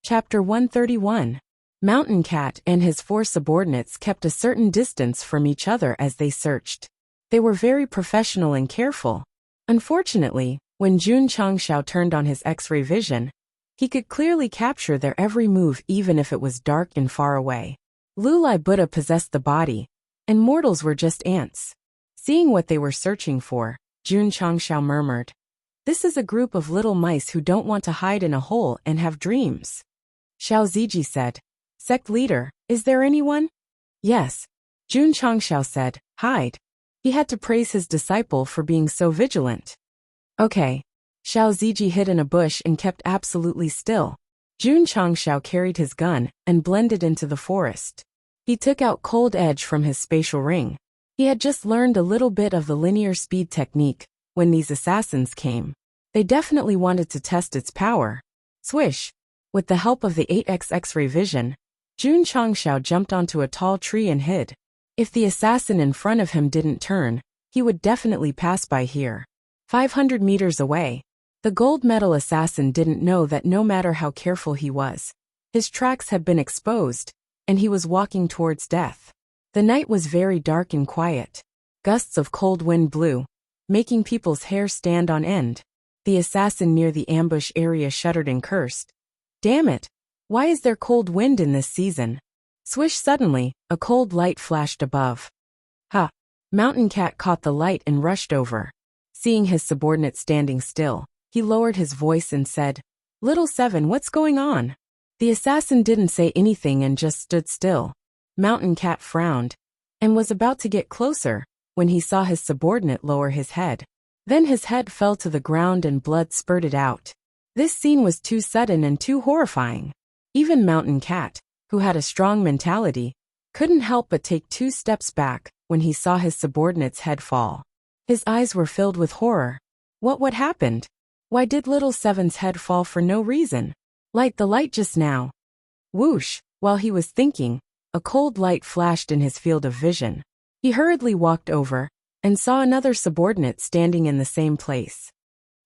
Chapter 131. Mountain Cat and his four subordinates kept a certain distance from each other as they searched. They were very professional and careful. Unfortunately, when Jun Changshao turned on his X-ray vision, he could clearly capture their every move even if it was dark and far away. Lulai Buddha possessed the body, and mortals were just ants. Seeing what they were searching for, Jun Changshao murmured, "This is a group of little mice who don't want to hide in a hole and have dreams." Xiao Ziji said, "Sect leader, is there anyone?" "Yes." Jun Changshao said, "Hide." He had to praise his disciple for being so vigilant. "Okay." Xiao Ziji hid in a bush and kept absolutely still. Jun Changshao carried his gun and blended into the forest. He took out Cold Edge from his spatial ring. He had just learned a little bit of the linear speed technique when these assassins came. They definitely wanted to test its power. Swish! With the help of the 8x X-ray vision, Jun Changshao jumped onto a tall tree and hid. If the assassin in front of him didn't turn, he would definitely pass by here. 500 meters away, the gold medal assassin didn't know that no matter how careful he was, his tracks had been exposed, and he was walking towards death. The night was very dark and quiet. Gusts of cold wind blew, making people's hair stand on end. The assassin near the ambush area shuddered and cursed. "Damn it! Why is there cold wind in this season?" Swish! Suddenly, a cold light flashed above. "Ha!" Mountain Cat caught the light and rushed over. Seeing his subordinate standing still, he lowered his voice and said, "Little Seven, what's going on?" The assassin didn't say anything and just stood still. Mountain Cat frowned, and was about to get closer, when he saw his subordinate lower his head. Then his head fell to the ground and blood spurted out. This scene was too sudden and too horrifying. Even Mountain Cat, who had a strong mentality, couldn't help but take 2 steps back when he saw his subordinate's head fall. His eyes were filled with horror. What happened? Why did Little Seven's head fall for no reason? Light the light just now. Whoosh! While he was thinking, a cold light flashed in his field of vision. He hurriedly walked over and saw another subordinate standing in the same place.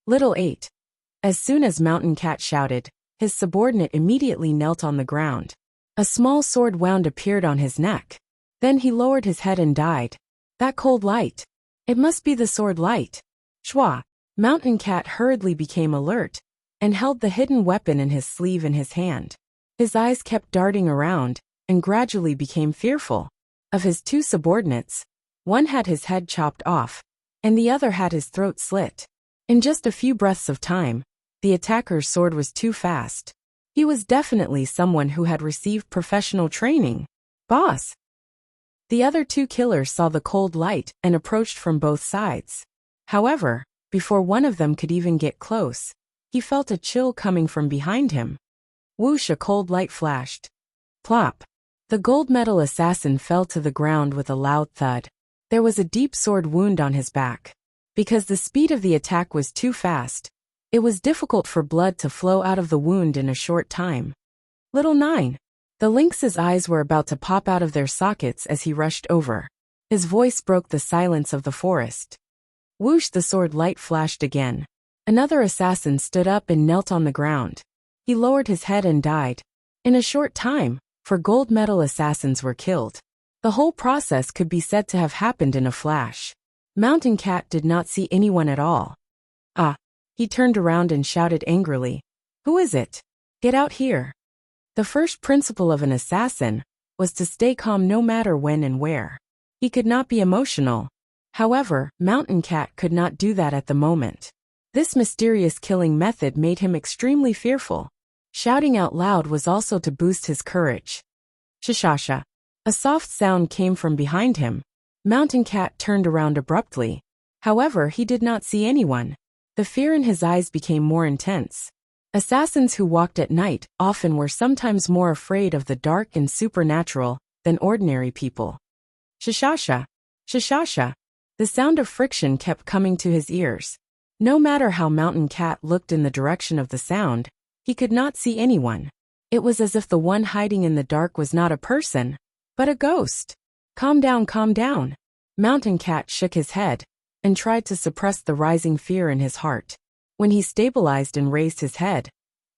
Little 8. As soon as Mountain Cat shouted, his subordinate immediately knelt on the ground. A small sword wound appeared on his neck. Then he lowered his head and died. That cold light. It must be the sword light. Shwa! Mountain Cat hurriedly became alert and held the hidden weapon in his sleeve in his hand. His eyes kept darting around and gradually became fearful. Of his 2 subordinates, one had his head chopped off, and the other had his throat slit. In just a few breaths of time, the attacker's sword was too fast. He was definitely someone who had received professional training. "Boss!" The other 2 killers saw the cold light and approached from both sides. However, before one of them could even get close, he felt a chill coming from behind him. Whoosh! A cold light flashed. Plop! The gold medal assassin fell to the ground with a loud thud. There was a deep sword wound on his back. Because the speed of the attack was too fast, it was difficult for blood to flow out of the wound in a short time. Little 9. The lynx's eyes were about to pop out of their sockets as he rushed over. His voice broke the silence of the forest. Whoosh! The sword light flashed again. Another assassin stood up and knelt on the ground. He lowered his head and died. In a short time, 4 gold medal assassins were killed. The whole process could be said to have happened in a flash. Mountain Cat did not see anyone at all. "Ah!" He turned around and shouted angrily, "Who is it? Get out here." The first principle of an assassin was to stay calm no matter when and where. He could not be emotional. However, Mountain Cat could not do that at the moment. This mysterious killing method made him extremely fearful. Shouting out loud was also to boost his courage. Shashasha! A soft sound came from behind him. Mountain Cat turned around abruptly. However, he did not see anyone. The fear in his eyes became more intense. Assassins who walked at night often were sometimes more afraid of the dark and supernatural than ordinary people. Shashasha! Shashasha! The sound of friction kept coming to his ears. No matter how Mountain Cat looked in the direction of the sound, he could not see anyone. It was as if the one hiding in the dark was not a person, but a ghost. Calm down, calm down. Mountain Cat shook his head and tried to suppress the rising fear in his heart. When he stabilized and raised his head,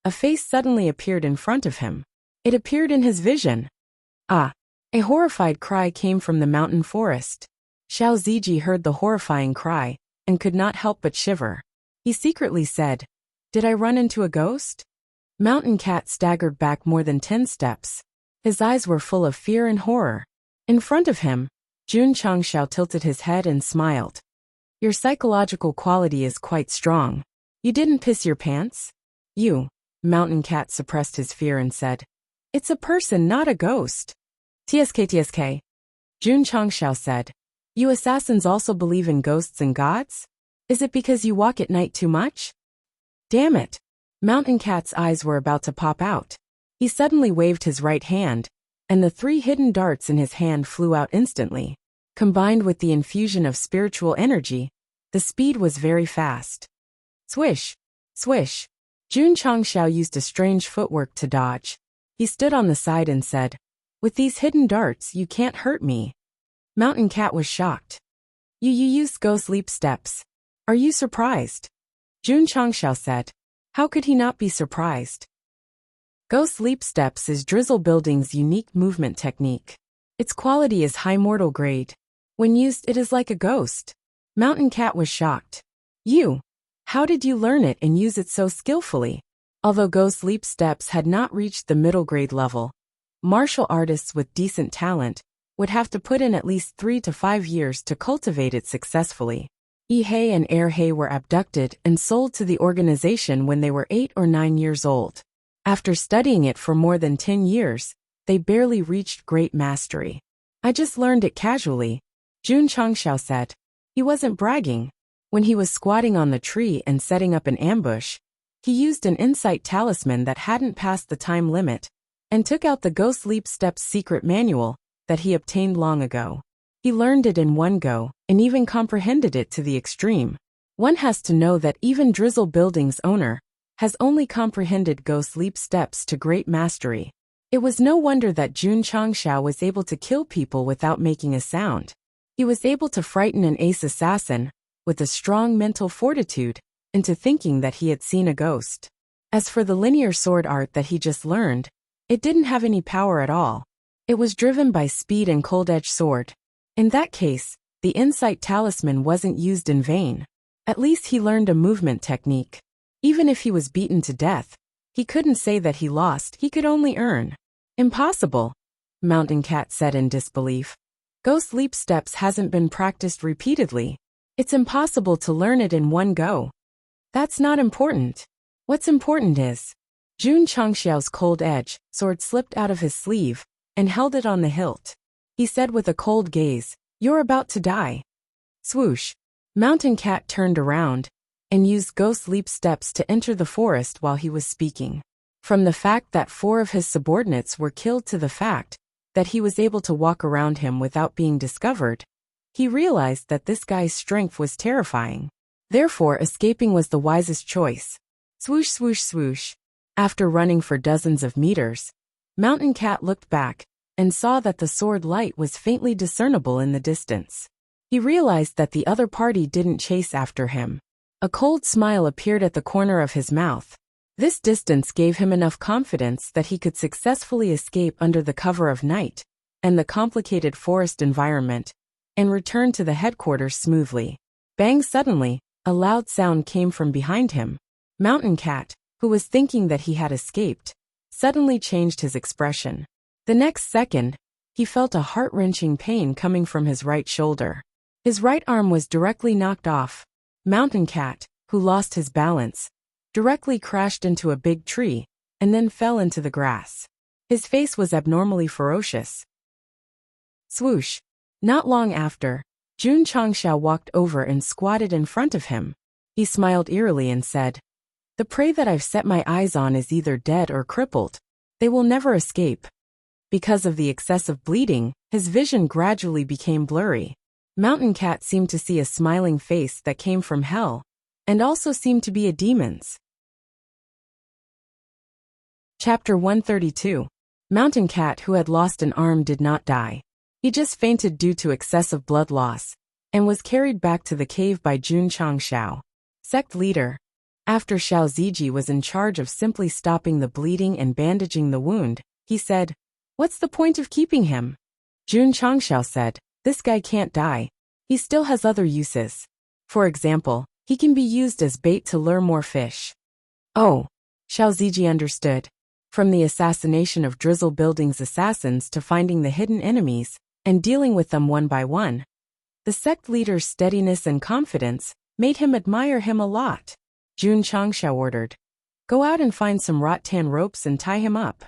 a face suddenly appeared in front of him. It appeared in his vision. Ah! A horrified cry came from the mountain forest. Xiao Ziji heard the horrifying cry and could not help but shiver. He secretly said, "Did I run into a ghost?" Mountain Cat staggered back more than 10 steps. His eyes were full of fear and horror. In front of him, Jun Changxiao tilted his head and smiled. "Your psychological quality is quite strong. You didn't piss your pants?" Mountain Cat suppressed his fear and said, "It's a person, not a ghost." TSK. Jun Changxiao said, "You assassins also believe in ghosts and gods? Is it because you walk at night too much?" Damn it! Mountain Cat's eyes were about to pop out. He suddenly waved his right hand, and the 3 hidden darts in his hand flew out instantly. Combined with the infusion of spiritual energy, the speed was very fast. Swish! Swish! Jun Changxiao used a strange footwork to dodge. He stood on the side and said, "With these hidden darts, you can't hurt me." Mountain Cat was shocked. You used ghost leap steps. Are you surprised?" Jun Changxiao said. How could he not be surprised? Ghost leap steps is Drizzle Building's unique movement technique. Its quality is high mortal grade. When used, it is like a ghost. Mountain Cat was shocked. How did you learn it and use it so skillfully? Although ghost leap steps had not reached the middle grade level, martial artists with decent talent would have to put in at least 3 to 5 years to cultivate it successfully. Yi Hei and Air Hei were abducted and sold to the organization when they were 8 or 9 years old. After studying it for more than 10 years, they barely reached great mastery. I just learned it casually, Jun Changxiao said. He wasn't bragging. When he was squatting on the tree and setting up an ambush, he used an insight talisman that hadn't passed the time limit, and took out the Ghost Leap Steps secret manual that he obtained long ago. He learned it in one go, and even comprehended it to the extreme. One has to know that even Drizzle Building's owner has only comprehended Ghost Leap Steps to great mastery. It was no wonder that Jun Changxiao was able to kill people without making a sound. He was able to frighten an ace assassin with a strong mental fortitude into thinking that he had seen a ghost. As for the linear sword art that he just learned, it didn't have any power at all. It was driven by speed and cold-edged sword. In that case, the insight talisman wasn't used in vain. At least he learned a movement technique. Even if he was beaten to death, he couldn't say that he lost, he could only earn. Impossible, Mountain Cat said in disbelief. Ghost Leap Steps hasn't been practiced repeatedly. It's impossible to learn it in one go. That's not important. What's important is, Jun Changxiao's cold-edge sword slipped out of his sleeve and held it on the hilt. He said with a cold gaze, "You're about to die." Swoosh! Mountain Cat turned around and used Ghost Leap Steps to enter the forest while he was speaking. From the fact that 4 of his subordinates were killed to the fact that he was able to walk around him without being discovered, he realized that this guy's strength was terrifying. Therefore, escaping was the wisest choice. Swoosh, swoosh, swoosh. After running for dozens of meters, Mountain Cat looked back and saw that the sword light was faintly discernible in the distance. He realized that the other party didn't chase after him. A cold smile appeared at the corner of his mouth. This distance gave him enough confidence that he could successfully escape under the cover of night and the complicated forest environment and return to the headquarters smoothly. Bang! Suddenly, a loud sound came from behind him. Mountain Cat, who was thinking that he had escaped, suddenly changed his expression. The next second, he felt a heart-wrenching pain coming from his right shoulder. His right arm was directly knocked off. Mountain Cat, who lost his balance, directly crashed into a big tree and then fell into the grass. His face was abnormally ferocious. Swoosh! Not long after, Jun Changxiao walked over and squatted in front of him. He smiled eerily and said, "The prey that I've set my eyes on is either dead or crippled. They will never escape." Because of the excessive bleeding, his vision gradually became blurry. Mountain Cat seemed to see a smiling face that came from hell, and also seemed to be a demon's. Chapter 132. Mountain Cat, who had lost an arm, did not die. He just fainted due to excessive blood loss, and was carried back to the cave by Jun Changxiao. Sect leader. After Xiao Ziji was in charge of simply stopping the bleeding and bandaging the wound, he said, "What's the point of keeping him?" Jun Changxiao said, "This guy can't die. He still has other uses. For example, he can be used as bait to lure more fish." Oh, Xiao Ziji understood. From the assassination of Drizzle Building's assassins to finding the hidden enemies and dealing with them one by one, the sect leader's steadiness and confidence made him admire him a lot. Jun Changxiao ordered, "Go out and find some rattan ropes and tie him up."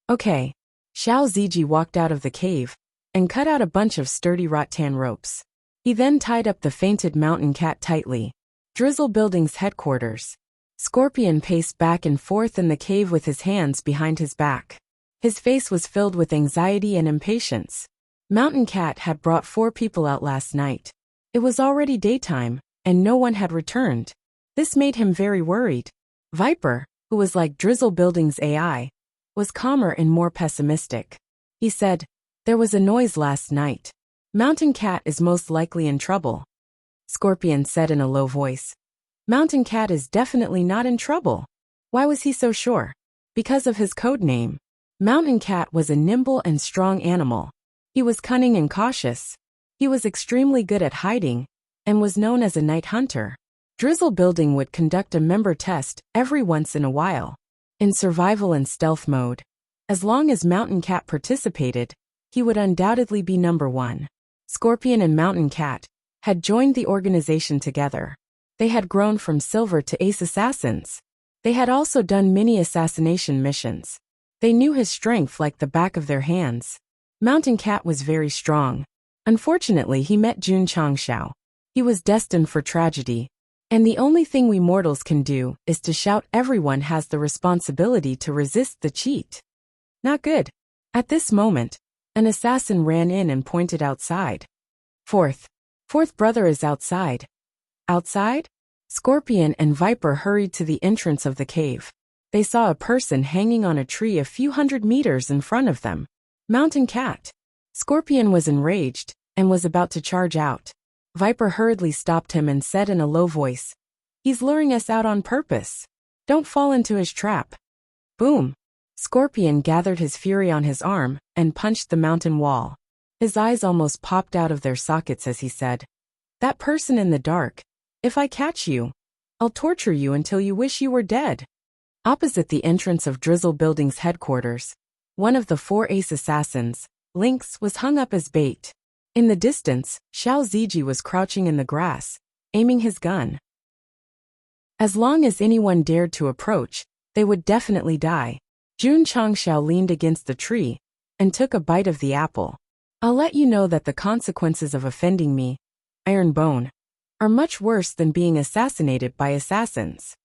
Okay. Xiao Ziji walked out of the cave and cut out a bunch of sturdy rattan ropes. He then tied up the fainted mountain cat tightly. Drizzle Building's headquarters. Scorpion paced back and forth in the cave with his hands behind his back. His face was filled with anxiety and impatience. Mountain Cat had brought 4 people out last night. It was already daytime, and no one had returned. This made him very worried. Viper, who was like Drizzle Building's AI, was calmer and more pessimistic. He said, "There was a noise last night. Mountain Cat is most likely in trouble." Scorpion said in a low voice, "Mountain Cat is definitely not in trouble." Why was he so sure? Because of his code name. Mountain Cat was a nimble and strong animal. He was cunning and cautious. He was extremely good at hiding and was known as a night hunter. Drizzle Building would conduct a member test every once in a while, in survival and stealth mode. As long as Mountain Cat participated, he would undoubtedly be number 1. Scorpion and Mountain Cat had joined the organization together. They had grown from silver to ace assassins. They had also done many assassination missions. They knew his strength like the back of their hands. Mountain Cat was very strong. Unfortunately, he met Jun Changxiao. He was destined for tragedy. And the only thing we mortals can do is to shout everyone has the responsibility to resist the cheat. Not good. At this moment, an assassin ran in and pointed outside. Fourth brother is outside. Outside? Scorpion and Viper hurried to the entrance of the cave. They saw a person hanging on a tree a few hundred meters in front of them. Mountain Cat. Scorpion was enraged and was about to charge out. Viper hurriedly stopped him and said in a low voice, "He's luring us out on purpose. Don't fall into his trap." Boom! Scorpion gathered his fury on his arm and punched the mountain wall. His eyes almost popped out of their sockets as he said, "That person in the dark, if I catch you, I'll torture you until you wish you were dead." Opposite the entrance of Drizzle Building's headquarters, one of the 4 ace assassins, Lynx, was hung up as bait. In the distance, Xiao Ziji was crouching in the grass, aiming his gun. As long as anyone dared to approach, they would definitely die. Jun Changxiao leaned against the tree and took a bite of the apple. "I'll let you know that the consequences of offending me, Iron Bone, are much worse than being assassinated by assassins."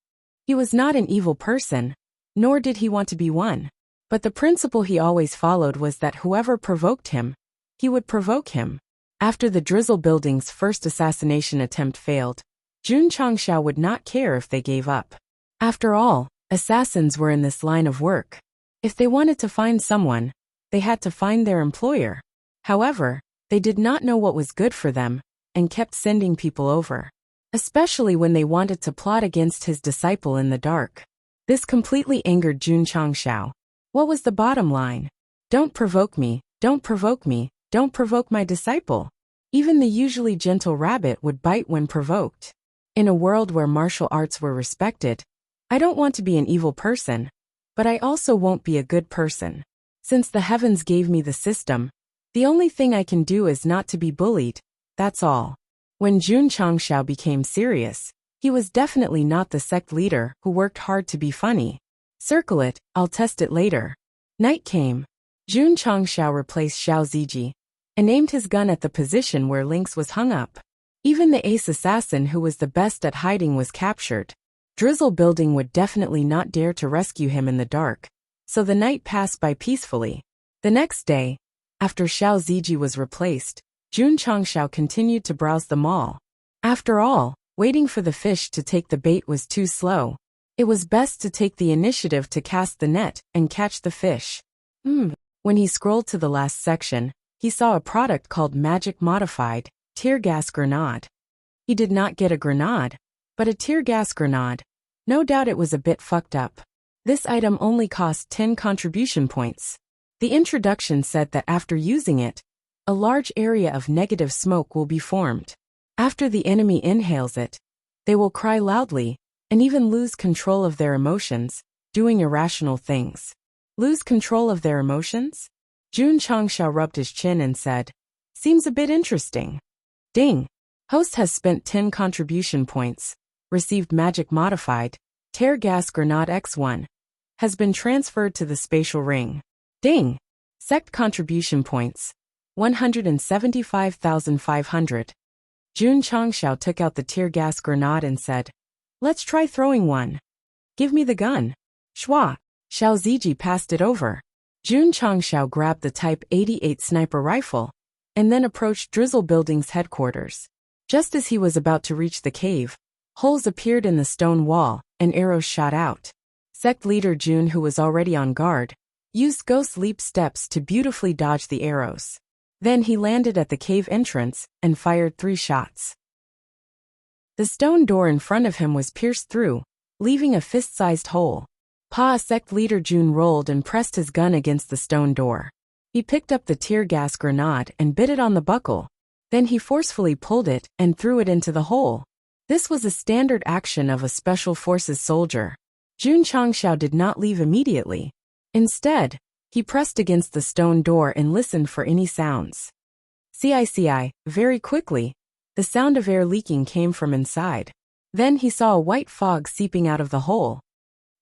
He was not an evil person, nor did he want to be one. But the principle he always followed was that whoever provoked him, he would provoke him. After the Drizzle Building's first assassination attempt failed, Jun Changxiao would not care if they gave up. After all, assassins were in this line of work. If they wanted to find someone, they had to find their employer. However, they did not know what was good for them and kept sending people over, especially when they wanted to plot against his disciple in the dark. This completely angered Jun Changxiao. What was the bottom line? Don't provoke me, don't provoke me, don't provoke my disciple. Even the usually gentle rabbit would bite when provoked. In a world where martial arts were respected, I don't want to be an evil person, but I also won't be a good person. Since the heavens gave me the system, the only thing I can do is not to be bullied, that's all. When Jun Changxiao became serious, he was definitely not the sect leader who worked hard to be funny. Circle it, I'll test it later. Night came. Jun Changxiao replaced Xiao Ziji and aimed his gun at the position where Lynx was hung up. Even the ace assassin who was the best at hiding was captured. Drizzle Building would definitely not dare to rescue him in the dark, so the night passed by peacefully. The next day, after Xiao Ziji was replaced, Jun Changxiao continued to browse the mall. After all, waiting for the fish to take the bait was too slow. It was best to take the initiative to cast the net and catch the fish. When he scrolled to the last section, he saw a product called Magic Modified Tear Gas Grenade. He did not get a grenade, but a tear gas grenade. No doubt it was a bit fucked up. This item only cost 10 contribution points. The introduction said that after using it, a large area of negative smoke will be formed. After the enemy inhales it, they will cry loudly and even lose control of their emotions, doing irrational things. Lose control of their emotions? Jun Changxiao rubbed his chin and said, seems a bit interesting. Ding! Host has spent 10 contribution points, received magic modified, Tear Gas Grenade X1. Has been transferred to the spatial ring. Ding! Sect contribution points. 175,500. Jun Changxiao took out the tear gas grenade and said, let's try throwing one. Give me the gun. Shwa! Xiao Ziji passed it over. Jun Changxiao grabbed the Type 88 sniper rifle and then approached Drizzle Building's headquarters. Just as he was about to reach the cave, holes appeared in the stone wall and arrows shot out. Sect leader Jun, who was already on guard, used ghost leap steps to beautifully dodge the arrows. Then he landed at the cave entrance and fired 3 shots. The stone door in front of him was pierced through, leaving a fist-sized hole. Sect leader Jun rolled and pressed his gun against the stone door. He picked up the tear gas grenade and bit it on the buckle. Then he forcefully pulled it and threw it into the hole. This was a standard action of a Special Forces soldier. Jun Changxiao did not leave immediately. Instead, he pressed against the stone door and listened for any sounds. Very quickly, the sound of air leaking came from inside. Then he saw a white fog seeping out of the hole.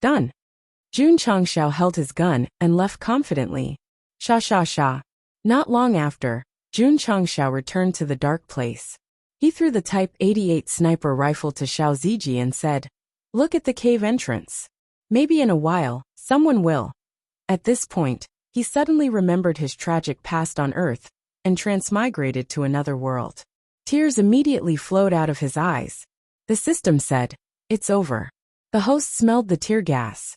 Done. Jun Changxiao held his gun and left confidently. Sha. Not long after, Jun Changxiao returned to the dark place. He threw the Type 88 sniper rifle to Xiao Ziji and said, look at the cave entrance. Maybe in a while, someone will. At this point, he suddenly remembered his tragic past on Earth and transmigrated to another world. Tears immediately flowed out of his eyes. The system said, it's over. The host smelled the tear gas.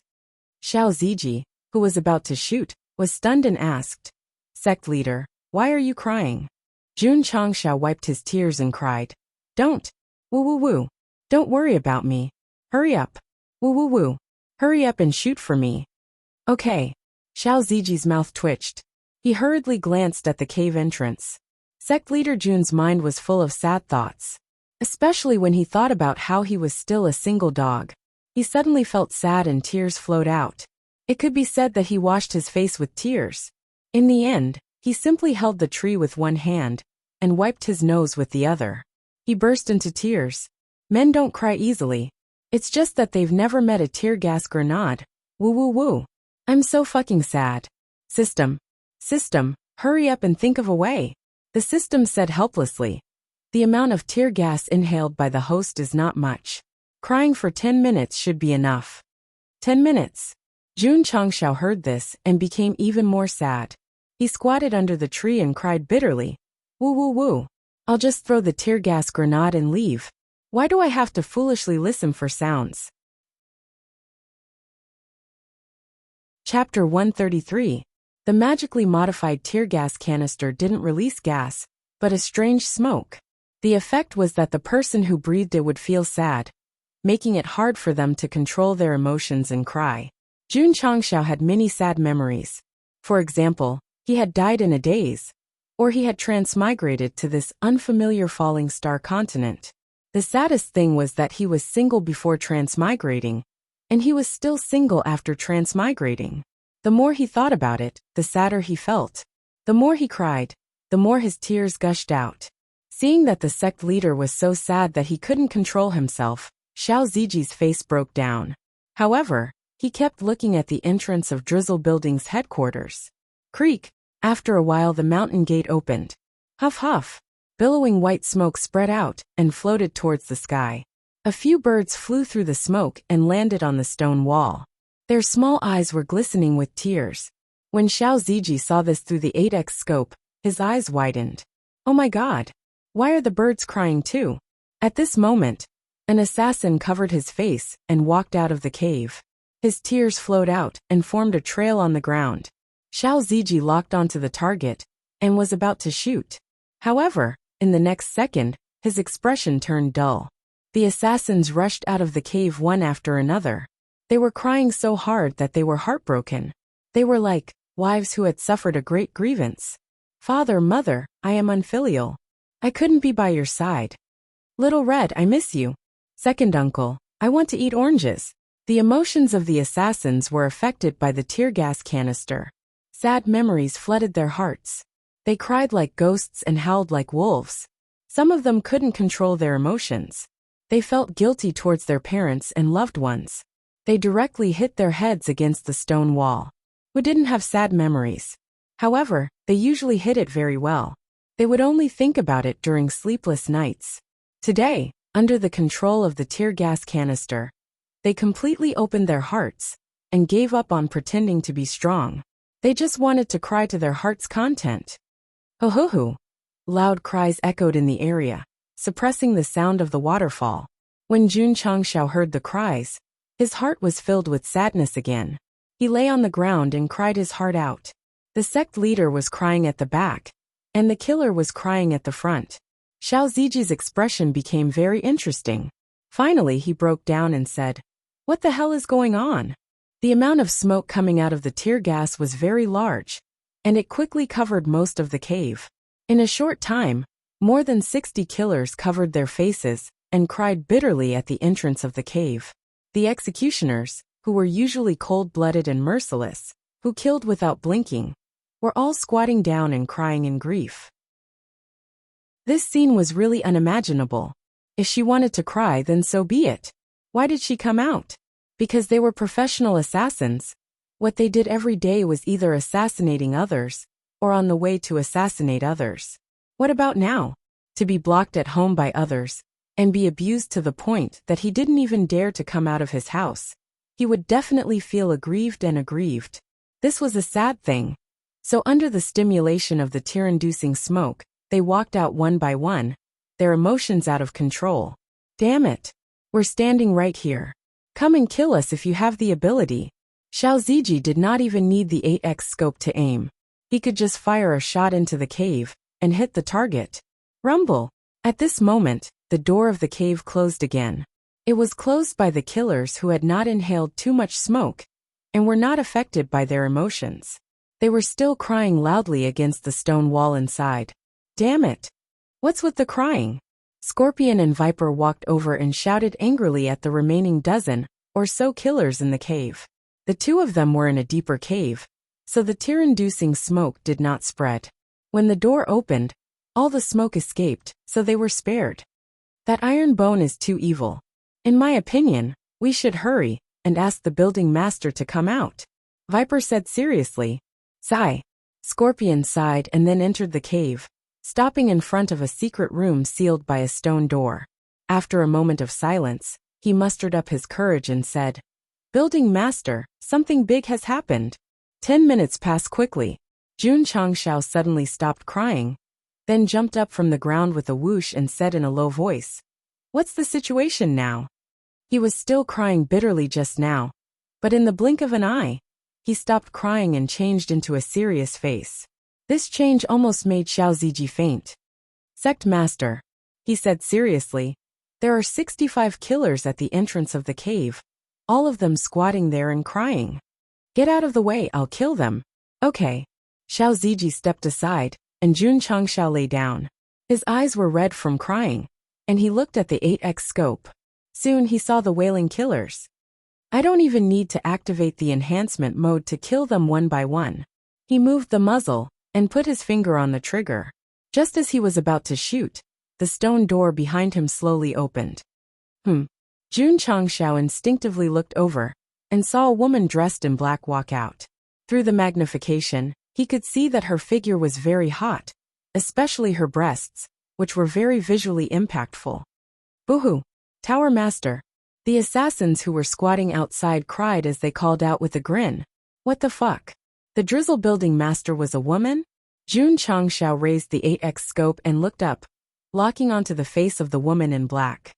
Xiao Ziji, who was about to shoot, was stunned and asked, Sect leader, why are you crying? Jun Changxiao wiped his tears and cried, don't. Woo. Don't worry about me. Hurry up. Woo. Hurry up and shoot for me. Okay. Xiao Ziji's mouth twitched. He hurriedly glanced at the cave entrance. Sect leader Jun's mind was full of sad thoughts. Especially when he thought about how he was still a single dog. He suddenly felt sad and tears flowed out. It could be said that he washed his face with tears. In the end, he simply held the tree with one hand and wiped his nose with the other. He burst into tears. Men don't cry easily. It's just that they've never met a tear gas grenade. Woo. I'm so fucking sad. System, hurry up and think of a way. The system said helplessly. The amount of tear gas inhaled by the host is not much. Crying for 10 minutes should be enough. 10 minutes. Jun Changxiao heard this and became even more sad. He squatted under the tree and cried bitterly. Woo. I'll just throw the tear gas grenade and leave. Why do I have to foolishly listen for sounds? Chapter 133. The magically modified tear gas canister didn't release gas, but a strange smoke. The effect was that the person who breathed it would feel sad, making it hard for them to control their emotions and cry. Jun Changxiao had many sad memories. For example, he had died in a daze, or he had transmigrated to this unfamiliar falling star continent. The saddest thing was that he was single before transmigrating, and he was still single after transmigrating. The more he thought about it, the sadder he felt. The more he cried, the more his tears gushed out. Seeing that the sect leader was so sad that he couldn't control himself, Xiao Ziji's face broke down. However, he kept looking at the entrance of Drizzle Building's headquarters. Creak! After a while the mountain gate opened. Huff. Billowing white smoke spread out and floated towards the sky. A few birds flew through the smoke and landed on the stone wall. Their small eyes were glistening with tears. When Xiao Ziji saw this through the 8x scope, his eyes widened. Oh my god! Why are the birds crying too? At this moment, an assassin covered his face and walked out of the cave. His tears flowed out and formed a trail on the ground. Xiao Ziji locked onto the target and was about to shoot. However, in the next second, his expression turned dull. The assassins rushed out of the cave one after another. They were crying so hard that they were heartbroken. They were like wives who had suffered a great grievance. Father, mother, I am unfilial. I couldn't be by your side. Little Red, I miss you. Second uncle, I want to eat oranges. The emotions of the assassins were affected by the tear gas canister. Sad memories flooded their hearts. They cried like ghosts and howled like wolves. Some of them couldn't control their emotions. They felt guilty towards their parents and loved ones. They directly hit their heads against the stone wall. Who didn't have sad memories? However, they usually hid it very well. They would only think about it during sleepless nights. Today, under the control of the tear gas canister, they completely opened their hearts and gave up on pretending to be strong. They just wanted to cry to their heart's content. Ho ho ho! Loud cries echoed in the area, suppressing the sound of the waterfall. When Jun Changshao heard the cries, his heart was filled with sadness again. He lay on the ground and cried his heart out. The sect leader was crying at the back, and the killer was crying at the front. Xiao Ziji's expression became very interesting. Finally, he broke down and said, "What the hell is going on?" The amount of smoke coming out of the tear gas was very large, and it quickly covered most of the cave. In a short time, more than 60 killers covered their faces and cried bitterly at the entrance of the cave. The executioners, who were usually cold-blooded and merciless, who killed without blinking, were all squatting down and crying in grief. This scene was really unimaginable. If she wanted to cry, then so be it. Why did she come out? Because they were professional assassins. What they did every day was either assassinating others, or on the way to assassinate others. What about now? To be blocked at home by others, and be abused to the point that he didn't even dare to come out of his house. He would definitely feel aggrieved and aggrieved. This was a sad thing. So under the stimulation of the tear-inducing smoke, they walked out one by one, their emotions out of control. Damn it! We're standing right here. Come and kill us if you have the ability. Xiao Ziji did not even need the 8x scope to aim. He could just fire a shot into the cave and hit the target. Rumble! At this moment, the door of the cave closed again. It was closed by the killers who had not inhaled too much smoke and were not affected by their emotions. They were still crying loudly against the stone wall inside. Damn it! What's with the crying? Scorpion and Viper walked over and shouted angrily at the remaining dozen or so killers in the cave. The two of them were in a deeper cave, so the tear-inducing smoke did not spread. When the door opened, all the smoke escaped, so they were spared. That iron bone is too evil. In my opinion, we should hurry and ask the building master to come out. Viper said seriously. Sigh. Scorpion sighed and then entered the cave, stopping in front of a secret room sealed by a stone door. After a moment of silence, he mustered up his courage and said, "Building master, something big has happened." 10 minutes passed quickly. Jun Changshao suddenly stopped crying, then jumped up from the ground with a whoosh and said in a low voice, "What's the situation now?" He was still crying bitterly just now, but in the blink of an eye, he stopped crying and changed into a serious face. This change almost made Xiao Ziji faint. "Sect Master," he said seriously, "there are 65 killers at the entrance of the cave, all of them squatting there and crying. Get out of the way, I'll kill them." Okay. Xiao Ziji stepped aside, and Jun Changshao lay down. His eyes were red from crying, and he looked at the 8x scope. Soon he saw the wailing killers. I don't even need to activate the enhancement mode to kill them one by one. He moved the muzzle and put his finger on the trigger. Just as he was about to shoot, the stone door behind him slowly opened. Jun Changshao instinctively looked over and saw a woman dressed in black walk out. Through the magnification, he could see that her figure was very hot, especially her breasts, which were very visually impactful. Boohoo! Tower Master! The assassins who were squatting outside cried as they called out with a grin. What the fuck? The Drizzle Building Master was a woman? Jun Changshao raised the 8x scope and looked up, locking onto the face of the woman in black.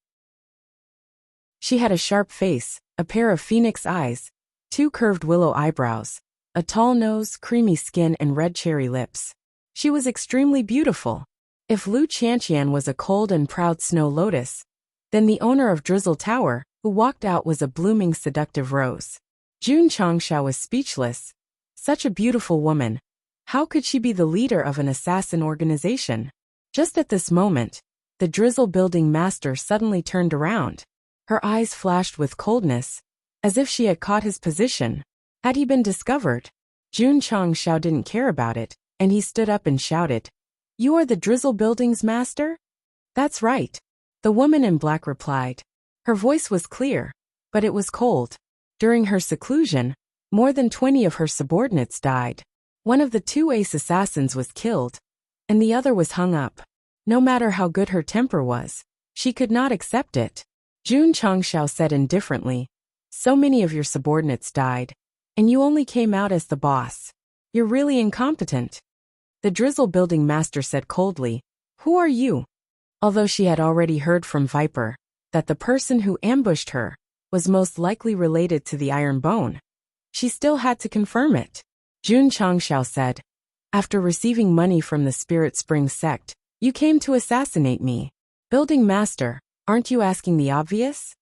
She had a sharp face, a pair of phoenix eyes, 2 curved willow eyebrows, a tall nose, creamy skin and red cherry lips. She was extremely beautiful. If Lu Qianqian was a cold and proud snow lotus, Then the owner of Drizzle Tower, who walked out, was a blooming seductive rose. Jun Changxiao was speechless. Such a beautiful woman. How could she be the leader of an assassin organization? Just at this moment, the Drizzle Building Master suddenly turned around. Her eyes flashed with coldness, as if she had caught his position. Had he been discovered? Jun Changxiao didn't care about it, and he stood up and shouted, "You are the Drizzle Building's master?" "That's right," the woman in black replied. Her voice was clear, but it was cold. During her seclusion, more than 20 of her subordinates died. One of the two ace assassins was killed, and the other was hung up. No matter how good her temper was, she could not accept it. Jun Changxiao said indifferently, "So many of your subordinates died, and you only came out as the boss. You're really incompetent." The Drizzle Building Master said coldly, "Who are you?" Although she had already heard from Viper that the person who ambushed her was most likely related to the Iron Bone, she still had to confirm it. Jun Changxiao said, "After receiving money from the Spirit Spring sect, you came to assassinate me. Building Master, aren't you asking the obvious?"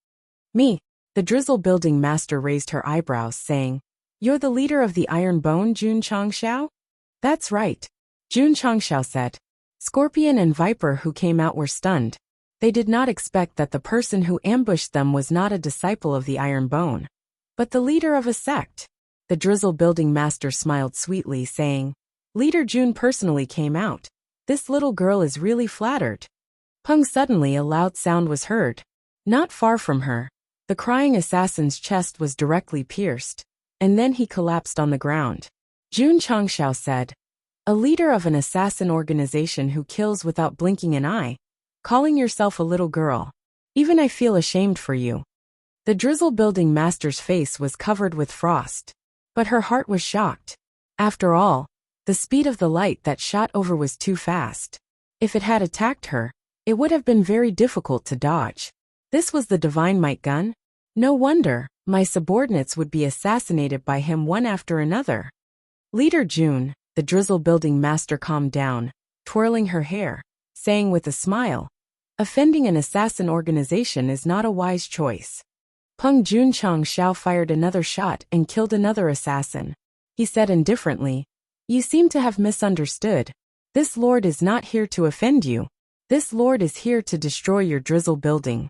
"Me?" The Drizzle Building Master raised her eyebrows, saying, "You're the leader of the Iron Bone, Jun Changxiao?" "That's right," Jun Changxiao said. Scorpion and Viper, who came out, were stunned. They did not expect that the person who ambushed them was not a disciple of the Iron Bone, but the leader of a sect. The Drizzle Building Master smiled sweetly, saying, "Leader Jun personally came out. This little girl is really flattered." Pung! Suddenly a loud sound was heard. Not far from her, the crying assassin's chest was directly pierced, and then he collapsed on the ground. Jun Changxiao said, "A leader of an assassin organization who kills without blinking an eye, calling yourself a little girl. Even I feel ashamed for you." The Drizzle Building Master's face was covered with frost, but her heart was shocked. After all, the speed of the light that shot over was too fast. If it had attacked her, it would have been very difficult to dodge. This was the Divine Might gun? No wonder my subordinates would be assassinated by him one after another. "Leader Jun," the Drizzle Building Master calmed down, twirling her hair, saying with a smile, "Offending an assassin organization is not a wise choice." Peng! Jun Changxiao fired another shot and killed another assassin. He said indifferently, "You seem to have misunderstood. This lord is not here to offend you. This lord is here to destroy your Drizzle Building."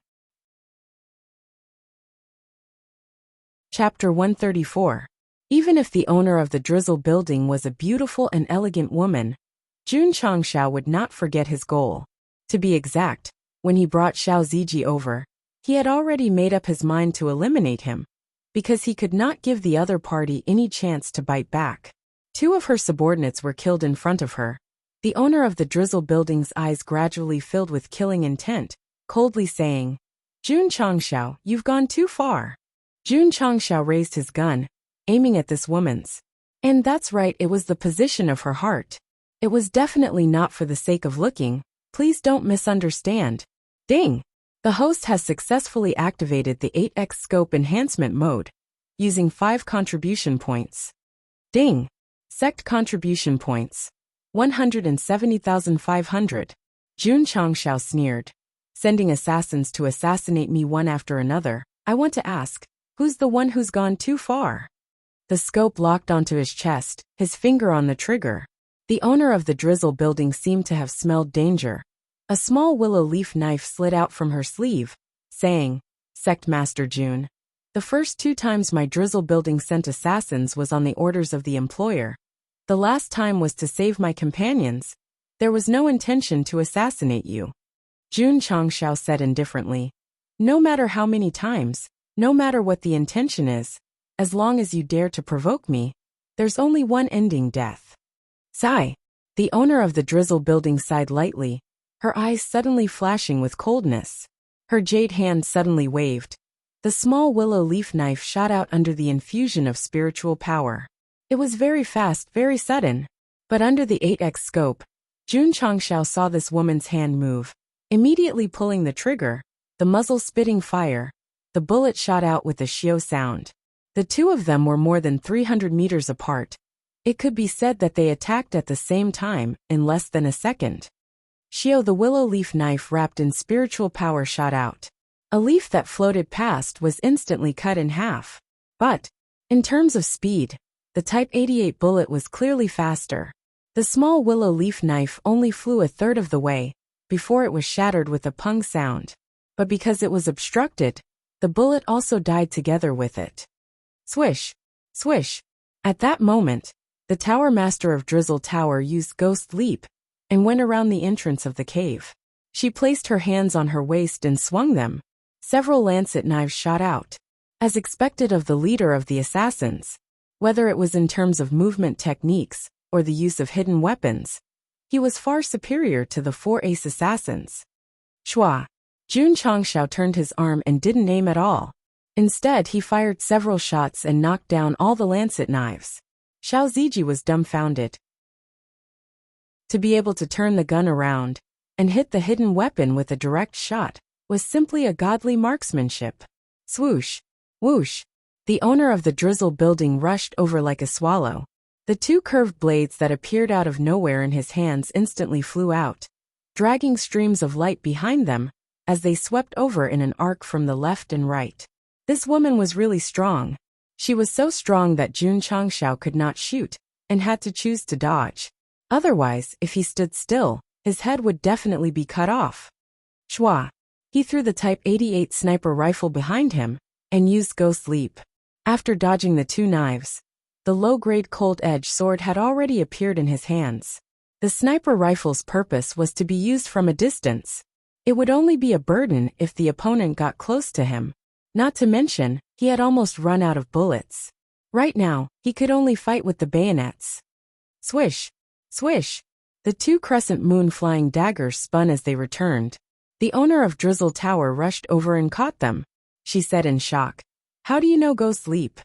Chapter 134. Even if the owner of the Drizzle Building was a beautiful and elegant woman, Jun Changxiao would not forget his goal. To be exact, when he brought Xiao Ziji over, he had already made up his mind to eliminate him, because he could not give the other party any chance to bite back. Two of her subordinates were killed in front of her. The owner of the Drizzle Building's eyes gradually filled with killing intent, coldly saying, "Jun Changxiao, you've gone too far." Jun Changxiao raised his gun, aiming at this woman's. And that's right, it was the position of her heart. It was definitely not for the sake of looking. Please don't misunderstand. Ding! The host has successfully activated the 8x scope enhancement mode, using 5 contribution points. Ding! Sect contribution points. 170,500. Jun Changxiao sneered. "Sending assassins to assassinate me one after another. I want to ask, who's the one who's gone too far?" The scope locked onto his chest, his finger on the trigger. The owner of the Drizzle Building seemed to have smelled danger. A small willow leaf knife slid out from her sleeve, saying, "Sect Master Jun, the first 2 times my Drizzle Building sent assassins was on the orders of the employer. The last time was to save my companions. There was no intention to assassinate you." Jun Changxiao said indifferently, "No matter how many times, no matter what the intention is, as long as you dare to provoke me, there's only one ending: death." Sigh. The owner of the Drizzle Building sighed lightly, her eyes suddenly flashing with coldness. Her jade hand suddenly waved. The small willow leaf knife shot out under the infusion of spiritual power. It was very fast, very sudden. But under the 8x scope, Jun Changxiao saw this woman's hand move. Immediately pulling the trigger, the muzzle spitting fire, the bullet shot out with a shio sound. The two of them were more than 300 meters apart. It could be said that they attacked at the same time, in less than a second. Shio, the willow leaf knife wrapped in spiritual power, shot out. A leaf that floated past was instantly cut in half. But, in terms of speed, the Type 88 bullet was clearly faster. The small willow leaf knife only flew a third of the way before it was shattered with a pung sound. But because it was obstructed, the bullet also died together with it. Swish! Swish! At that moment, the Tower Master of Drizzle Tower used Ghost Leap and went around the entrance of the cave. She placed her hands on her waist and swung them. Several lancet knives shot out. As expected of the leader of the assassins, whether it was in terms of movement techniques or the use of hidden weapons, he was far superior to the 4 ace assassins. Shua! Jun Changshao turned his arm and didn't aim at all. Instead, he fired several shots and knocked down all the lancet knives. Xiao Ziji was dumbfounded. To be able to turn the gun around and hit the hidden weapon with a direct shot was simply a godly marksmanship. Swoosh! Whoosh! The owner of the Drizzle building rushed over like a swallow. The 2 curved blades that appeared out of nowhere in his hands instantly flew out, dragging streams of light behind them as they swept over in an arc from the left and right. This woman was really strong. She was so strong that Jun Changshao could not shoot and had to choose to dodge. Otherwise, if he stood still, his head would definitely be cut off. Shua! He threw the Type 88 sniper rifle behind him and used Ghost Leap. After dodging the 2 knives, the low-grade Cold Edge sword had already appeared in his hands. The sniper rifle's purpose was to be used from a distance. It would only be a burden if the opponent got close to him. Not to mention, he had almost run out of bullets. Right now, he could only fight with the bayonets. Swish! Swish! The 2 crescent moon flying daggers spun as they returned. The owner of Drizzle Tower rushed over and caught them. She said in shock. How do you know Ghost Leap?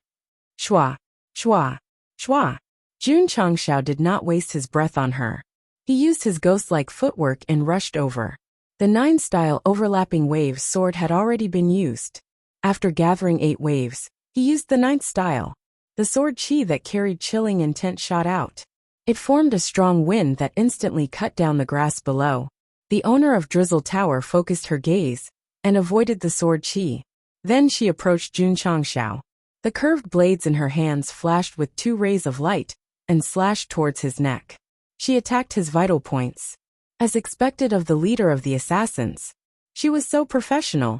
Shua! Shua! Shua! Jun Changshao did not waste his breath on her. He used his ghost-like footwork and rushed over. The 9-style overlapping waves sword had already been used. After gathering 8 waves, he used the 9th style. The sword chi that carried chilling intent shot out. It formed a strong wind that instantly cut down the grass below. The owner of Drizzle Tower focused her gaze and avoided the sword chi. Then she approached Jun Changshao. The curved blades in her hands flashed with 2 rays of light and slashed towards his neck. She attacked his vital points. As expected of the leader of the assassins, she was so professional.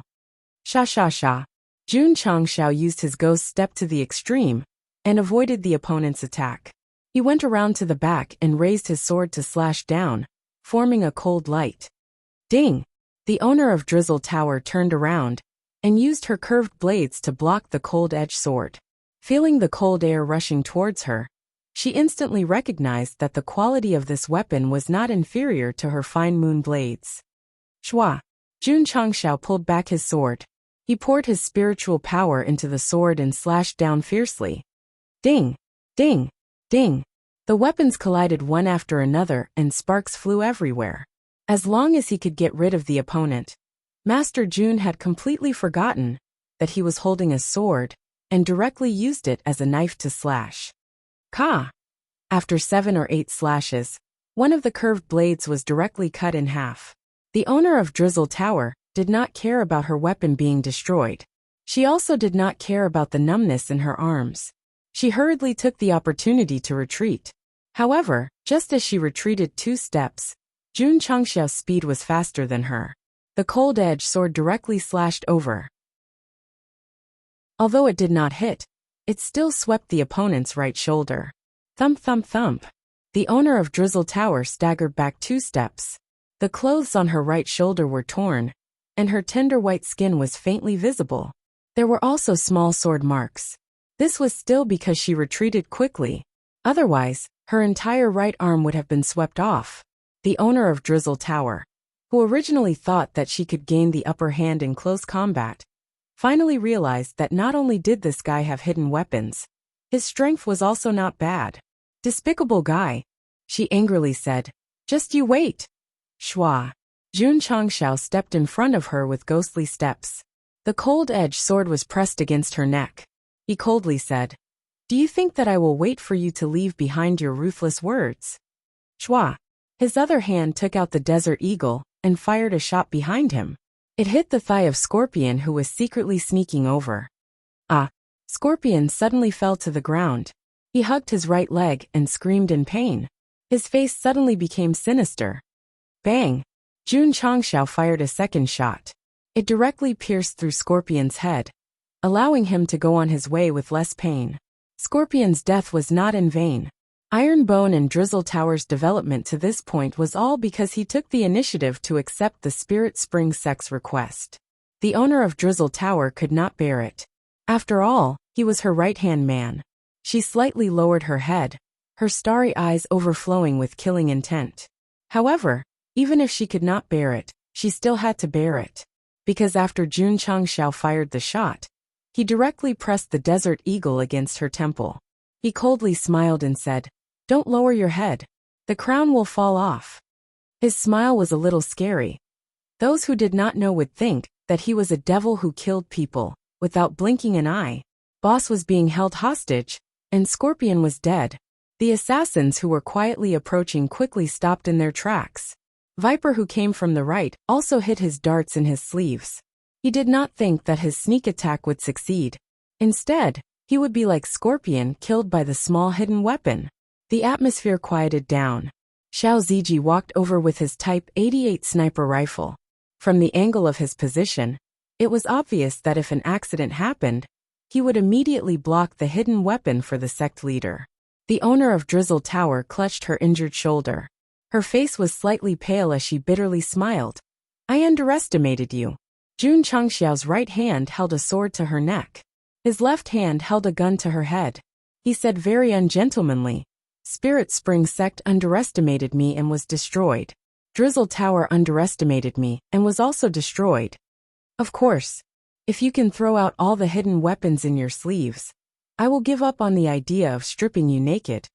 Sha sha sha. Jun Changshao used his ghost step to the extreme and avoided the opponent's attack. He went around to the back and raised his sword to slash down, forming a cold light. Ding! The owner of Drizzle Tower turned around and used her curved blades to block the cold edge sword. Feeling the cold air rushing towards her, she instantly recognized that the quality of this weapon was not inferior to her fine moon blades. Shua! Jun Changshao pulled back his sword. He poured his spiritual power into the sword and slashed down fiercely. Ding! Ding! Ding! The weapons collided one after another and sparks flew everywhere. As long as he could get rid of the opponent, Master Jun had completely forgotten that he was holding a sword and directly used it as a knife to slash. Ka! After 7 or 8 slashes, one of the curved blades was directly cut in half. The owner of Drizzle Tower did not care about her weapon being destroyed. She also did not care about the numbness in her arms. She hurriedly took the opportunity to retreat. However, just as she retreated 2 steps, Jun Changshao's speed was faster than her. The cold edge sword directly slashed over. Although it did not hit, it still swept the opponent's right shoulder. Thump thump thump. The owner of Drizzle Tower staggered back 2 steps. The clothes on her right shoulder were torn, and her tender white skin was faintly visible. There were also small sword marks. This was still because she retreated quickly. Otherwise, her entire right arm would have been swept off. The owner of Drizzle Tower, who originally thought that she could gain the upper hand in close combat, finally realized that not only did this guy have hidden weapons, his strength was also not bad. Despicable guy, she angrily said. Just you wait. Shua. Jun Changshao stepped in front of her with ghostly steps. The cold-edged sword was pressed against her neck. He coldly said, "Do you think that I will wait for you to leave behind your ruthless words?" Shua. His other hand took out the Desert Eagle and fired a shot behind him. It hit the thigh of Scorpion, who was secretly sneaking over. Ah! Scorpion suddenly fell to the ground. He hugged his right leg and screamed in pain. His face suddenly became sinister. Bang! Jun Changxiao fired a second shot. It directly pierced through Scorpion's head, allowing him to go on his way with less pain. Scorpion's death was not in vain. Iron Bone and Drizzle Tower's development to this point was all because he took the initiative to accept the Spirit Spring Sect's request. The owner of Drizzle Tower could not bear it. After all, he was her right-hand man. She slightly lowered her head, her starry eyes overflowing with killing intent. However, even if she could not bear it, she still had to bear it. Because after Jun Changxiao fired the shot, he directly pressed the Desert Eagle against her temple. He coldly smiled and said, "Don't lower your head. The crown will fall off." His smile was a little scary. Those who did not know would think that he was a devil who killed people without blinking an eye. Boss was being held hostage, and Scorpion was dead. The assassins who were quietly approaching quickly stopped in their tracks. Viper, who came from the right, also hid his darts in his sleeves. He did not think that his sneak attack would succeed. Instead, he would be like Scorpion, killed by the small hidden weapon. The atmosphere quieted down. Xiao Ziji walked over with his Type 88 sniper rifle. From the angle of his position, it was obvious that if an accident happened, he would immediately block the hidden weapon for the sect leader. The owner of Drizzle Tower clutched her injured shoulder. Her face was slightly pale as she bitterly smiled. "I underestimated you." Jun Changxiao's right hand held a sword to her neck. His left hand held a gun to her head. He said very ungentlemanly, "Spirit Spring Sect underestimated me and was destroyed. Drizzle Tower underestimated me and was also destroyed. Of course, if you can throw out all the hidden weapons in your sleeves, I will give up on the idea of stripping you naked."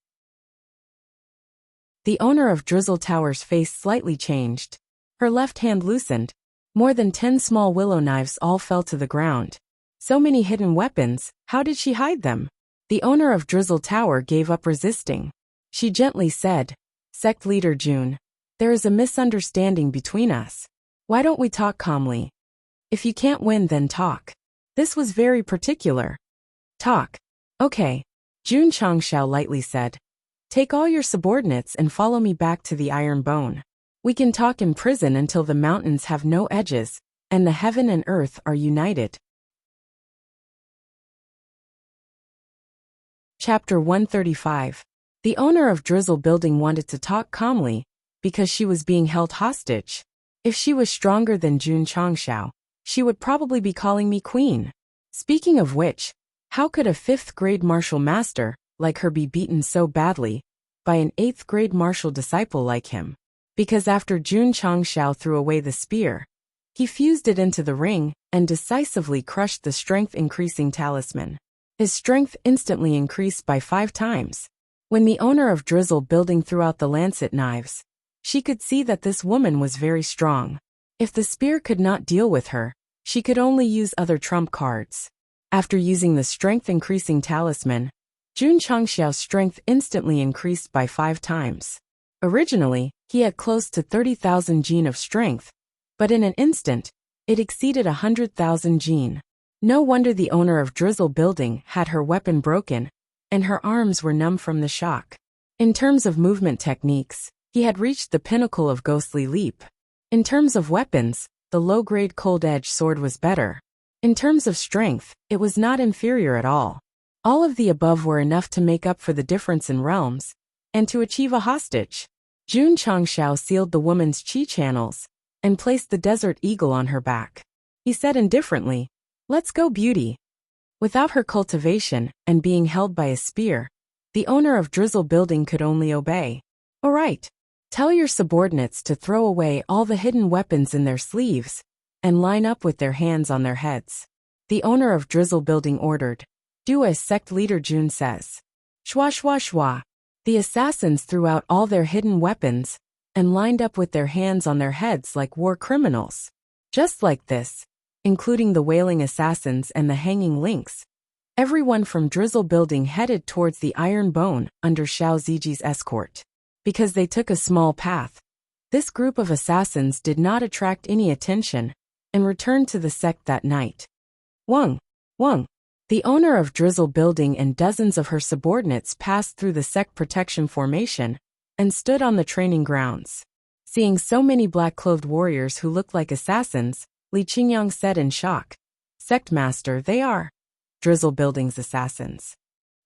The owner of Drizzle Tower's face slightly changed. Her left hand loosened. More than 10 small willow knives all fell to the ground. So many hidden weapons, how did she hide them? The owner of Drizzle Tower gave up resisting. She gently said, "Sect leader Jun, there is a misunderstanding between us. Why don't we talk calmly? If you can't win, then talk." This was very particular. "Talk. Okay," Jun Changxiao lightly said. "Take all your subordinates and follow me back to the Iron Bone. We can talk in prison until the mountains have no edges, and the heaven and earth are united." Chapter 135. The owner of Drizzle Building wanted to talk calmly, because she was being held hostage. If she was stronger than Jun Changxiao, she would probably be calling me queen. Speaking of which, how could a 5th grade martial master like her be beaten so badly by an 8th grade martial disciple like him? Because after Jun Changxiao threw away the spear, he fused it into the ring and decisively crushed the strength-increasing talisman. His strength instantly increased by 5 times. When the owner of Drizzle Building threw out the lancet knives, she could see that this woman was very strong. If the spear could not deal with her, she could only use other trump cards. After using the strength-increasing talisman, Jun Changxiao's strength instantly increased by 5 times. Originally, he had close to 30,000 jin of strength, but in an instant, it exceeded 100,000 jin. No wonder the owner of Drizzle Building had her weapon broken, and her arms were numb from the shock. In terms of movement techniques, he had reached the pinnacle of Ghostly Leap. In terms of weapons, the low-grade cold-edge sword was better. In terms of strength, it was not inferior at all. All of the above were enough to make up for the difference in realms, and to achieve a hostage. Jun Changxiao sealed the woman's chi channels, and placed the Desert Eagle on her back. He said indifferently, "Let's go, beauty." Without her cultivation, and being held by a spear, the owner of Drizzle Building could only obey. "All right. Tell your subordinates to throw away all the hidden weapons in their sleeves, and line up with their hands on their heads." The owner of Drizzle Building ordered. "Do as sect leader Jun says." Shwa shwa shwa. The assassins threw out all their hidden weapons, and lined up with their hands on their heads like war criminals. Just like this, including the wailing assassins and the hanging lynx, everyone from Drizzle Building headed towards the Iron Bone under Xiao Ziji's escort. Because they took a small path, this group of assassins did not attract any attention, and returned to the sect that night. Wang, the owner of Drizzle Building and dozens of her subordinates passed through the sect protection formation and stood on the training grounds. Seeing so many black-clothed warriors who looked like assassins, Li Qingyang said in shock, "Sect Master, they are Drizzle Building's assassins."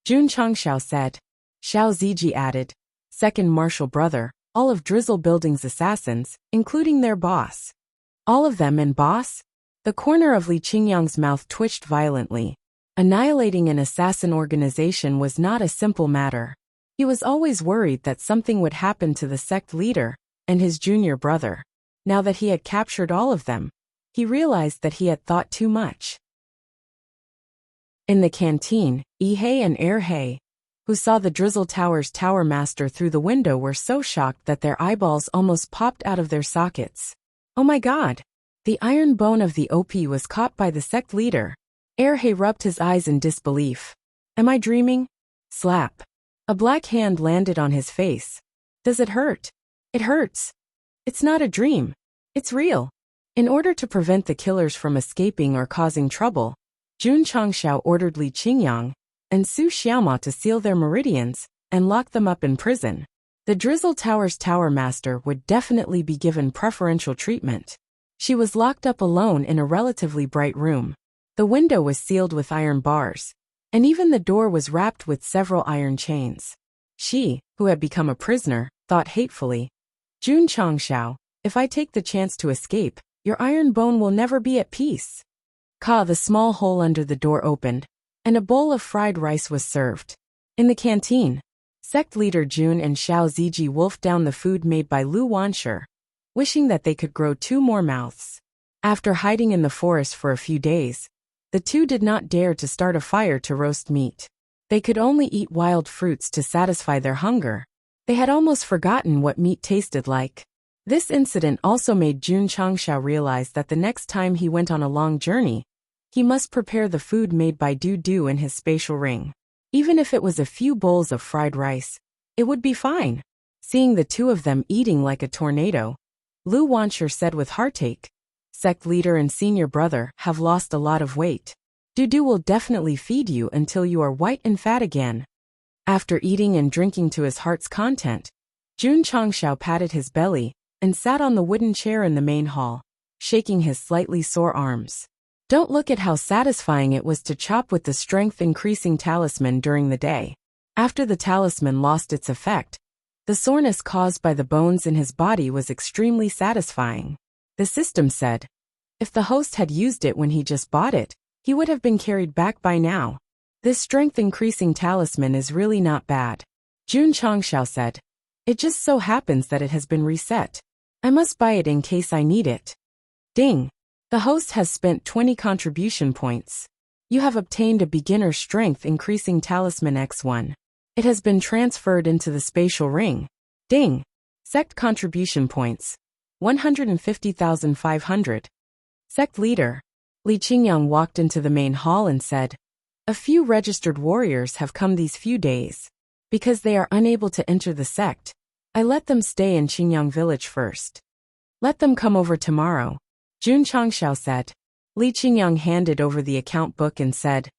Jun Changshao said. Xiao Ziji added, "Second Martial Brother, all of Drizzle Building's assassins, including their boss." All of them and boss? The corner of Li Qingyang's mouth twitched violently. Annihilating an assassin organization was not a simple matter. He was always worried that something would happen to the sect leader and his junior brother. Now that he had captured all of them, he realized that he had thought too much. In the canteen, Yi-Hei and Er-Hei, who saw the Drizzle Tower's tower master through the window, were so shocked that their eyeballs almost popped out of their sockets. Oh my god! The iron bone of the OP was caught by the sect leader. Er-Hei rubbed his eyes in disbelief. Am I dreaming? Slap. A black hand landed on his face. Does it hurt? It hurts. It's not a dream. It's real. In order to prevent the killers from escaping or causing trouble, Jun Changshao ordered Li Qingyang and Su Xiaoma to seal their meridians and lock them up in prison. The Drizzle Tower's tower master would definitely be given preferential treatment. She was locked up alone in a relatively bright room. The window was sealed with iron bars, and even the door was wrapped with several iron chains. She, who had become a prisoner, thought hatefully, Jun Changshao, if I take the chance to escape, your iron bone will never be at peace. The small hole under the door opened, and a bowl of fried rice was served. In the canteen, sect leader Jun and Xiao Ziji wolfed down the food made by Lu Wanshi, wishing that they could grow 2 more mouths. After hiding in the forest for a few days, the two did not dare to start a fire to roast meat. They could only eat wild fruits to satisfy their hunger. They had almost forgotten what meat tasted like. This incident also made Jun Changshao realize that the next time he went on a long journey, he must prepare the food made by Du Du in his spatial ring. Even if it was a few bowls of fried rice, it would be fine. Seeing the two of them eating like a tornado, Lu Wanshi said with heartache, "Sect leader and senior brother have lost a lot of weight. Du Du will definitely feed you until you are white and fat again." After eating and drinking to his heart's content, Jun Changshao patted his belly and sat on the wooden chair in the main hall, shaking his slightly sore arms. Don't look at how satisfying it was to chop with the strength-increasing talisman during the day. After the talisman lost its effect, the soreness caused by the bones in his body was extremely satisfying. The system said, if the host had used it when he just bought it, he would have been carried back by now. This strength-increasing talisman is really not bad. Jun Changshao said, it just so happens that it has been reset. I must buy it in case I need it. Ding! The host has spent 20 contribution points. You have obtained a beginner strength-increasing talisman X1. It has been transferred into the spatial ring. Ding! Sect contribution points. 150,500. Sect leader. Li Qingyang walked into the main hall and said, a few registered warriors have come these few days. Because they are unable to enter the sect, I let them stay in Qingyang village first. Let them come over tomorrow. Jun Changshao said. Li Qingyang handed over the account book and said,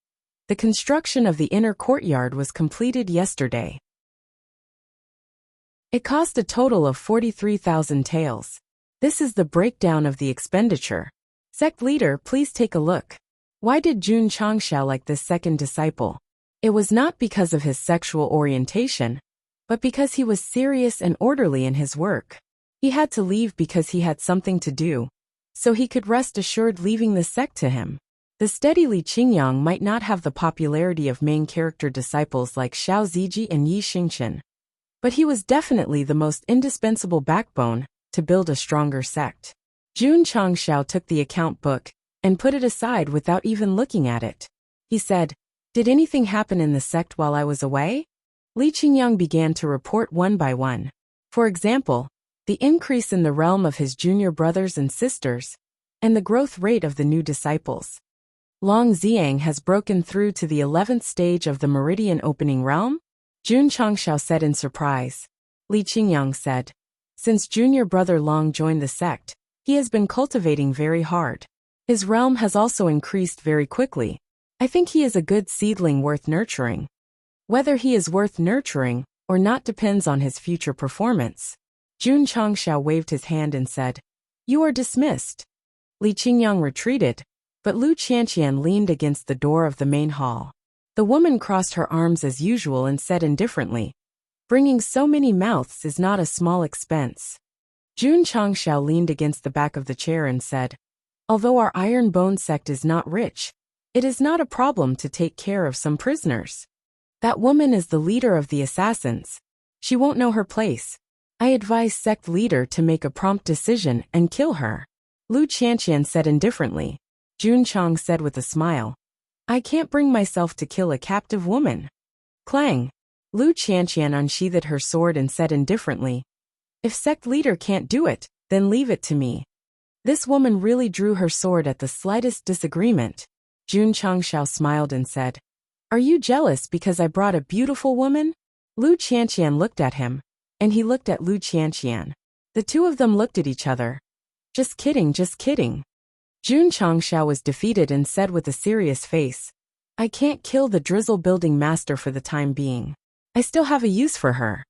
the construction of the inner courtyard was completed yesterday. It cost a total of 43,000 taels. This is the breakdown of the expenditure. Sect leader, please take a look. Why did Jun Changshao like this second disciple? It was not because of his sexual orientation, but because he was serious and orderly in his work. He had to leave because he had something to do, so he could rest assured leaving the sect to him. The steady Li Qingyang might not have the popularity of main character disciples like Xiao Ziji and Yi Xingchen, but he was definitely the most indispensable backbone to build a stronger sect. Jun Changshao took the account book and put it aside without even looking at it. He said, did anything happen in the sect while I was away? Li Qingyang began to report one by one. For example, the increase in the realm of his junior brothers and sisters, and the growth rate of the new disciples. Long Xiang has broken through to the 11th stage of the meridian opening realm? Jun Changshao said in surprise. Li Qingyang said, since junior brother Long joined the sect, he has been cultivating very hard. His realm has also increased very quickly. I think he is a good seedling worth nurturing. Whether he is worth nurturing or not depends on his future performance. Jun Changxiao waved his hand and said, "You are dismissed." Li Qingyang retreated, but Lu Qianqian leaned against the door of the main hall. The woman crossed her arms as usual and said indifferently, "Bringing so many mouths is not a small expense." Jun Changxiao leaned against the back of the chair and said, "Although our Iron Bone sect is not rich, it is not a problem to take care of some prisoners. That woman is the leader of the assassins. She won't know her place. I advise sect leader to make a prompt decision and kill her." Lu Qianqian said indifferently. Jun Chang said with a smile, "I can't bring myself to kill a captive woman." Clang! Lu Qianqian unsheathed her sword and said indifferently, "If sect leader can't do it, then leave it to me." This woman really drew her sword at the slightest disagreement. Jun Changxiao smiled and said, "Are you jealous because I brought a beautiful woman?" Lu Qianqian looked at him, and he looked at Lu Qianqian. The two of them looked at each other. Just kidding, just kidding. Jun Changxiao was defeated and said with a serious face, "I can't kill the drizzle building master for the time being. I still have a use for her."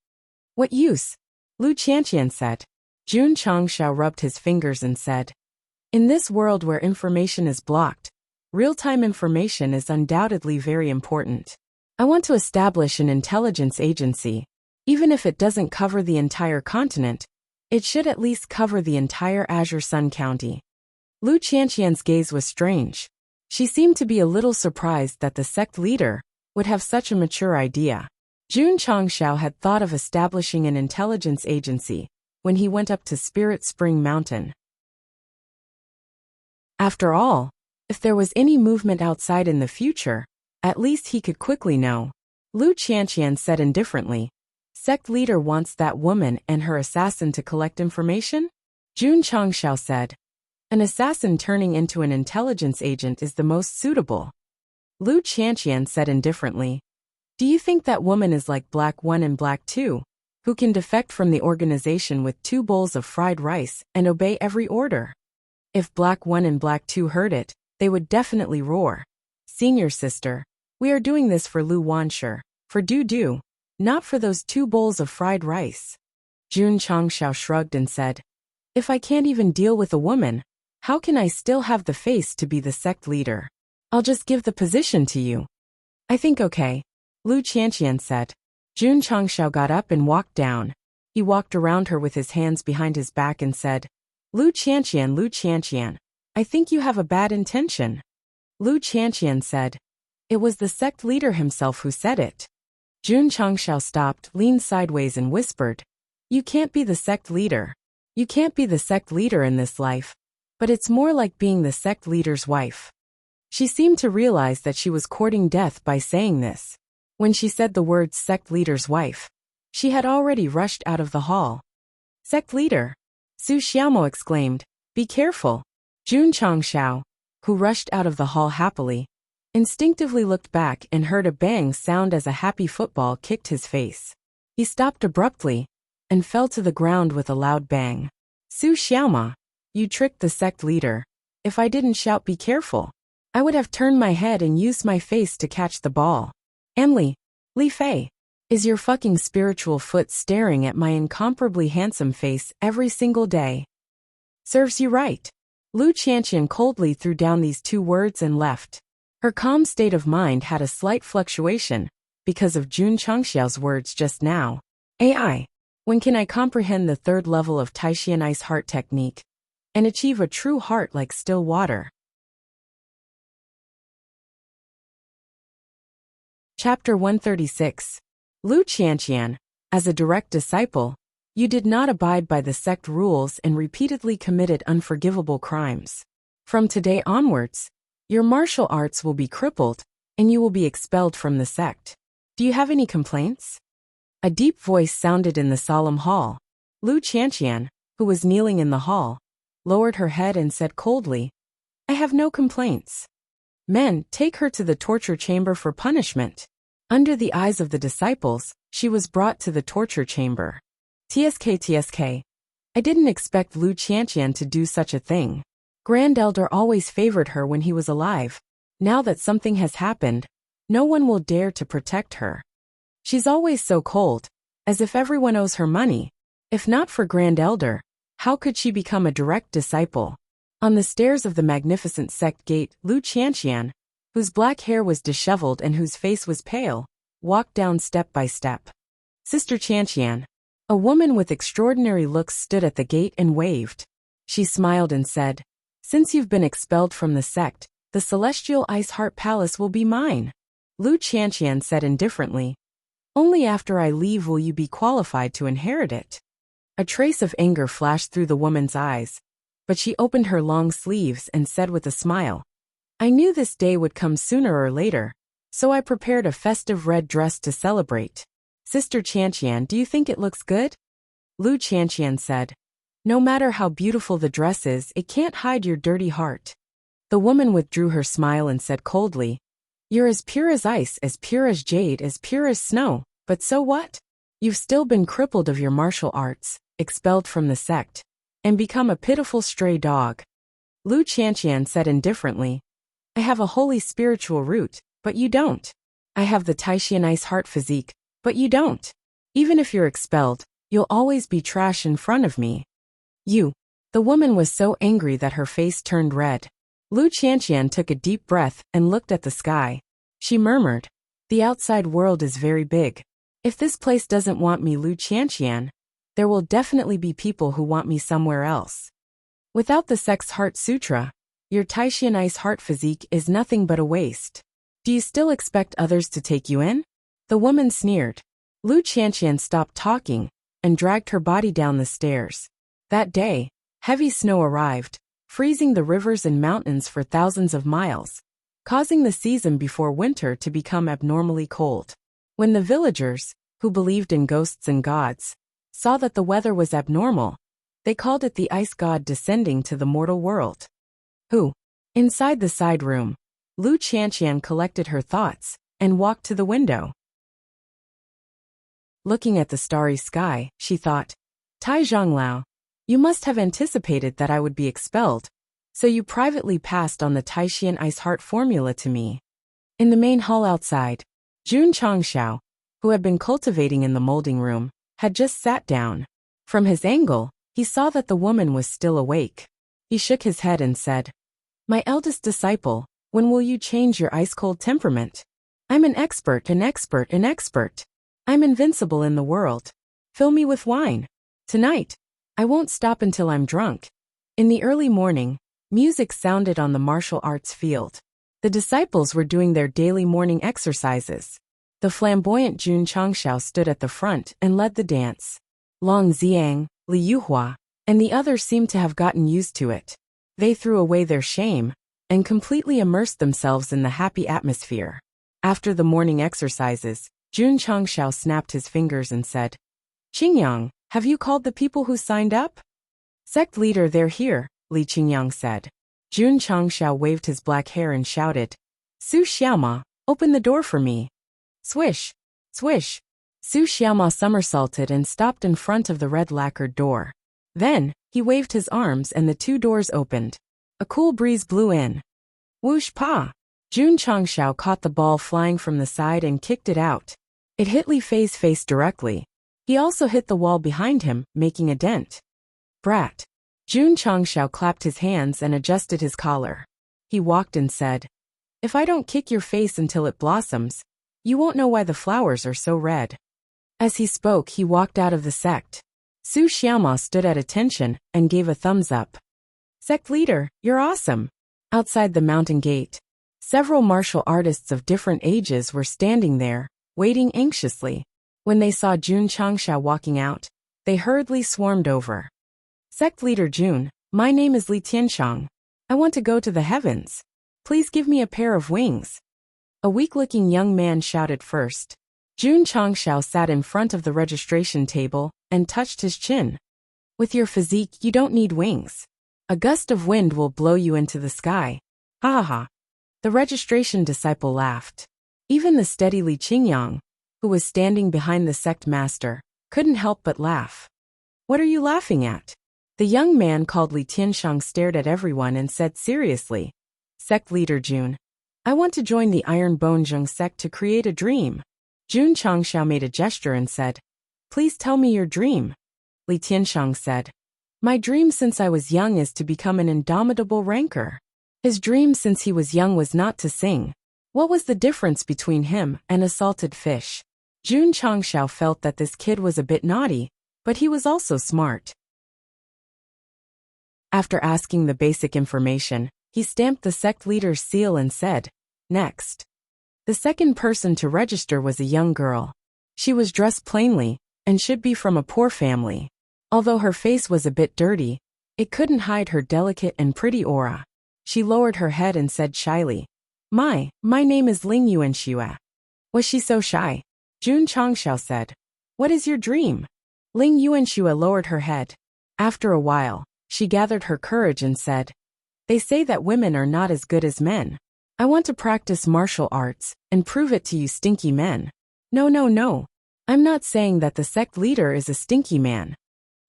"What use?" Lu Qianqian said. Jun Changxiao rubbed his fingers and said, "In this world where information is blocked, real-time information is undoubtedly very important. I want to establish an intelligence agency. Even if it doesn't cover the entire continent, it should at least cover the entire Azure Sun County." Lu Qianqian's gaze was strange. She seemed to be a little surprised that the sect leader would have such a mature idea. Jun Changxiao had thought of establishing an intelligence agency when he went up to Spirit Spring Mountain. After all, if there was any movement outside in the future, at least he could quickly know. Lu Qianqian said indifferently, "Sect leader wants that woman and her assassin to collect information?" Jun Changxiao said, "An assassin turning into an intelligence agent is the most suitable." Lu Qianqian said indifferently, "Do you think that woman is like Black 1 and Black 2, who can defect from the organization with 2 bowls of fried rice and obey every order?" If Black 1 and Black 2 heard it, they would definitely roar. "Senior sister, we are doing this for Lu Wanshi, for Du, not for those 2 bowls of fried rice." Jun Changxiao shrugged and said, "If I can't even deal with a woman, how can I still have the face to be the sect leader? I'll just give the position to you." "I think okay," Lu Qianqian said. Jun Changxiao got up and walked down. He walked around her with his hands behind his back and said, Lu Qianqian, I think you have a bad intention." Lu Qianqian said, "It was the sect leader himself who said it." Jun Changxiao stopped, leaned sideways and whispered, "You can't be the sect leader. You can't be the sect leader in this life, but it's more like being the sect leader's wife." She seemed to realize that she was courting death by saying this. When she said the words sect leader's wife, she had already rushed out of the hall. "Sect leader!" Su Xiaomo exclaimed, "Be careful." Jun Changxiao, who rushed out of the hall happily, instinctively looked back and heard a bang sound as a happy football kicked his face. He stopped abruptly and fell to the ground with a loud bang. "Su Xiaoma, you tricked the sect leader. If I didn't shout be careful, I would have turned my head and used my face to catch the ball. Emily, Li Fei, is your fucking spiritual foot staring at my incomparably handsome face every single day? Serves you right." Lu Qianqian coldly threw down these 2 words and left. Her calm state of mind had a slight fluctuation because of Jun Changxiao's words just now. "AI, when can I comprehend the 3rd level of Taishan Ice Heart technique and achieve a true heart like still water?" Chapter 136. Lu Qianqian, as a direct disciple, you did not abide by the sect rules and repeatedly committed unforgivable crimes. From today onwards, your martial arts will be crippled, and you will be expelled from the sect. Do you have any complaints? A deep voice sounded in the solemn hall. Lu Qianqian, who was kneeling in the hall, lowered her head and said coldly, "I have no complaints." "Men, take her to the torture chamber for punishment." Under the eyes of the disciples, she was brought to the torture chamber. TSK. I didn't expect Lu Qianqian to do such a thing. Grand Elder always favored her when he was alive. Now that something has happened, no one will dare to protect her. She's always so cold, as if everyone owes her money. If not for Grand Elder, how could she become a direct disciple? On the stairs of the magnificent sect gate, Lu Qianqian, whose black hair was disheveled and whose face was pale, walked down step by step. Sister Qianqian, a woman with extraordinary looks, stood at the gate and waved. She smiled and said, "Since you've been expelled from the sect, the celestial ice heart palace will be mine." Lu Qianqian said indifferently, "Only after I leave will you be qualified to inherit it." A trace of anger flashed through the woman's eyes, but she opened her long sleeves and said with a smile, "I knew this day would come sooner or later, so I prepared a festive red dress to celebrate." Sister Qianqian, do you think it looks good? Lu Qianqian said, "No matter how beautiful the dress is, it can't hide your dirty heart." The woman withdrew her smile and said coldly, "You're as pure as ice, as pure as jade, as pure as snow, but so what? You've still been crippled of your martial arts, expelled from the sect, and become a pitiful stray dog." Lu Qianqian said indifferently, "I have a holy spiritual root, but you don't. I have the Taishan ice heart physique, but you don't. Even if you're expelled, you'll always be trash in front of me." "You." The woman was so angry that her face turned red. Lu Qianqian took a deep breath and looked at the sky. She murmured, "The outside world is very big. If this place doesn't want me, Lu Qianqian, there will definitely be people who want me somewhere else. Without the Sex Heart Sutra, your Taishan ice heart physique is nothing but a waste. Do you still expect others to take you in?" The woman sneered. Lu Qianqian stopped talking and dragged her body down the stairs. That day, heavy snow arrived, freezing the rivers and mountains for thousands of miles, causing the season before winter to become abnormally cold. When the villagers, who believed in ghosts and gods, saw that the weather was abnormal, they called it the ice god descending to the mortal world. Who? Inside the side room, Lu Qianqian collected her thoughts and walked to the window. Looking at the starry sky, she thought, "Tai Zhonglao, you must have anticipated that I would be expelled, so you privately passed on the Taishan ice heart formula to me." In the main hall outside, Jun Changshao, who had been cultivating in the molding room, had just sat down. From his angle, he saw that the woman was still awake. He shook his head and said, "My eldest disciple, when will you change your ice-cold temperament? I'm an expert, an expert, an expert. I'm invincible in the world. Fill me with wine. Tonight, I won't stop until I'm drunk." In the early morning, music sounded on the martial arts field. The disciples were doing their daily morning exercises. The flamboyant Jun Changshao stood at the front and led the dance. Long Xiang, Li Yuhua, and the others seemed to have gotten used to it. They threw away their shame and completely immersed themselves in the happy atmosphere. After the morning exercises, Jun Changshao snapped his fingers and said, "Qingyang, have you called the people who signed up?" "Sect leader, they're here," Li Qingyang said. Jun Changshao waved his black hair and shouted, "Su Xiaoma, open the door for me." Swish! Swish! Su Xiaoma somersaulted and stopped in front of the red lacquered door. Then, he waved his arms and the two doors opened. A cool breeze blew in. Whoosh pa! Jun Changshao caught the ball flying from the side and kicked it out. It hit Li Fei's face directly. He also hit the wall behind him, making a dent. Brat! Jun Changshao clapped his hands and adjusted his collar. He walked and said, "If I don't kick your face until it blossoms, you won't know why the flowers are so red." As he spoke, he walked out of the sect. Su Xiaoma stood at attention and gave a thumbs up. "Sect leader, you're awesome." Outside the mountain gate, several martial artists of different ages were standing there, waiting anxiously. When they saw Jun Changshao walking out, they hurriedly swarmed over. "Sect leader Jun, my name is Li Tianshang. I want to go to the heavens. Please give me a pair of wings." A weak-looking young man shouted first. Jun Changshao sat in front of the registration table and touched his chin. "With your physique, you don't need wings. A gust of wind will blow you into the sky. Ha ha ha." The registration disciple laughed. Even the steady Li Qingyang, who was standing behind the sect master, couldn't help but laugh. "What are you laughing at?" The young man called Li Tianshang stared at everyone and said seriously, "Sect leader Jun, I want to join the Iron Bone Zheng sect to create a dream." Jun Changxiao made a gesture and said, "Please tell me your dream." Li Tianshang said, "My dream since I was young is to become an indomitable ranker." His dream since he was young was not to sing. What was the difference between him and a salted fish? Jun Changxiao felt that this kid was a bit naughty, but he was also smart. After asking the basic information, he stamped the sect leader's seal and said, "Next." The second person to register was a young girl. She was dressed plainly, and should be from a poor family. Although her face was a bit dirty, it couldn't hide her delicate and pretty aura. She lowered her head and said shyly, My name is Ling Yuanxue." Was she so shy? Jun Changxiao said, "What is your dream?" Ling Yuanxue lowered her head. After a while, she gathered her courage and said, "They say that women are not as good as men. I want to practice martial arts and prove it to you stinky men." No. I'm not saying that the sect leader is a stinky man.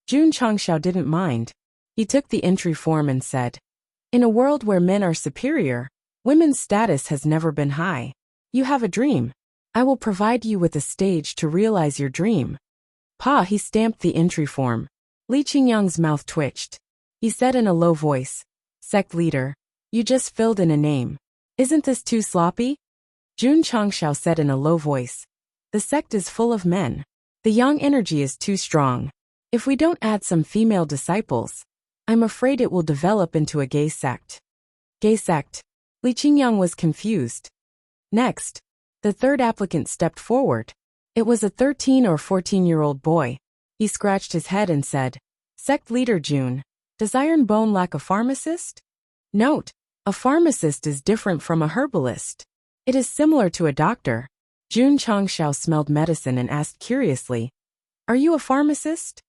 Jun Changxiao didn't mind. He took the entry form and said, "In a world where men are superior, women's status has never been high. You have a dream. I will provide you with a stage to realize your dream." He stamped the entry form. Li Qingyang's mouth twitched. He said in a low voice, "Sect leader, you just filled in a name. Isn't this too sloppy?" Jun Changxiao said in a low voice, "The sect is full of men. The yang energy is too strong. If we don't add some female disciples, I'm afraid it will develop into a gay sect." Gay sect? Li Qingyang was confused. Next, the third applicant stepped forward. It was a 13 or 14-year-old boy. He scratched his head and said, "Sect leader Jun, does Iron Bone lack a pharmacist?" Note, a pharmacist is different from a herbalist. It is similar to a doctor. Jun Changxiao smelled medicine and asked curiously, "Are you a pharmacist?"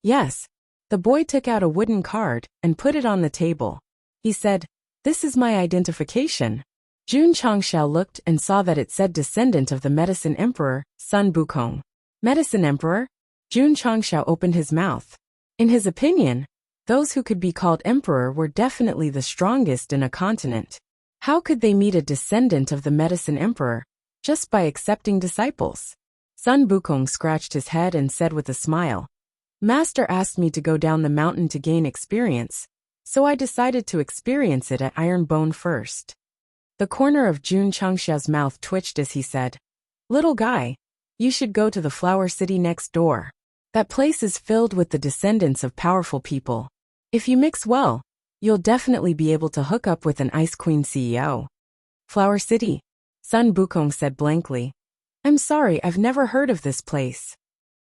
"Yes." The boy took out a wooden card and put it on the table. He said, "This is my identification." Jun Changxiao looked and saw that it said descendant of the Medicine Emperor, Sun Bukong. Medicine Emperor? Jun Changxiao opened his mouth. In his opinion, those who could be called emperor were definitely the strongest in a continent. How could they meet a descendant of the Medicine Emperor just by accepting disciples? Sun Bukong scratched his head and said with a smile, "Master asked me to go down the mountain to gain experience, so I decided to experience it at Iron Bone first." The corner of Jun Changxiao's mouth twitched as he said, "Little guy, you should go to the Flower City next door. That place is filled with the descendants of powerful people. If you mix well, you'll definitely be able to hook up with an Ice Queen CEO." "Flower City?" Sun Bukong said blankly. "I'm sorry, I've never heard of this place."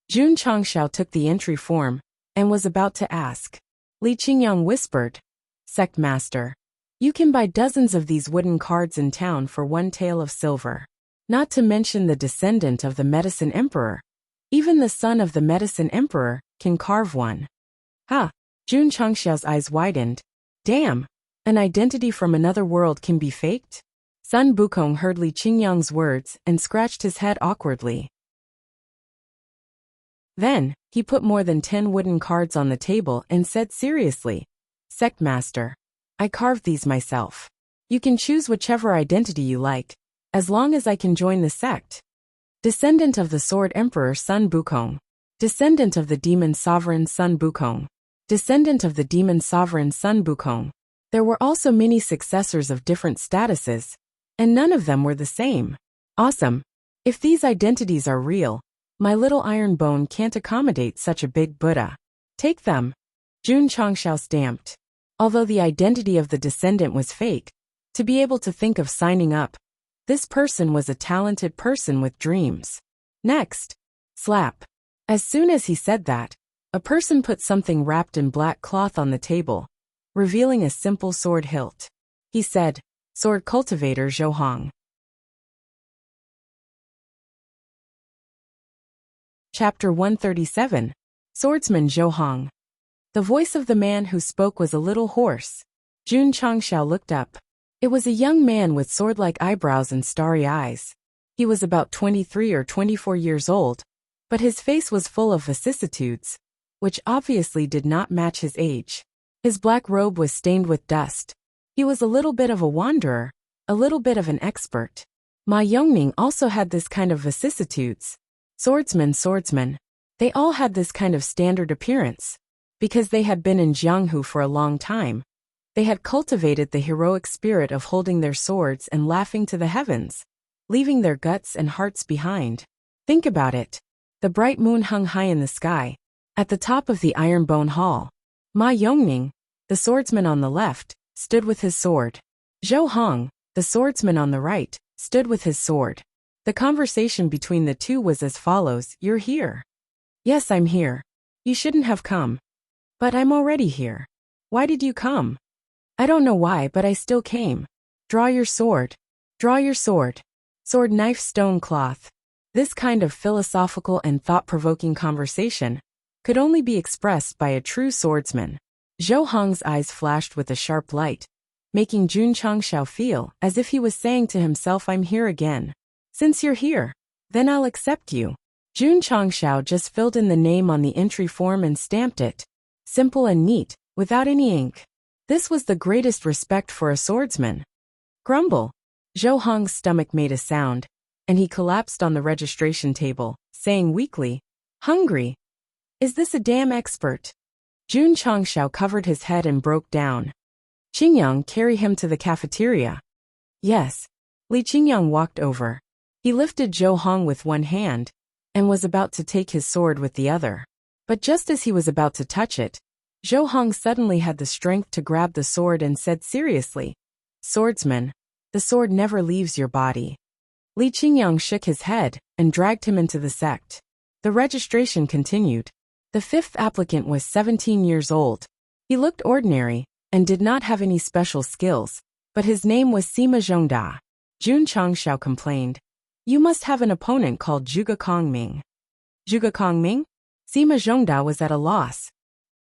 Jun Changxiao took the entry form and was about to ask. Li Qingyang whispered, "Sect master, you can buy dozens of these wooden cards in town for 1 tael of silver. Not to mention the descendant of the Medicine Emperor. Even the son of the Medicine Emperor can carve one." Jun Changxiao's eyes widened. Damn, an identity from another world can be faked? Sun Bukong heard Li Qingyang's words and scratched his head awkwardly. Then, he put more than 10 wooden cards on the table and said seriously, "Sect master, I carved these myself. You can choose whichever identity you like, as long as I can join the sect." Descendant of the Sword Emperor Sun Bukong. Descendant of the Demon Sovereign Sun Bukong. Descendant of the Demon Sovereign Sun Bukong. There were also many successors of different statuses, and none of them were the same. Awesome. If these identities are real, my little Iron Bone can't accommodate such a big Buddha. Take them. Jun Changxiao stamped. Although the identity of the descendant was fake, to be able to think of signing up, this person was a talented person with dreams. Next. Slap. As soon as he said that, a person put something wrapped in black cloth on the table, revealing a simple sword hilt. He said, "Sword cultivator Zhou Hong." Chapter 137. Swordsman Zhou Hong. The voice of the man who spoke was a little hoarse. Jun Changxiao looked up. It was a young man with sword-like eyebrows and starry eyes. He was about 23 or 24 years old, but his face was full of vicissitudes. which obviously did not match his age. His black robe was stained with dust. He was a little bit of a wanderer, a little bit of an expert. Ma Yongning also had this kind of vicissitudes. Swordsman. They all had this kind of standard appearance. Because they had been in Jianghu for a long time, they had cultivated the heroic spirit of holding their swords and laughing to the heavens, leaving their guts and hearts behind. Think about it. The bright moon hung high in the sky. At the top of the Ironbone Hall, Ma Yongning, the swordsman on the left, stood with his sword. Zhou Hong, the swordsman on the right, stood with his sword. The conversation between the two was as follows: "You're here." "Yes, I'm here. You shouldn't have come." "But I'm already here." "Why did you come?" "I don't know why, but I still came." "Draw your sword." "Draw your sword." Sword, knife, stone, cloth. This kind of philosophical and thought-provoking conversation could only be expressed by a true swordsman. Zhou Hong's eyes flashed with a sharp light, making Jun Changshao feel as if he was saying to himself, "I'm here again. Since you're here, then I'll accept you." Jun Changshao just filled in the name on the entry form and stamped it. Simple and neat, without any ink. This was the greatest respect for a swordsman. Grumble. Zhou Hong's stomach made a sound, and he collapsed on the registration table, saying weakly, "Hungry. Is this a damn expert?" Jun Changshao covered his head and broke down. "Qingyang, carry him to the cafeteria." "Yes." Li Qingyang walked over. He lifted Zhou Hong with one hand, and was about to take his sword with the other. But just as he was about to touch it, Zhou Hong suddenly had the strength to grab the sword and said seriously, "Swordsman, the sword never leaves your body." Li Qingyang shook his head and dragged him into the sect. The registration continued. The fifth applicant was 17 years old. He looked ordinary and did not have any special skills, but his name was Sima Zhongda. Jun Changshao complained, "You must have an opponent called Zhuge Kongming." "Zhuge Kongming?" Sima Zhongda was at a loss.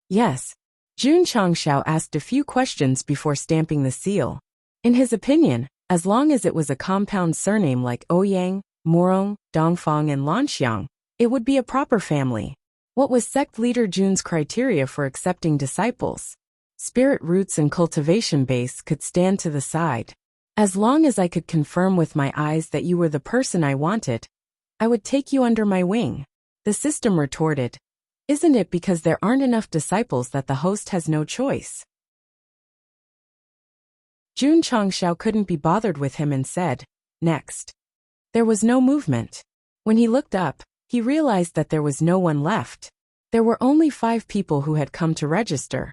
"Yes." Jun Changshao asked a few questions before stamping the seal. In his opinion, as long as it was a compound surname like Ouyang, Morong, Dongfang and Lanxiang, it would be a proper family. What was sect leader Jun's criteria for accepting disciples? Spirit, roots and cultivation base could stand to the side. As long as I could confirm with my eyes that you were the person I wanted, I would take you under my wing. The system retorted, "Isn't it because there aren't enough disciples that the host has no choice?" Jun Changshao couldn't be bothered with him and said, "Next." There was no movement. When he looked up, he realized that there was no one left. There were only 5 people who had come to register.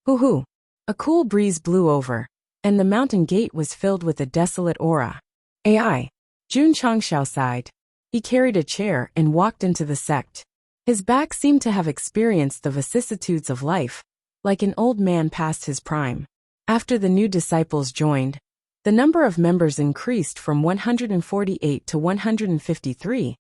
Hoo-hoo. A cool breeze blew over, and the mountain gate was filled with a desolate aura. AI. Jun Changshao sighed. He carried a chair and walked into the sect. His back seemed to have experienced the vicissitudes of life, like an old man past his prime. After the new disciples joined, the number of members increased from 148 to 153,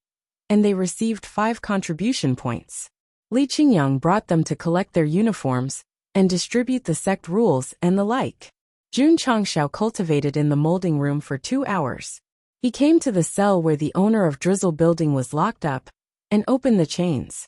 and they received 5 contribution points. Li Qingyang brought them to collect their uniforms and distribute the sect rules and the like. Jun Changshao cultivated in the molding room for 2 hours. He came to the cell where the owner of Drizzle Building was locked up and opened the chains.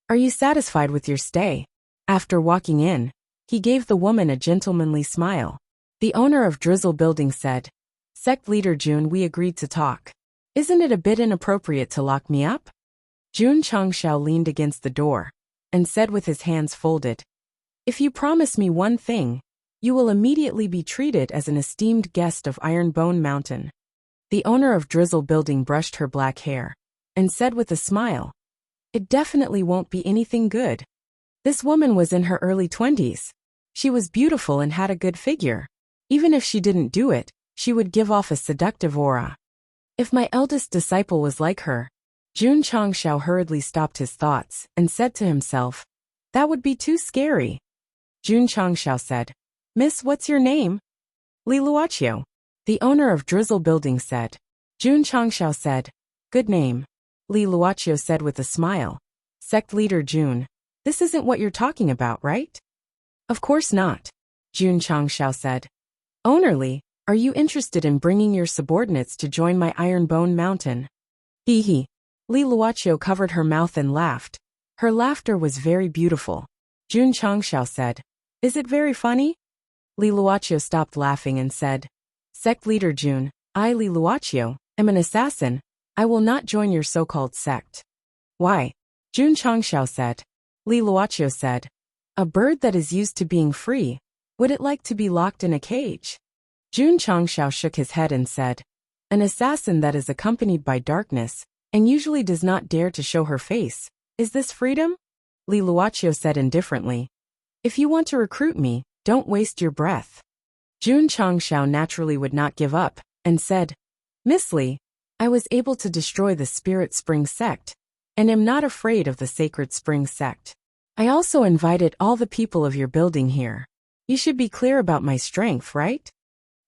"Are you satisfied with your stay?" After walking in, he gave the woman a gentlemanly smile. The owner of Drizzle Building said, "Sect leader Jun, we agreed to talk. Isn't it a bit inappropriate to lock me up?" Jun Changshao leaned against the door and said with his hands folded, "If you promise me one thing, you will immediately be treated as an esteemed guest of Ironbone Mountain." The owner of Drizzle Building brushed her black hair and said with a smile, "It definitely won't be anything good." This woman was in her early 20s. She was beautiful and had a good figure. Even if she didn't do it, she would give off a seductive aura. If my eldest disciple was like her, Jun Changshao hurriedly stopped his thoughts and said to himself, "That would be too scary." Jun Changshao said, "Miss, what's your name?" "Li Luoqiu." The owner of Drizzle Building said. Jun Changshao said, "Good name." Li Luoqiu said with a smile, "Sect leader Jun, this isn't what you're talking about, right?" "Of course not," Jun Changshao said. "Owner Li, are you interested in bringing your subordinates to join my Ironbone Mountain?" Hee hee. Li Luoqiu covered her mouth and laughed. Her laughter was very beautiful. Jun Changshao said, "Is it very funny?" Li Luoqiu stopped laughing and said, "Sect leader Jun, I, Li Luoqiu, am an assassin. I will not join your so-called sect." "Why?" Jun Changshao said. Li Luoqiu said, "A bird that is used to being free. Would it like to be locked in a cage?" Jun Changshao shook his head and said, "An assassin that is accompanied by darkness, and usually does not dare to show her face. Is this freedom?" Li Luoqiu said indifferently, "If you want to recruit me, don't waste your breath." Jun Changshao naturally would not give up, and said, "Miss Li, I was able to destroy the Spirit Spring sect, and am not afraid of the Sacred Spring sect. I also invited all the people of your building here. You should be clear about my strength, right?"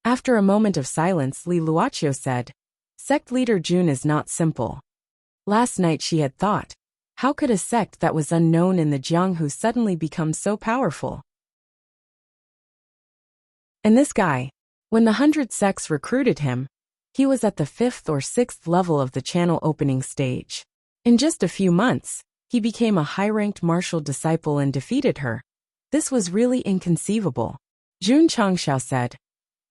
After a moment of silence, Li Luoqiu said, "Sect leader Jun is not simple." Last night she had thought, how could a sect that was unknown in the Jianghu suddenly become so powerful? And this guy, when the 100 sects recruited him, he was at the 5th or 6th level of the channel opening stage. In just a few months, he became a high-ranked martial disciple and defeated her. This was really inconceivable. Jun Changshao said,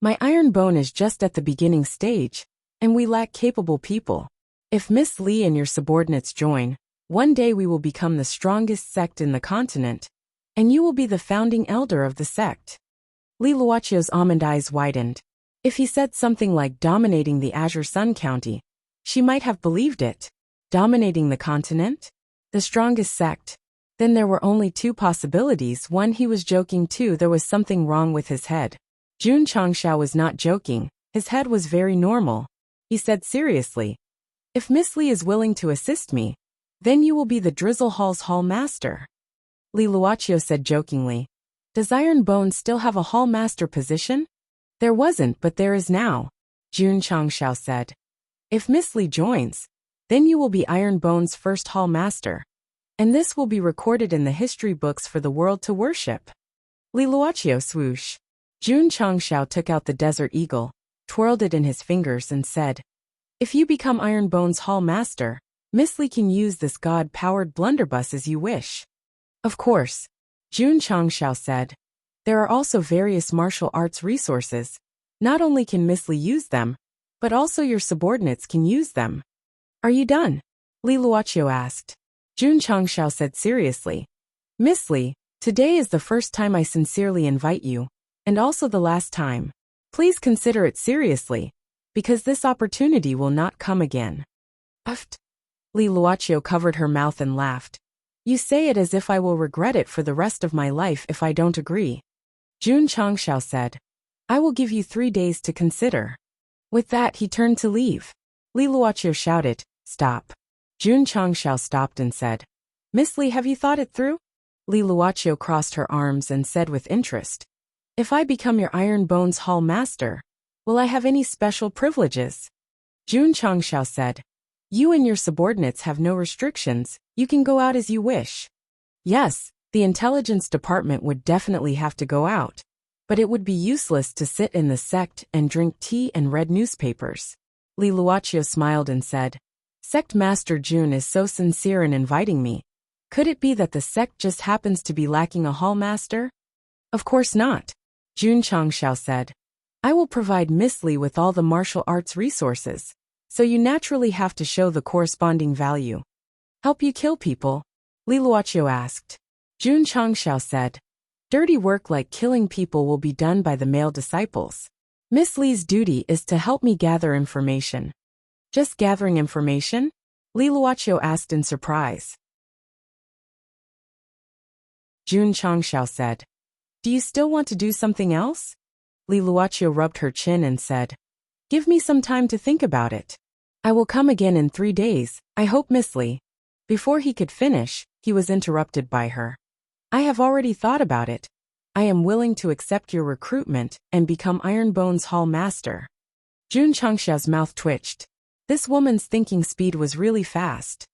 "My iron bone is just at the beginning stage, and we lack capable people. If Miss Li and your subordinates join, one day we will become the strongest sect in the continent, and you will be the founding elder of the sect." Li Luoqiu's almond eyes widened. If he said something like dominating the Azure Sun County, she might have believed it. Dominating the continent? The strongest sect? Then there were only two possibilities. One, he was joking. Two, there was something wrong with his head. Jun Changshao was not joking. His head was very normal. He said seriously, "If Miss Li is willing to assist me, then you will be the Drizzle Hall's hall master." Li Luoqiu said jokingly, "Does Iron Bone still have a hall master position?" "There wasn't, but there is now," Jun Changshao said. "If Miss Li joins, then you will be Iron Bone's first hall master, and this will be recorded in the history books for the world to worship." Li Luoqiu swoosh. Jun Changshao took out the Desert Eagle, twirled it in his fingers and said, "If you become Iron Bone's hall master, Miss Li can use this god-powered blunderbuss as you wish." "Of course," Jun Changshao said. "There are also various martial arts resources. Not only can Miss Li use them, but also your subordinates can use them." "Are you done?" Li Luoqiu asked. Jun Changshao said seriously, "Miss Li, today is the first time I sincerely invite you, and also the last time. Please consider it seriously, because this opportunity will not come again." "Uft." Li Luoqiu covered her mouth and laughed. "You say it as if I will regret it for the rest of my life if I don't agree." Jun Changshao said, "I will give you 3 days to consider." With that, he turned to leave. Li Luoqiu shouted, "Stop." Jun Changshao stopped and said, "Miss Li, have you thought it through?" Li Luoqiu crossed her arms and said with interest, "If I become your Iron Bones hall master, will I have any special privileges?" Jun Changshao said, "You and your subordinates have no restrictions. You can go out as you wish." Yes, the intelligence department would definitely have to go out, but it would be useless to sit in the sect and drink tea and read newspapers. Li Luoqiu smiled and said, "Sect Master Jun is so sincere in inviting me. Could it be that the sect just happens to be lacking a hall master?" "Of course not," Jun Changshao said. "I will provide Miss Li with all the martial arts resources, so you naturally have to show the corresponding value." "Help you kill people?" Li Luoqiu asked. Jun Changshao said, "Dirty work like killing people will be done by the male disciples. Miss Li's duty is to help me gather information." "Just gathering information?" Li Luoqiu asked in surprise. Jun Changshao said, "Do you still want to do something else?" Li Luoqiu rubbed her chin and said, "Give me some time to think about it. I will come again in 3 days, I hope, Miss Li." Before he could finish, he was interrupted by her. "I have already thought about it. I am willing to accept your recruitment and become Iron Bone's hall master." Jun Changshao's mouth twitched. This woman's thinking speed was really fast.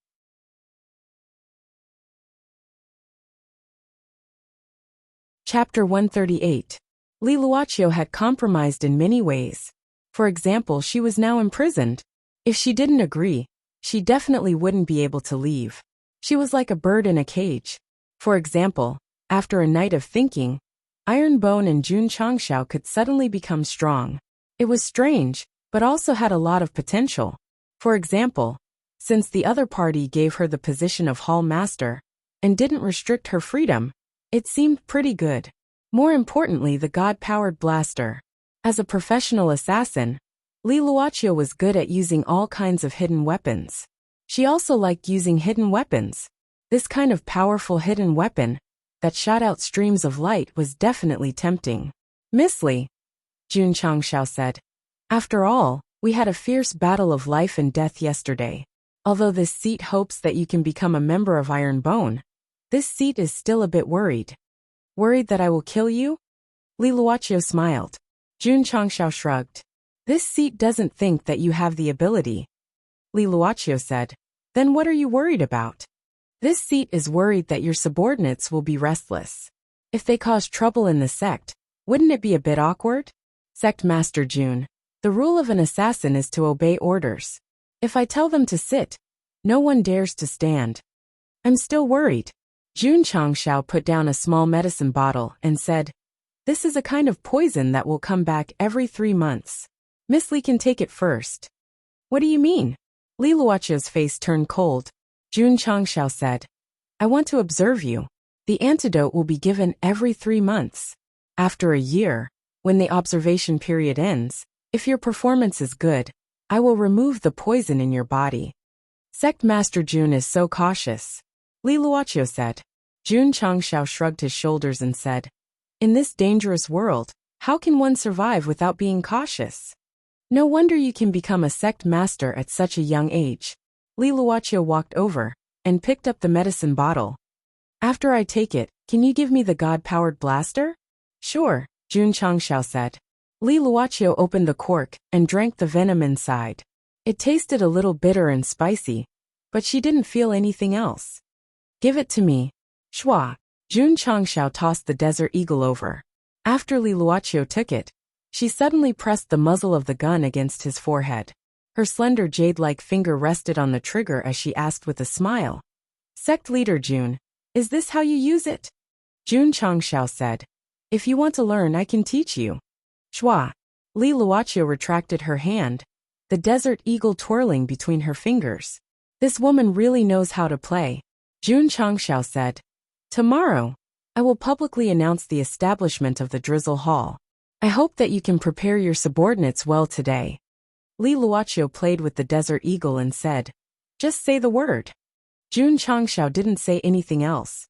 Chapter 138. Li Luoqiu had compromised in many ways. For example, she was now imprisoned. If she didn't agree, she definitely wouldn't be able to leave. She was like a bird in a cage. For example, after a night of thinking, Iron Bone and Jun Changxiao could suddenly become strong. It was strange, but also had a lot of potential. For example, since the other party gave her the position of Hall Master and didn't restrict her freedom, it seemed pretty good. More importantly, the God-powered blaster. As a professional assassin, Li Luoqiu was good at using all kinds of hidden weapons. She also liked using hidden weapons. This kind of powerful hidden weapon that shot out streams of light was definitely tempting. Miss Li, Jun Changxiao said. After all, we had a fierce battle of life and death yesterday. Although this seat hopes that you can become a member of Iron Bone, this seat is still a bit worried. Worried that I will kill you? Li Luoqiu smiled. Jun Changxiao shrugged. This seat doesn't think that you have the ability. Li Luoqiu said. Then what are you worried about? This seat is worried that your subordinates will be restless. If they cause trouble in the sect, wouldn't it be a bit awkward? Sect Master Jun. The rule of an assassin is to obey orders. If I tell them to sit, no one dares to stand. I'm still worried. Jun Changxiao put down a small medicine bottle and said, this is a kind of poison that will come back every 3 months. Miss Li can take it first. What do you mean? Li Luoqiu's face turned cold. Jun Changxiao said, I want to observe you. The antidote will be given every 3 months. After a year, when the observation period ends, if your performance is good, I will remove the poison in your body. Sect Master Jun is so cautious. Li Luoqiu said. Jun Changxiao shrugged his shoulders and said, in this dangerous world, how can one survive without being cautious? No wonder you can become a sect master at such a young age. Li Luoqiu walked over and picked up the medicine bottle. After I take it, can you give me the God-powered blaster? Sure, Jun Changxiao said. Li Luoqiu opened the cork and drank the venom inside. It tasted a little bitter and spicy, but she didn't feel anything else. Give it to me. Shua. Jun Changxiao tossed the Desert Eagle over. After Li Luoqiu took it, she suddenly pressed the muzzle of the gun against his forehead. Her slender jade-like finger rested on the trigger as she asked with a smile. Sect Leader Jun, is this how you use it? Jun Changxiao said. If you want to learn, I can teach you. Shua. Li Luoqiu retracted her hand, the Desert Eagle twirling between her fingers. This woman really knows how to play. Jun Changxiao said. Tomorrow, I will publicly announce the establishment of the Drizzle Hall. I hope that you can prepare your subordinates well today. Li Luoqiu played with the Desert Eagle and said, just say the word. Jun Changxiao didn't say anything else.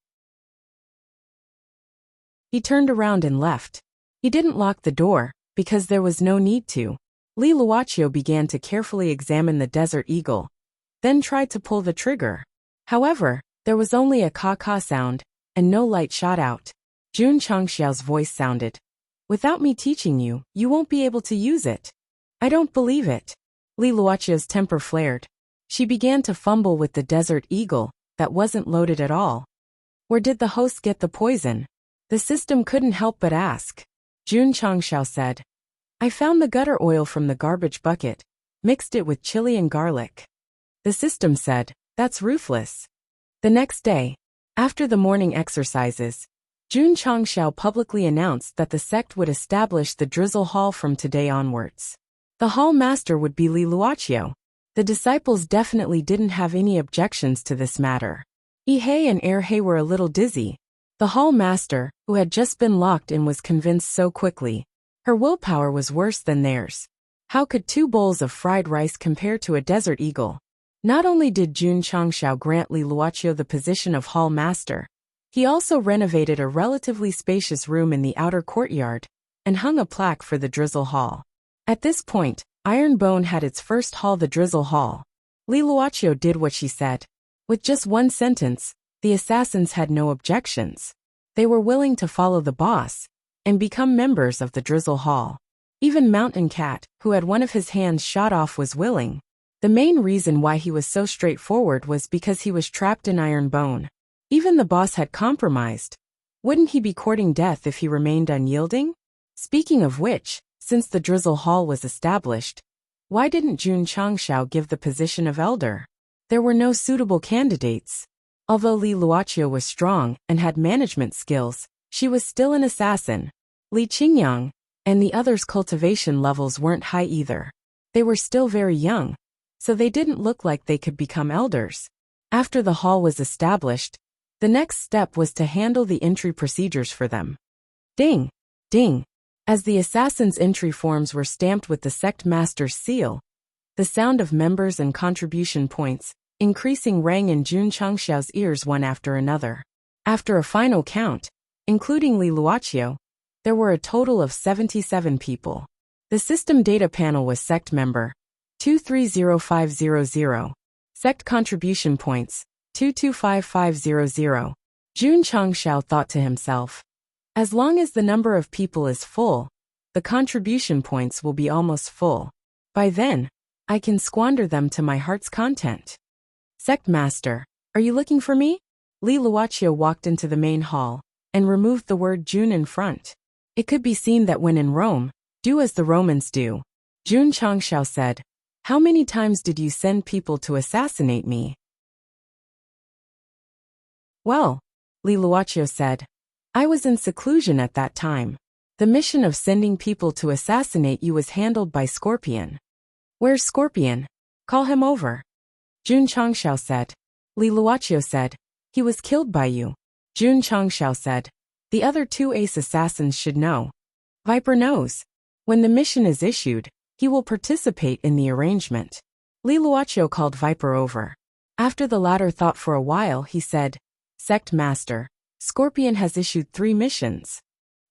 He turned around and left. He didn't lock the door, because there was no need to. Li Luoqiu began to carefully examine the Desert Eagle, then tried to pull the trigger. However, there was only a caw-caw sound, and no light shot out. Jun Changxiao's voice sounded. Without me teaching you, you won't be able to use it. I don't believe it. Li Luoqiu's temper flared. She began to fumble with the Desert Eagle, that wasn't loaded at all. Where did the host get the poison? The system couldn't help but ask. Jun Changxiao said. I found the gutter oil from the garbage bucket, mixed it with chili and garlic. The system said, that's ruthless. The next day, after the morning exercises, Jun Changxiao publicly announced that the sect would establish the Drizzle Hall from today onwards. The hall master would be Li Luoqiu. The disciples definitely didn't have any objections to this matter. Yihei and Erhei were a little dizzy. The hall master, who had just been locked in, was convinced so quickly. Her willpower was worse than theirs. How could 2 bowls of fried rice compare to a Desert Eagle? Not only did Jun Changxiao grant Li Luoqiu the position of hall master, he also renovated a relatively spacious room in the outer courtyard and hung a plaque for the Drizzle Hall. At this point, Iron Bone had its first hall, the Drizzle Hall. Li Luoqiu did what she said. With just one sentence, the assassins had no objections. They were willing to follow the boss and become members of the Drizzle Hall. Even Mountain Cat, who had one of his hands shot off, was willing. The main reason why he was so straightforward was because he was trapped in Iron Bone. Even the boss had compromised. Wouldn't he be courting death if he remained unyielding? Speaking of which, since the Drizzle Hall was established, why didn't Jun Changxiao give the position of elder? There were no suitable candidates. Although Li Luoqiu was strong and had management skills, she was still an assassin. Li Qingyang and the others' cultivation levels weren't high either. They were still very young, so they didn't look like they could become elders. After the hall was established, the next step was to handle the entry procedures for them. Ding! Ding! As the assassins' entry forms were stamped with the sect master's seal, the sound of members and contribution points, increasing rang in Jun Changxiao's ears one after another. After a final count, including Li Luoqiu, there were a total of 77 people. The system data panel was sect member 230500, sect contribution points 225500. Jun Changxiao thought to himself, as long as the number of people is full, the contribution points will be almost full. By then, I can squander them to my heart's content. Sect Master, are you looking for me? Li Luoqiu walked into the main hall and removed the word Jun in front. It could be seen that when in Rome, do as the Romans do. Jun Changxiao said, how many times did you send people to assassinate me? Well, Li Luoqiu said, I was in seclusion at that time. The mission of sending people to assassinate you was handled by Scorpion. Where's Scorpion? Call him over. Jun Changxiao said. Li Luoqiu said, he was killed by you. Jun Changxiao said, the other two ace assassins should know. Viper knows. When the mission is issued, he will participate in the arrangement. Li Luoqiu called Viper over. After the latter thought for a while, he said, Sect Master, Scorpion has issued 3 missions.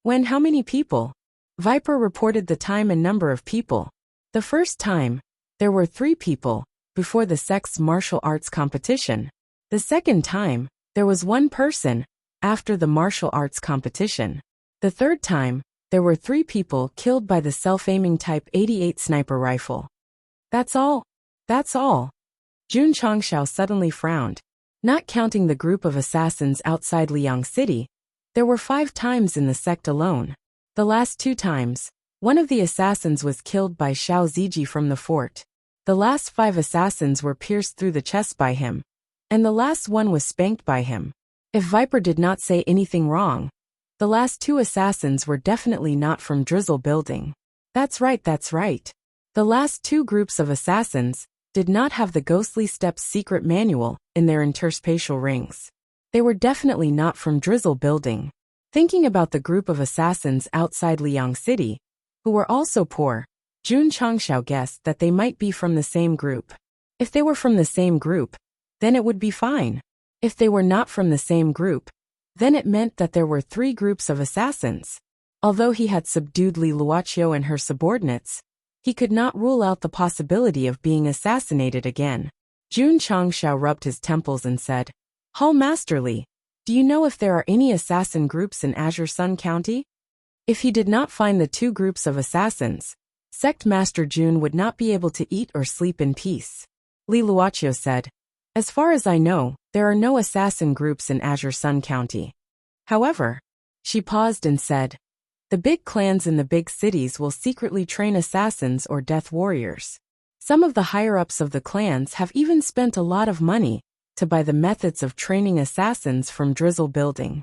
When how many people? Viper reported the time and number of people. The first time, there were 3 people, before the sect's martial arts competition. The second time, there was 1 person, after the martial arts competition. The third time, there were 3 people killed by the self-aiming Type 88 sniper rifle. That's all. That's all. Jun Changxiao suddenly frowned. Not counting the group of assassins outside Liang City, there were 5 times in the sect alone. The last 2 times, one of the assassins was killed by Xiao Ziji from the fort. The last 5 assassins were pierced through the chest by him, and the last one was spanked by him. If Viper did not say anything wrong, the last 2 assassins were definitely not from Drizzle Building. That's right, that's right. The last 2 groups of assassins did not have the Ghostly Steps secret manual in their interspatial rings. They were definitely not from Drizzle Building. Thinking about the group of assassins outside Liang City, who were also poor, Jun Changxiao guessed that they might be from the same group. If they were from the same group, then it would be fine. If they were not from the same group, then it meant that there were 3 groups of assassins. Although he had subdued Li Luoqiu and her subordinates, he could not rule out the possibility of being assassinated again. Jun Changxiao rubbed his temples and said, Hall Master Li, do you know if there are any assassin groups in Azure Sun County? If he did not find the 2 groups of assassins, Sect Master Jun would not be able to eat or sleep in peace. Li Luoqiu said, as far as I know, there are no assassin groups in Azure Sun County. However, she paused and said, the big clans in the big cities will secretly train assassins or death warriors. Some of the higher-ups of the clans have even spent a lot of money to buy the methods of training assassins from Drizzle Building.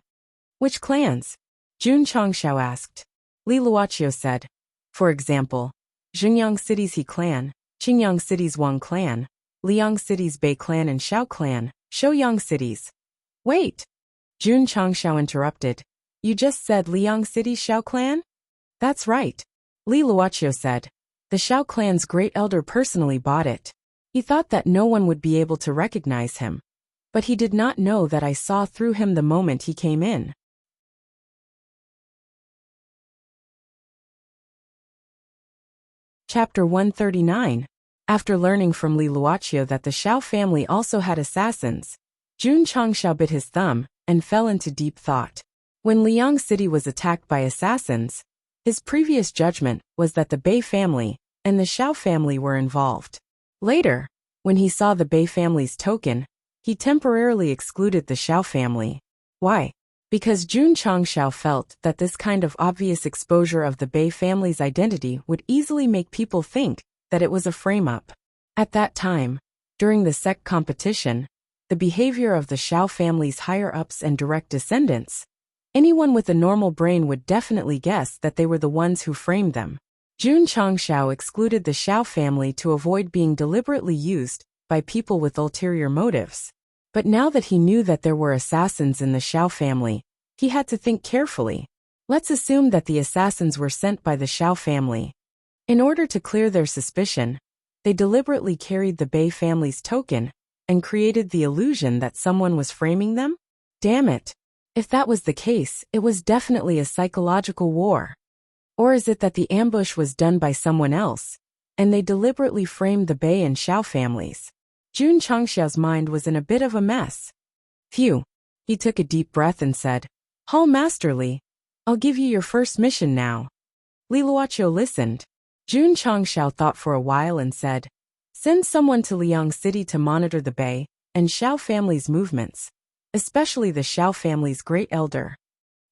Which clans? Jun Changxiao asked. Li Luoqiu said, for example, Xingyang City's He clan, Qingyang City's Wang clan, Liang City's Bei clan and Xiao clan, Shouyang City's. Wait! Jun Changxiao interrupted. You just said Liang City's Xiao clan? That's right. Li Luoqiu said. The Xiao clan's great elder personally bought it. He thought that no one would be able to recognize him. But he did not know that I saw through him the moment he came in. Chapter 139. After learning from Li Luoqiu that the Xiao family also had assassins, Jun Changxiao bit his thumb and fell into deep thought. When Liang City was attacked by assassins, his previous judgment was that the Bei family and the Xiao family were involved. Later, when he saw the Bei family's token, he temporarily excluded the Xiao family. Why? Because Jun Changxiao felt that this kind of obvious exposure of the Bei family's identity would easily make people think that it was a frame-up. At that time, during the sect competition, the behavior of the Xiao family's higher-ups and direct descendants, anyone with a normal brain would definitely guess that they were the ones who framed them. Jun Changshao excluded the Xiao family to avoid being deliberately used by people with ulterior motives. But now that he knew that there were assassins in the Xiao family, he had to think carefully. Let's assume that the assassins were sent by the Xiao family. In order to clear their suspicion, they deliberately carried the Bei family's token and created the illusion that someone was framing them? Damn it. If that was the case, it was definitely a psychological war. Or is it that the ambush was done by someone else, and they deliberately framed the Bei and Xiao families? Jun Changxiao's mind was in a bit of a mess. Phew. He took a deep breath and said, Hall Master Li, I'll give you your first mission now. Li Luoqiu listened. Jun Changxiao thought for a while and said, send someone to Liang City to monitor the Bei and Xiao family's movements, especially the Xiao family's great elder.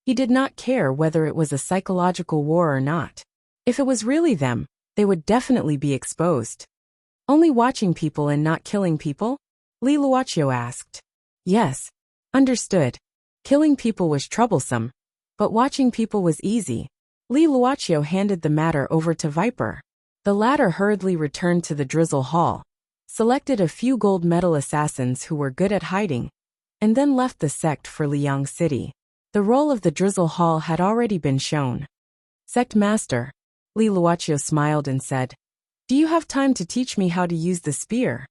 He did not care whether it was a psychological war or not. If it was really them, they would definitely be exposed. Only watching people and not killing people? Li Luoqiu asked. Yes. Understood. Killing people was troublesome, but watching people was easy. Li Luoqiu handed the matter over to Viper. The latter hurriedly returned to the Drizzle Hall, selected a few gold medal assassins who were good at hiding, and then left the sect for Liang City. The role of the Drizzle Hall had already been shown. Sect Master, Li Luoqiu smiled and said, do you have time to teach me how to use the spear?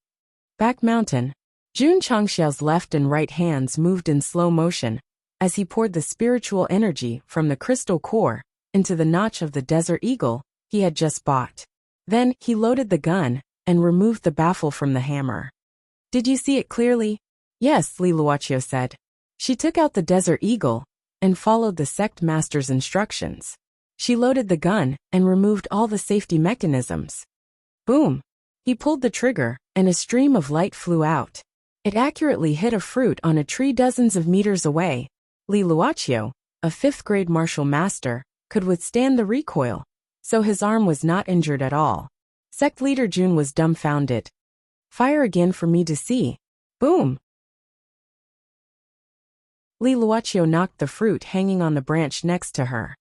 Back mountain. Jun Changxiao's left and right hands moved in slow motion as he poured the spiritual energy from the crystal core into the notch of the Desert Eagle he had just bought. Then, he loaded the gun and removed the baffle from the hammer. Did you see it clearly? Yes, Li Luoqiu said. She took out the Desert Eagle and followed the sect master's instructions. She loaded the gun and removed all the safety mechanisms. Boom! He pulled the trigger, and a stream of light flew out. It accurately hit a fruit on a tree dozens of meters away. Li Luoqiu, a 5th-grade martial master, could withstand the recoil, so his arm was not injured at all. Sect leader Jun was dumbfounded. Fire again for me to see. Boom! Li Luoqiu knocked the fruit hanging on the branch next to her.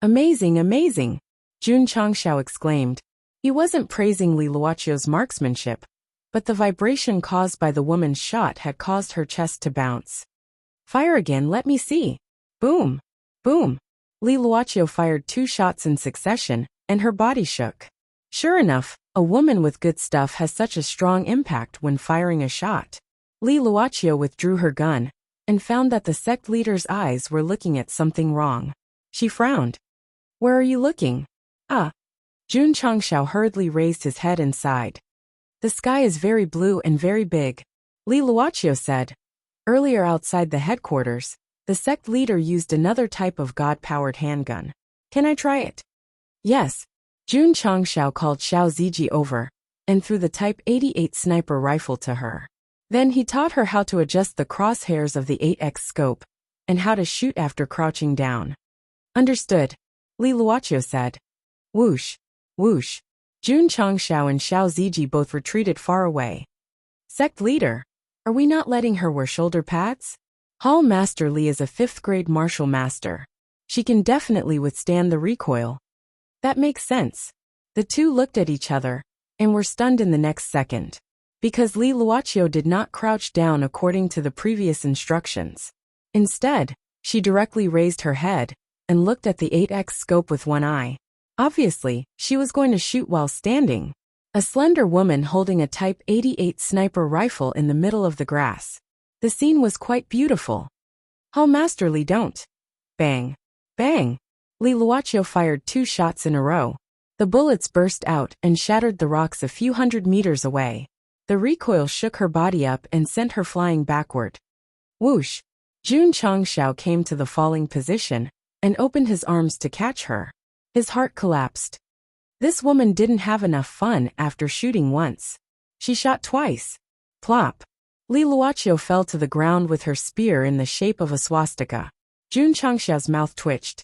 Amazing, amazing! Jun Changxiao exclaimed. He wasn't praising Li Luoqiu's marksmanship, but the vibration caused by the woman's shot had caused her chest to bounce. Fire again, let me see. Boom! Boom! Li Luoqiu fired 2 shots in succession, and her body shook. Sure enough, a woman with good stuff has such a strong impact when firing a shot. Li Luoqiu withdrew her gun and found that the sect leader's eyes were looking at something wrong. She frowned. Where are you looking? Ah. Jun Changxiao hurriedly raised his head and sighed. The sky is very blue and very big, Li Luoqiu said. Earlier outside the headquarters, the sect leader used another type of God-powered handgun. Can I try it? Yes. Jun Changxiao called Xiao Ziji over and threw the Type 88 sniper rifle to her. Then he taught her how to adjust the crosshairs of the 8x scope and how to shoot after crouching down. Understood, Li Luoqiu said. Whoosh, whoosh. Jun Changxiao and Xiao Ziji both retreated far away. Sect leader, are we not letting her wear shoulder pads? Hall Master Li is a 5th-grade martial master. She can definitely withstand the recoil. That makes sense. The two looked at each other and were stunned in the next second, because Li Luoqiu did not crouch down according to the previous instructions. Instead, she directly raised her head and looked at the 8x scope with one eye. Obviously, she was going to shoot while standing. A slender woman holding a Type 88 sniper rifle in the middle of the grass. The scene was quite beautiful. How masterly, don't. Bang. Bang. Li Luoqiu fired 2 shots in a row. The bullets burst out and shattered the rocks a few hundred meters away. The recoil shook her body up and sent her flying backward. Whoosh. Jun Changxiao came to the falling position and opened his arms to catch her. His heart collapsed. This woman didn't have enough fun after shooting once. She shot twice. Plop. Li Luoqiu fell to the ground with her spear in the shape of a swastika. Jun Changxiao's mouth twitched.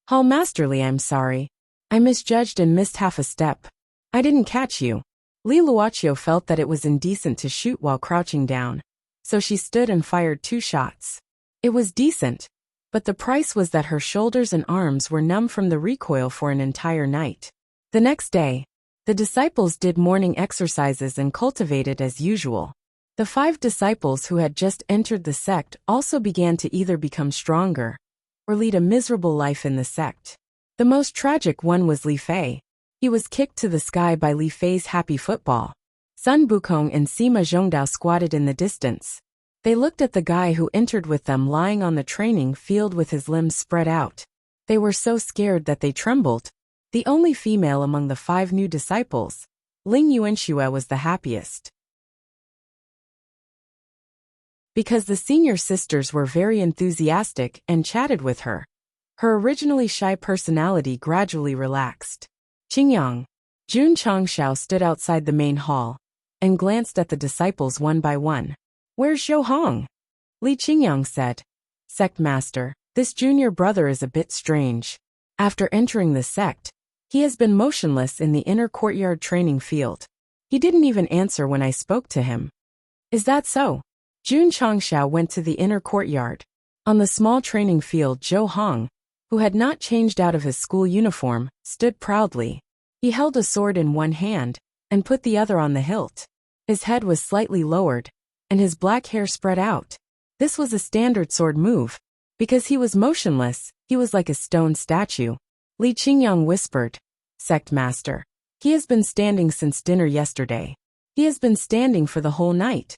Hall Master Li, I'm sorry. I misjudged and missed half a step. I didn't catch you. Li Luoqiu felt that it was indecent to shoot while crouching down, so she stood and fired 2 shots. It was decent, but the price was that her shoulders and arms were numb from the recoil for an entire night. The next day, the disciples did morning exercises and cultivated as usual. The 5 disciples who had just entered the sect also began to either become stronger or lead a miserable life in the sect. The most tragic one was Li Fei. He was kicked to the sky by Li Fei's happy football. Sun Bukong and Sima Zhongdao squatted in the distance. They looked at the guy who entered with them lying on the training field with his limbs spread out. They were so scared that they trembled. The only female among the 5 new disciples, Ling Yuanxue, was the happiest. Because the senior sisters were very enthusiastic and chatted with her, her originally shy personality gradually relaxed. Qingyang, Jun Changshao stood outside the main hall and glanced at the disciples one by one. "Where's Zhou Hong?" Li Qingyang said. "Sect master, this junior brother is a bit strange. After entering the sect, he has been motionless in the inner courtyard training field. He didn't even answer when I spoke to him." "Is that so?" Jun Changshao went to the inner courtyard. On the small training field, Zhou Hong, who had not changed out of his school uniform, stood proudly. He held a sword in one hand and put the other on the hilt. His head was slightly lowered, and his black hair spread out. This was a standard sword move. Because he was motionless, he was like a stone statue. Li Qingyang whispered, "Sect master. He has been standing since dinner yesterday. He has been standing for the whole night."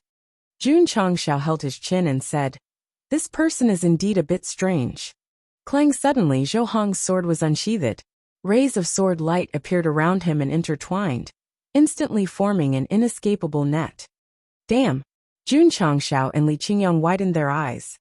Jun Changshao held his chin and said, "This person is indeed a bit strange." Clang! Suddenly Zhou Hong's sword was unsheathed. Rays of sword light appeared around him and intertwined, instantly forming an inescapable net. "Damn!" Jun Changshao and Li Qingyang widened their eyes.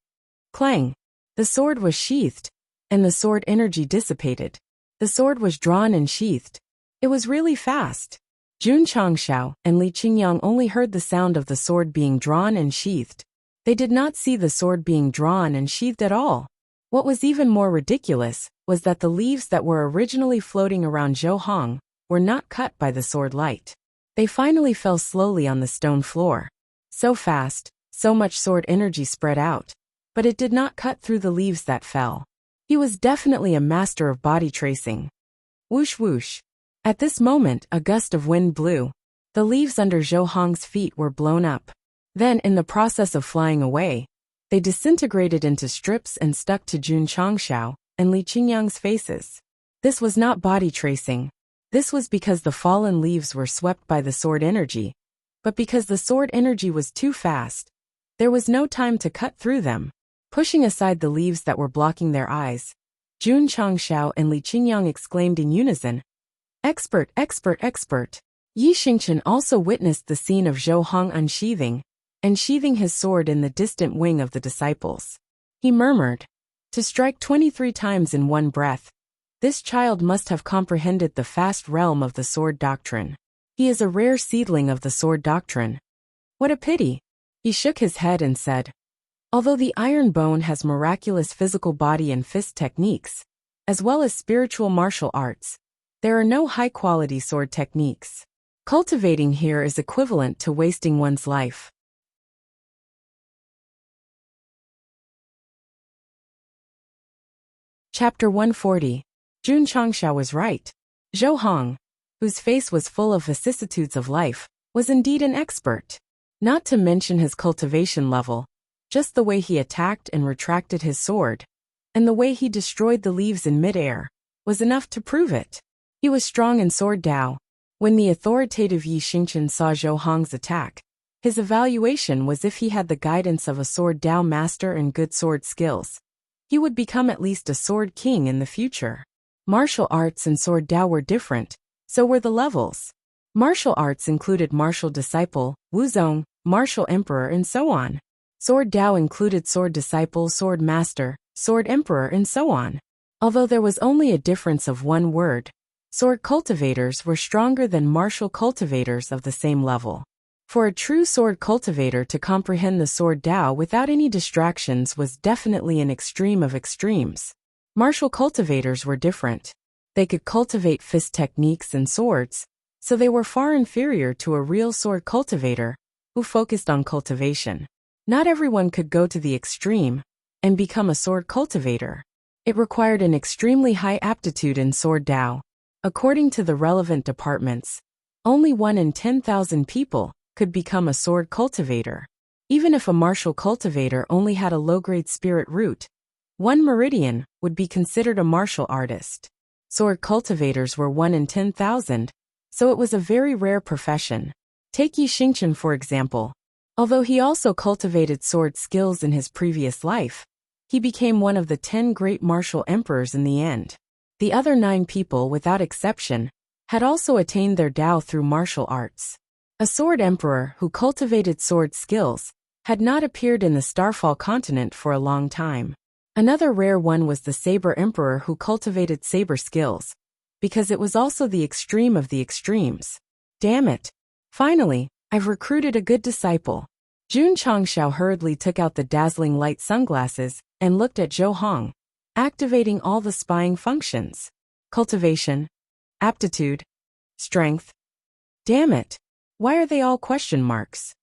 Clang! The sword was sheathed, and the sword energy dissipated. The sword was drawn and sheathed. It was really fast. Jun Changshao and Li Qingyang only heard the sound of the sword being drawn and sheathed. They did not see the sword being drawn and sheathed at all. What was even more ridiculous was that the leaves that were originally floating around Zhou Hong were not cut by the sword light. They finally fell slowly on the stone floor. So fast, so much sword energy spread out, but it did not cut through the leaves that fell. He was definitely a master of body tracing. Whoosh whoosh. At this moment, a gust of wind blew. The leaves under Zhou Hong's feet were blown up. Then, in the process of flying away, they disintegrated into strips and stuck to Jun Changshao and Li Qingyang's faces. This was not body tracing. This was because the fallen leaves were swept by the sword energy. But because the sword energy was too fast, there was no time to cut through them. Pushing aside the leaves that were blocking their eyes, Jun Changshao and Li Qingyang exclaimed in unison, "Expert, expert, expert!" Yi Xingchen also witnessed the scene of Zhou Hong unsheathing and sheathing his sword in the distant wing of the disciples. He murmured, "To strike 23 times in one breath. This child must have comprehended the vast realm of the sword doctrine. He is a rare seedling of the sword doctrine. What a pity." He shook his head and said, "Although the iron bone has miraculous physical body and fist techniques, as well as spiritual martial arts, there are no high-quality sword techniques. Cultivating here is equivalent to wasting one's life." Chapter 140. Jun Changshao was right. Zhou Hong, whose face was full of vicissitudes of life, was indeed an expert. Not to mention his cultivation level, just the way he attacked and retracted his sword, and the way he destroyed the leaves in midair, was enough to prove it. He was strong in sword Dao. When the authoritative Yi Xingchen saw Zhou Hong's attack, his evaluation was if he had the guidance of a sword Dao master and good sword skills, he would become at least a sword king in the future. Martial arts and sword Dao were different, so were the levels. Martial arts included martial disciple, wuzong, martial emperor, and so on. Sword Dao included sword disciple, sword master, sword emperor, and so on. Although there was only a difference of one word, sword cultivators were stronger than martial cultivators of the same level. For a true sword cultivator to comprehend the sword Dao without any distractions was definitely an extreme of extremes. Martial cultivators were different. They could cultivate fist techniques and swords, so they were far inferior to a real sword cultivator who focused on cultivation. Not everyone could go to the extreme and become a sword cultivator. It required an extremely high aptitude in sword Dao. According to the relevant departments, only 1 in 10,000 people could become a sword cultivator. Even if a martial cultivator only had a low-grade spirit root, 1 meridian would be considered a martial artist. Sword cultivators were 1 in 10,000, so it was a very rare profession. Take Yi Xingchen for example. Although he also cultivated sword skills in his previous life, he became one of the 10 great martial emperors in the end. The other 9 people, without exception, had also attained their Dao through martial arts. A sword emperor who cultivated sword skills had not appeared in the Starfall continent for a long time. Another rare one was the Saber Emperor who cultivated saber skills, because it was also the extreme of the extremes. Damn it. Finally, I've recruited a good disciple. Jun Changshao hurriedly took out the dazzling light sunglasses and looked at Zhou Hong, activating all the spying functions. Cultivation, aptitude, strength. Damn it. Why are they all question marks?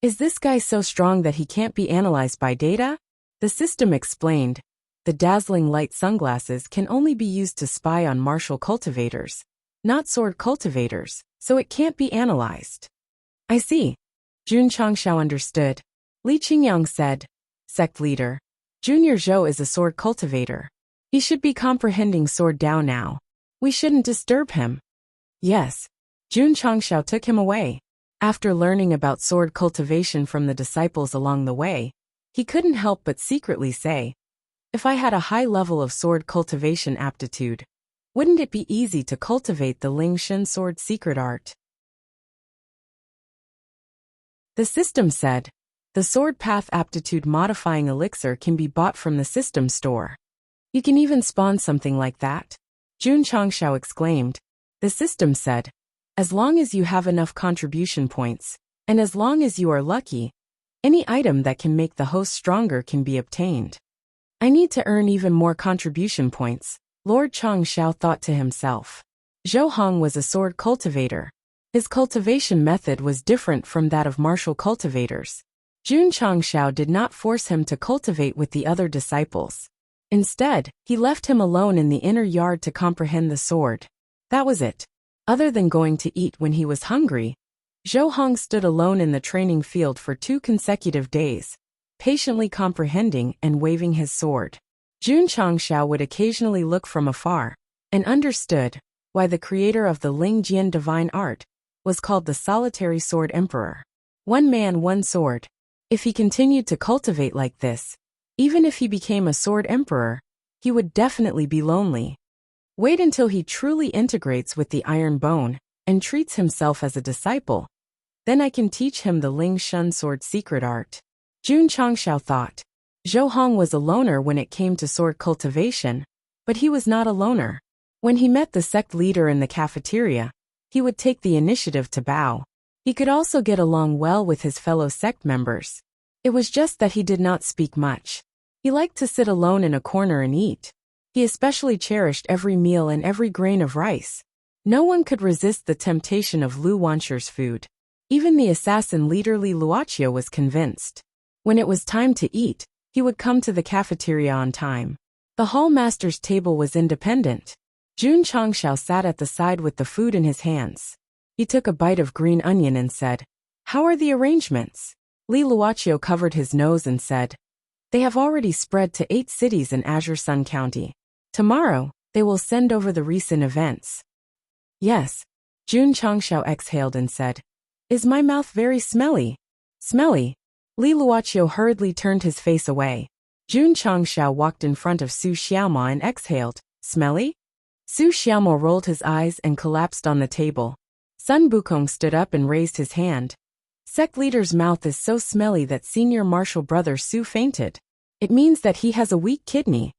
Is this guy so strong that he can't be analyzed by data? The system explained. The dazzling light sunglasses can only be used to spy on martial cultivators, not sword cultivators, so it can't be analyzed. I see. Jun Changshao understood. Li Qingyang said, Sect leader, Junior Zhou is a sword cultivator. He should be comprehending sword Dao now. We shouldn't disturb him. Yes. Jun Changshao took him away. After learning about sword cultivation from the disciples along the way, he couldn't help but secretly say, if I had a high level of sword cultivation aptitude, wouldn't it be easy to cultivate the Ling Shen sword secret art? The system said, the sword path aptitude modifying elixir can be bought from the system store. You can even spawn something like that. Jun Changshao exclaimed. The system said, as long as you have enough contribution points, and as long as you are lucky, any item that can make the host stronger can be obtained. I need to earn even more contribution points, Lord Changshao thought to himself. Zhou Hong was a sword cultivator. His cultivation method was different from that of martial cultivators. Jun Changshao did not force him to cultivate with the other disciples. Instead, he left him alone in the inner yard to comprehend the sword. That was it. Other than going to eat when he was hungry, Zhou Hong stood alone in the training field for 2 consecutive days, patiently comprehending and waving his sword. Jun Changshao would occasionally look from afar, and understood why the creator of the Ling Jian divine art was called the Solitary Sword Emperor. 1 man, 1 sword. If he continued to cultivate like this, even if he became a sword emperor, he would definitely be lonely. Wait until he truly integrates with the iron bone and treats himself as a disciple. Then I can teach him the Ling Shen sword secret art. Jun Changshao thought. Zhou Hong was a loner when it came to sword cultivation, but he was not a loner. When he met the sect leader in the cafeteria, he would take the initiative to bow. He could also get along well with his fellow sect members. It was just that he did not speak much. He liked to sit alone in a corner and eat. He especially cherished every meal and every grain of rice. No one could resist the temptation of Lu Wansher's food. Even the assassin leader Li Luoqiu was convinced. When it was time to eat, he would come to the cafeteria on time. The hall master's table was independent. Jun Changshao sat at the side with the food in his hands. He took a bite of green onion and said, "How are the arrangements?" Li Luoqiu covered his nose and said, "They have already spread to 8 cities in Azure Sun County. Tomorrow, they will send over the recent events." "Yes." Jun Changshao exhaled and said, "Is my mouth very smelly?" "Smelly?" Li Luoqiu hurriedly turned his face away. Jun Changshao walked in front of Su Xiaomo and exhaled, "Smelly?" Su Xiaomo rolled his eyes and collapsed on the table. Sun Bukong stood up and raised his hand. Sect leader's mouth is so smelly that senior martial brother Su fainted. It means that he has a weak kidney.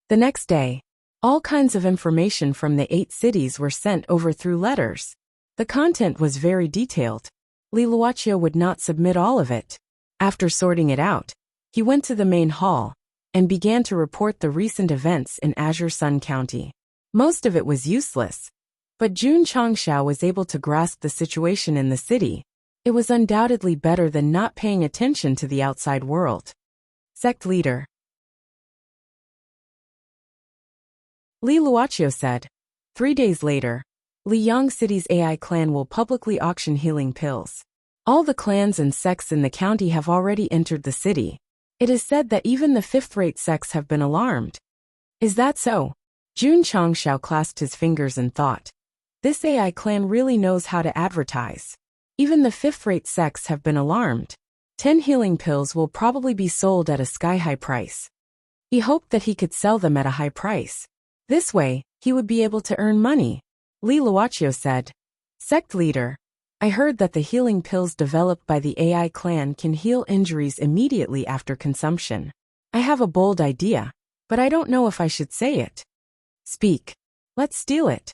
The next day, all kinds of information from the 8 cities were sent over through letters. The content was very detailed. Li Luoqiu would not submit all of it. After sorting it out, he went to the main hall and began to report the recent events in Azure Sun County. Most of it was useless, but Jun Changshao was able to grasp the situation in the city. It was undoubtedly better than not paying attention to the outside world. Sect leader Li Luoqiu said. 3 days later, Liyang City's AI clan will publicly auction healing pills. All the clans and sects in the county have already entered the city. It is said that even the fifth-rate sects have been alarmed. Is that so? Jun Changshao clasped his fingers and thought. This AI clan really knows how to advertise. Even the fifth-rate sects have been alarmed. 10 healing pills will probably be sold at a sky-high price. He hoped that he could sell them at a high price. This way, he would be able to earn money. Li Luoqiu said. Sect leader, I heard that the healing pills developed by the AI clan can heal injuries immediately after consumption. I have a bold idea, but I don't know if I should say it. Speak. Let's steal it.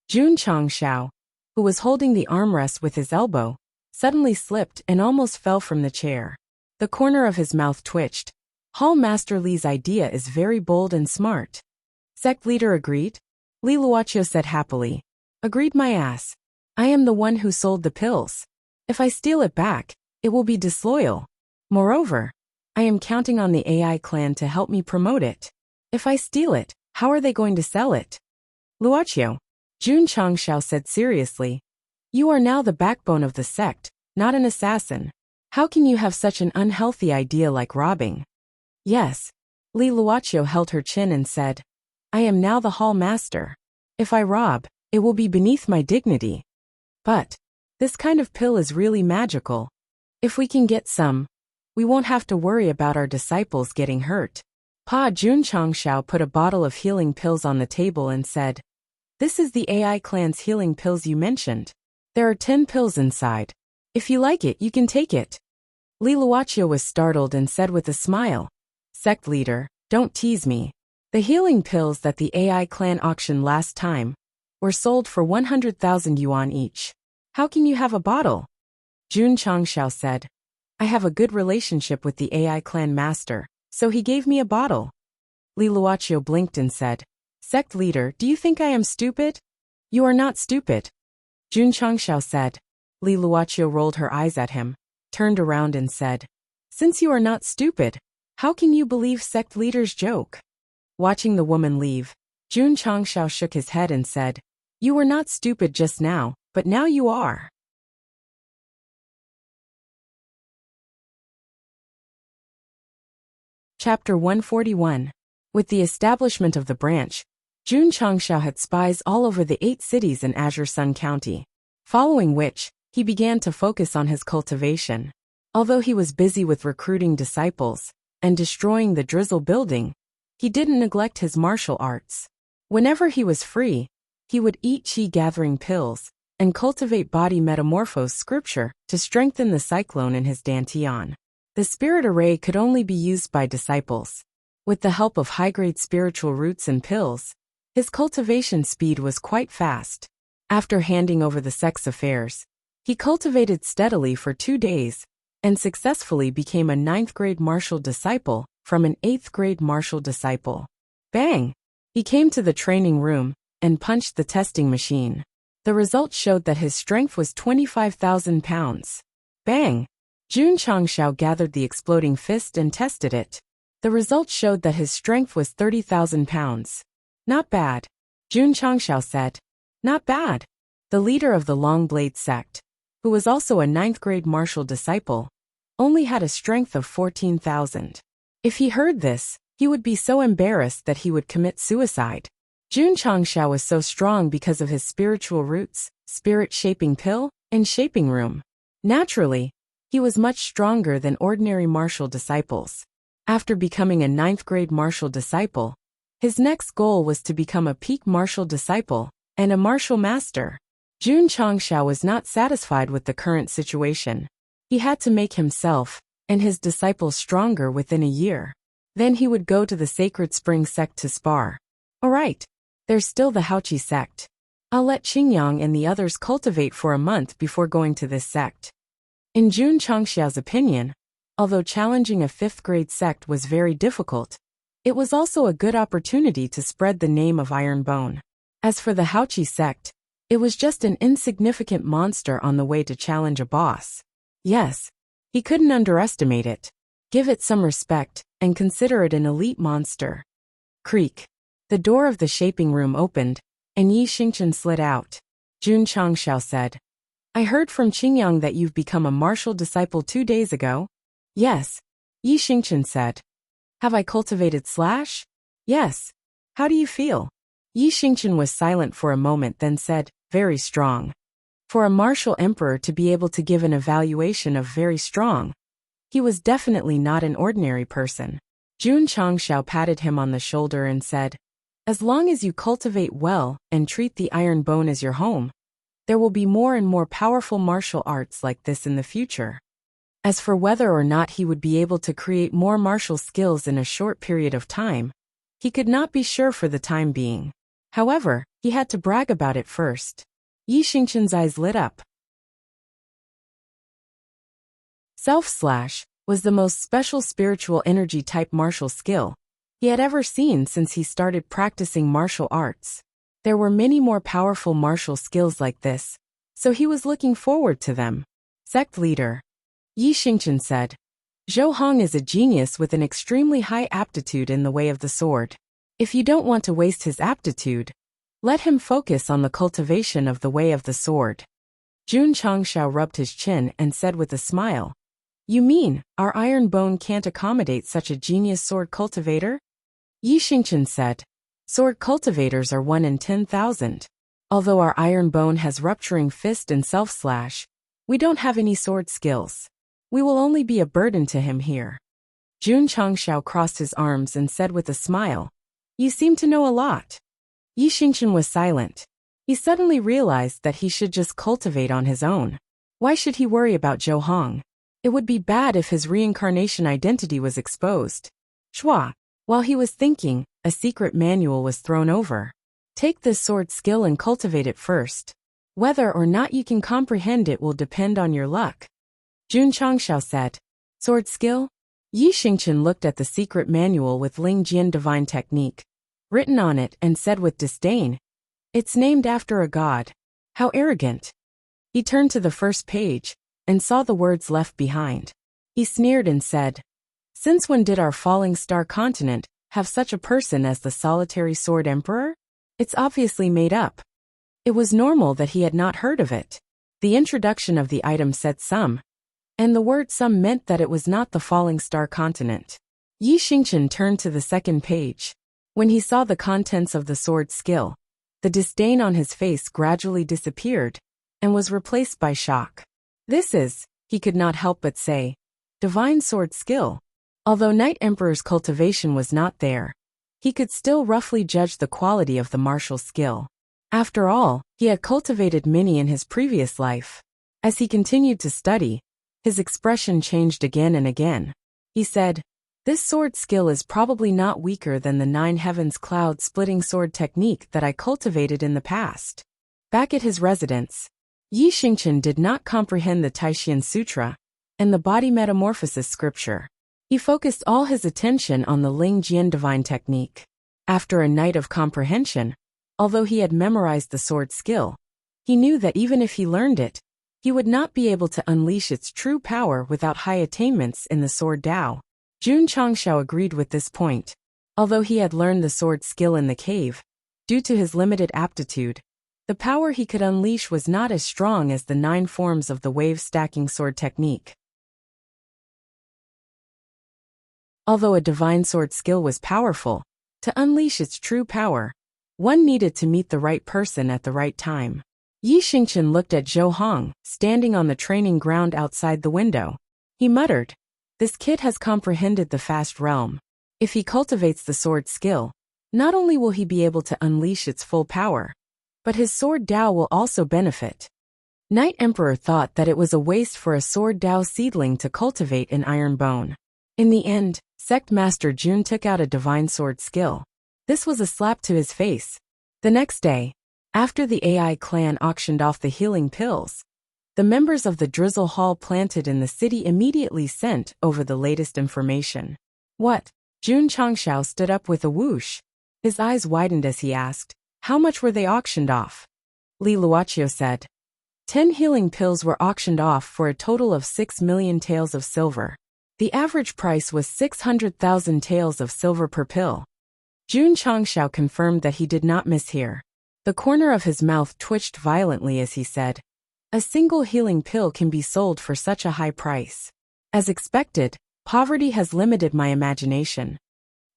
Jun Changshao, who was holding the armrest with his elbow, suddenly slipped and almost fell from the chair. The corner of his mouth twitched. Hall Master Li's idea is very bold and smart. Sect leader agreed? Li Luoqiu said happily. Agreed my ass. I am the one who sold the pills. If I steal it back, it will be disloyal. Moreover, I am counting on the AI clan to help me promote it. If I steal it, how are they going to sell it? Luoqiu, Jun Changshao said seriously. You are now the backbone of the sect, not an assassin. How can you have such an unhealthy idea like robbing? Yes. Li Luoqiu held her chin and said. I am now the hall master. If I rob, it will be beneath my dignity. But this kind of pill is really magical. If we can get some, we won't have to worry about our disciples getting hurt. Pa Jun Changshao put a bottle of healing pills on the table and said, This is the AI clan's healing pills you mentioned. There are 10 pills inside. If you like it, you can take it. Li Luoqiu was startled and said with a smile, Sect leader, don't tease me. The healing pills that the AI clan auctioned last time were sold for 100,000 yuan each. How can you have a bottle? Jun Changshao said. I have a good relationship with the AI clan master, so he gave me a bottle. Li Luoqiu blinked and said, Sect leader, do you think I am stupid? You are not stupid. Jun Changshao said. Li Luoqiu rolled her eyes at him, turned around and said, Since you are not stupid, how can you believe sect leader's joke? Watching the woman leave, Jun Changshao shook his head and said, You were not stupid just now, but now you are. Chapter 141. With the establishment of the branch, Jun Changshao had spies all over the 8 cities in Azure Sun County, following which, he began to focus on his cultivation. Although he was busy with recruiting disciples and destroying the Drizzle building, he didn't neglect his martial arts. Whenever he was free, he would eat chi-gathering pills and cultivate body metamorphose scripture to strengthen the cyclone in his dantian. The spirit array could only be used by disciples. With the help of high-grade spiritual roots and pills, his cultivation speed was quite fast. After handing over the sect's affairs, he cultivated steadily for 2 days and successfully became a 9th-grade martial disciple from an 8th-grade martial disciple. Bang! He came to the training room and punched the testing machine. The results showed that his strength was 25,000 pounds. Bang! Jun Changshao gathered the exploding fist and tested it. The results showed that his strength was 30,000 pounds. Not bad. Jun Changshao said. Not bad. The leader of the Long Blade sect, who was also a 9th-grade martial disciple, only had a strength of 14,000. If he heard this, he would be so embarrassed that he would commit suicide. Jun Changshao was so strong because of his spiritual roots, spirit-shaping pill, and shaping room. Naturally, he was much stronger than ordinary martial disciples. After becoming a 9th-grade martial disciple, his next goal was to become a peak martial disciple and a martial master. Jun Changshao was not satisfied with the current situation. He had to make himself and his disciples stronger within a year. Then he would go to the Sacred Spring sect to spar. Alright, there's still the Haoqi sect. I'll let Qingyang and the others cultivate for a month before going to this sect. In Jun Changshao's opinion, although challenging a 5th-grade sect was very difficult, it was also a good opportunity to spread the name of Iron Bone. As for the Haoqi sect, it was just an insignificant monster on the way to challenge a boss. Yes. He couldn't underestimate it. Give it some respect, and consider it an elite monster. Creak. The door of the shaping room opened, and Yi Xingchen slid out. Jun Changshao said, I heard from Qingyang that you've become a martial disciple 2 days ago? Yes. Yi Xingchen said. Have I cultivated Slash? Yes. How do you feel? Yi Xingchen was silent for a moment, then said, very strong. For a martial emperor to be able to give an evaluation of very strong, he was definitely not an ordinary person. Jun Changshao patted him on the shoulder and said, as long as you cultivate well and treat the Iron Bone as your home, there will be more and more powerful martial arts like this in the future. As for whether or not he would be able to create more martial skills in a short period of time, he could not be sure for the time being. However, he had to brag about it first. Yi Xingchen's eyes lit up. Self-Slash was the most special spiritual energy type martial skill he had ever seen since he started practicing martial arts. There were many more powerful martial skills like this, so he was looking forward to them. Sect leader Yi Xingchen said, Zhou Hong is a genius with an extremely high aptitude in the way of the sword. If you don't want to waste his aptitude, let him focus on the cultivation of the way of the sword. Jun Changshao rubbed his chin and said with a smile, you mean, our Iron Bone can't accommodate such a genius sword cultivator? Yi Xingchen said, sword cultivators are 1 in 10,000. Although our Iron Bone has Rupturing Fist and Self-Slash, we don't have any sword skills. We will only be a burden to him here. Jun Changshao crossed his arms and said with a smile, you seem to know a lot. Yi Xingchen was silent. He suddenly realized that he should just cultivate on his own. Why should he worry about Zhou Hong? It would be bad if his reincarnation identity was exposed. Schwa. While he was thinking, a secret manual was thrown over. Take this sword skill and cultivate it first. Whether or not you can comprehend it will depend on your luck. Jun Changshao said, sword skill? Yi Xingchen looked at the secret manual with Ling Jian divine technique written on it and said with disdain, it's named after a god. How arrogant. He turned to the first page and saw the words left behind. He sneered and said, since when did our falling star continent have such a person as the solitary sword emperor? It's obviously made up. It was normal that he had not heard of it. The introduction of the item said some, and the word some meant that it was not the falling star continent. Yi Xingchen turned to the second page. When he saw the contents of the sword skill, the disdain on his face gradually disappeared and was replaced by shock. This is, he could not help but say, divine sword skill. Although Night Emperor's cultivation was not there, he could still roughly judge the quality of the martial skill. After all, he had cultivated many in his previous life. As he continued to study, his expression changed again and again. He said, this sword skill is probably not weaker than the 9 heavens cloud-splitting sword technique that I cultivated in the past. Back at his residence, Yi Xingchen did not comprehend the Taishan Sutra and the body metamorphosis scripture. He focused all his attention on the Ling Jian divine technique. After a night of comprehension, although he had memorized the sword skill, he knew that even if he learned it, he would not be able to unleash its true power without high attainments in the sword Dao. Jun Changshao agreed with this point. Although he had learned the sword skill in the cave, due to his limited aptitude, the power he could unleash was not as strong as the 9 forms of the wave-stacking sword technique. Although a divine sword skill was powerful, to unleash its true power, one needed to meet the right person at the right time. Yi Xingchen looked at Zhou Hong, standing on the training ground outside the window. He muttered, this kid has comprehended the fast realm. If he cultivates the sword skill, not only will he be able to unleash its full power, but his sword Dao will also benefit. Night Emperor thought that it was a waste for a sword Dao seedling to cultivate an Iron Bone. In the end, Sect Master Jun took out a divine sword skill. This was a slap to his face. The next day, after the AI clan auctioned off the healing pills, the members of the Drizzle Hall planted in the city immediately sent over the latest information. What? Jun Changshao stood up with a whoosh. His eyes widened as he asked, how much were they auctioned off? Li Luoqiu said, 10 healing pills were auctioned off for a total of 6 million taels of silver. The average price was 600,000 taels of silver per pill. Jun Changshao confirmed that he did not mishear. The corner of his mouth twitched violently as he said, "A single healing pill can be sold for such a high price. As expected, poverty has limited my imagination."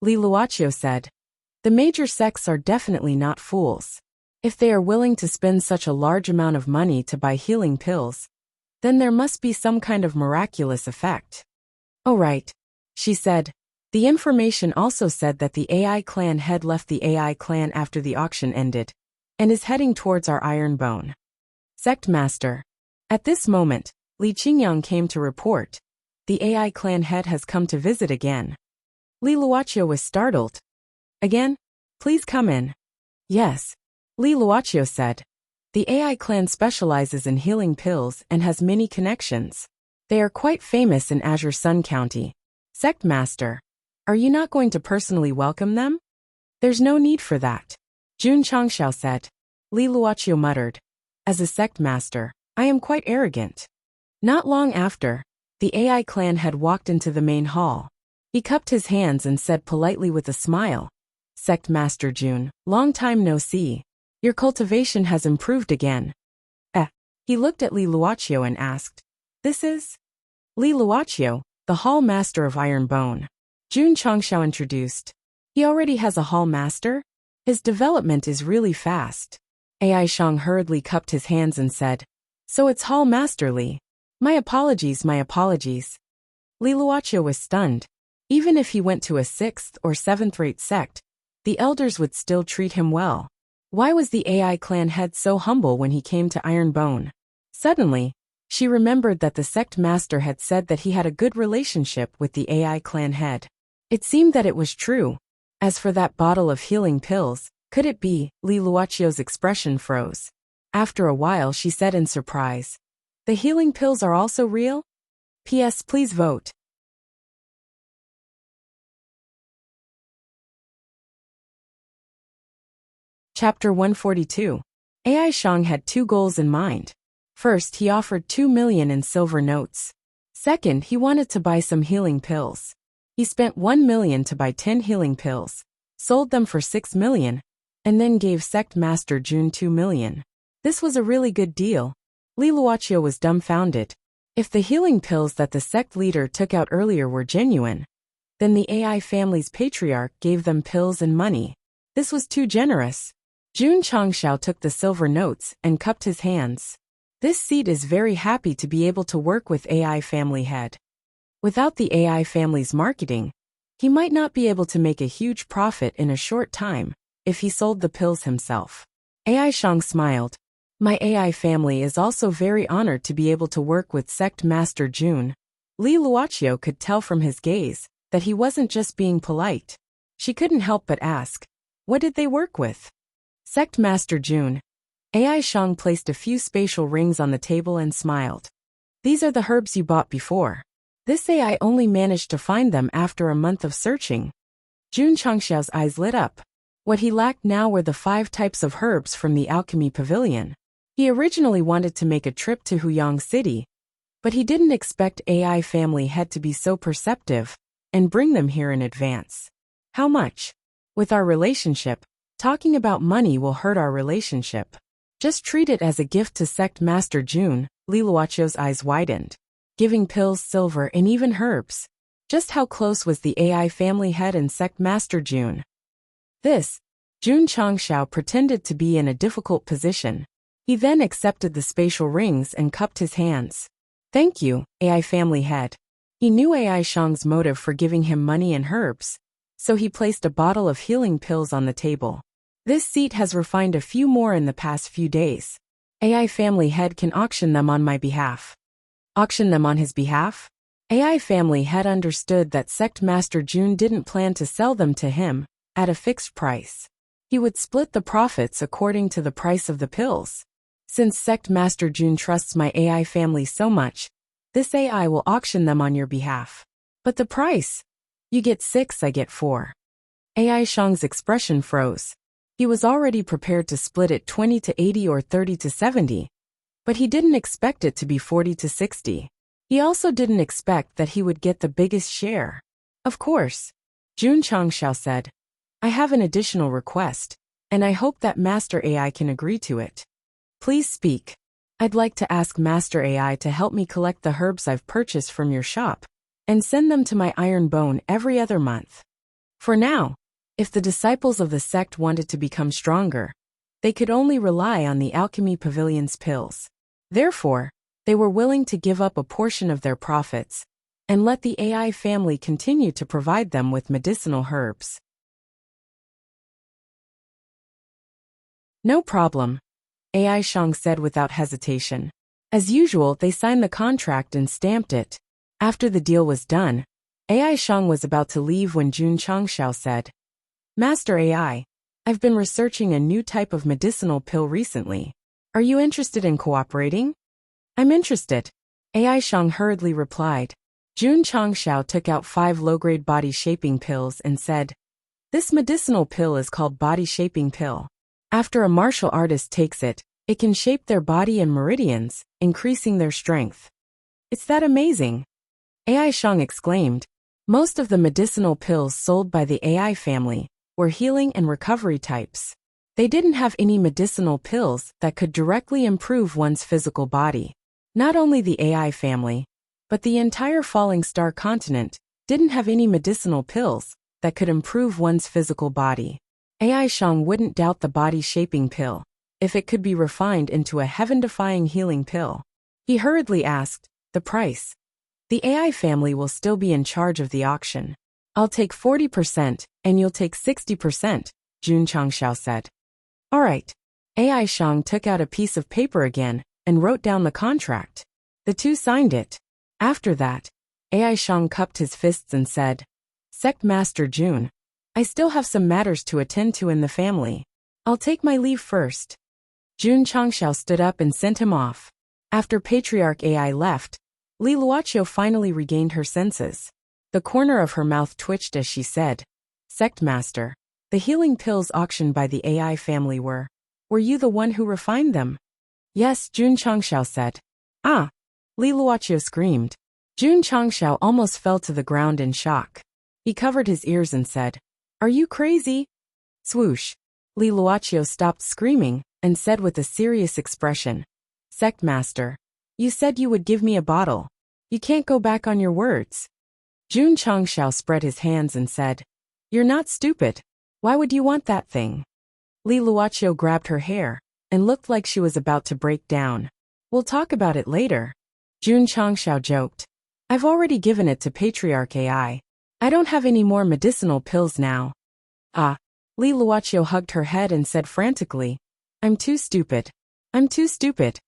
Li Luoqiu said, "The major sects are definitely not fools. If they are willing to spend such a large amount of money to buy healing pills, then there must be some kind of miraculous effect." "Oh right," she said. The information also said that the AI clan head left the AI clan after the auction ended, and is heading towards our Iron Bone. Sect Master. At this moment, Li Qingyang came to report. The AI clan head has come to visit again. Li Luoqiu was startled. "Again? Please come in." "Yes," Li Luoqiu said. "The AI clan specializes in healing pills and has many connections. They are quite famous in Azure Sun County. Sect Master, are you not going to personally welcome them?" "There's no need for that," Jun Changshao said. Li Luoqiu muttered, "As a sect master, I am quite arrogant." Not long after, the AI clan had walked into the main hall. He cupped his hands and said politely with a smile, "Sect Master Jun, long time no see. Your cultivation has improved again." He looked at Li Luoqiu and asked, "This is?" "Li Luoqiu, the hall master of Iron Bone," Jun Changshao introduced. "He already has a hall master? His development is really fast." AI Shang hurriedly cupped his hands and said, "So it's Hall Master Li. My apologies, my apologies." Li Luoqiu was stunned. Even if he went to a 6th or 7th-rate sect, the elders would still treat him well. Why was the AI clan head so humble when he came to Iron Bone? Suddenly, she remembered that the sect master had said that he had a good relationship with the AI clan head. It seemed that it was true. As for that bottle of healing pills, could it be? Li Luoqiu's expression froze. After a while she said in surprise, "The healing pills are also real? P.S. Please vote." Chapter 142. AI Shang had two goals in mind. First, he offered 2 million in silver notes. Second, he wanted to buy some healing pills. He spent 1 million to buy 10 healing pills, sold them for 6 million, and then gave Sect Master Jun 2 million. This was a really good deal. Li Luoqiu was dumbfounded. If the healing pills that the sect leader took out earlier were genuine, then the AI family's patriarch gave them pills and money. This was too generous. Jun Changshao took the silver notes and cupped his hands. This seat is very happy to be able to work with AI family head. Without the AI family's marketing, he might not be able to make a huge profit in a short time if he sold the pills himself. AI Shang smiled. My AI family is also very honored to be able to work with Sect Master Jun. Li Luoqiu could tell from his gaze that he wasn't just being polite. She couldn't help but ask, what did they work with? Sect Master Jun. AI Shang placed a few spatial rings on the table and smiled. These are the herbs you bought before. This AI only managed to find them after a month of searching. Jun Changshao's eyes lit up. What he lacked now were the 5 types of herbs from the Alchemy Pavilion. He originally wanted to make a trip to Huyang City, but he didn't expect AI family head to be so perceptive and bring them here in advance. How much? With our relationship, talking about money will hurt our relationship. Just treat it as a gift to Sect Master Jun. Li Luoqiu's eyes widened. Giving pills, silver, and even herbs. Just how close was the AI family head and Sect Master Jun? This, Jun Changshao pretended to be in a difficult position. He then accepted the spatial rings and cupped his hands. Thank you, AI family head. He knew AI Shang's motive for giving him money and herbs, so he placed a bottle of healing pills on the table. This seat has refined a few more in the past few days. AI family head can auction them on my behalf. Auction them on his behalf? AI family head understood that Sect Master Jun didn't plan to sell them to him at a fixed price. He would split the profits according to the price of the pills. Since Sect Master Jun trusts my AI family so much, this AI will auction them on your behalf. But the price? You get 6, I get 4. AI Shang's expression froze. He was already prepared to split it 20 to 80 or 30 to 70. But he didn't expect it to be 40 to 60. He also didn't expect that he would get the biggest share. Of course. Jun Changshao said, I have an additional request, and I hope that Master AI can agree to it. Please speak. I'd like to ask Master AI to help me collect the herbs I've purchased from your shop and send them to my iron bone every other month. For now, if the disciples of the sect wanted to become stronger, they could only rely on the Alchemy Pavilion's pills. Therefore, they were willing to give up a portion of their profits and let the AI family continue to provide them with medicinal herbs. No problem, AI Shang said without hesitation. As usual, they signed the contract and stamped it. After the deal was done, AI Shang was about to leave when Jun Changshao said, Master AI, I've been researching a new type of medicinal pill recently. Are you interested in cooperating? I'm interested, AI Shang hurriedly replied. Jun Changshao took out 5 low-grade body-shaping pills and said, This medicinal pill is called body-shaping pill. After a martial artist takes it, it can shape their body and meridians, increasing their strength. It's that amazing, AI Shang exclaimed. Most of the medicinal pills sold by the AI family were healing and recovery types. They didn't have any medicinal pills that could directly improve one's physical body. Not only the AI family, but the entire Falling Star continent didn't have any medicinal pills that could improve one's physical body. AI Shang wouldn't doubt the body-shaping pill if it could be refined into a heaven-defying healing pill. He hurriedly asked, the price. The AI family will still be in charge of the auction. I'll take 40% and you'll take 60%, Jun Changshao said. All right. AI Shang took out a piece of paper again and wrote down the contract. The two signed it. After that, AI Shang cupped his fists and said, Sect Master Jun, I still have some matters to attend to in the family. I'll take my leave first. Jun Changshao stood up and sent him off. After Patriarch AI left, Li Luoqiu finally regained her senses. The corner of her mouth twitched as she said, Sect Master, the healing pills auctioned by the AI family were you the one who refined them? Yes, Jun Changshao said. Ah! Li Luoqiu screamed. Jun Changshao almost fell to the ground in shock. He covered his ears and said, Are you crazy? Swoosh. Li Luoqiu stopped screaming and said with a serious expression, Sect Master, you said you would give me a bottle. You can't go back on your words. Jun Changshao spread his hands and said, You're not stupid. Why would you want that thing? Li Luoqiu grabbed her hair and looked like she was about to break down. We'll talk about it later. Jun Changshao joked. I've already given it to Patriarch AI. I don't have any more medicinal pills now. Ah. Li Luoqiu hugged her head and said frantically, I'm too stupid. I'm too stupid.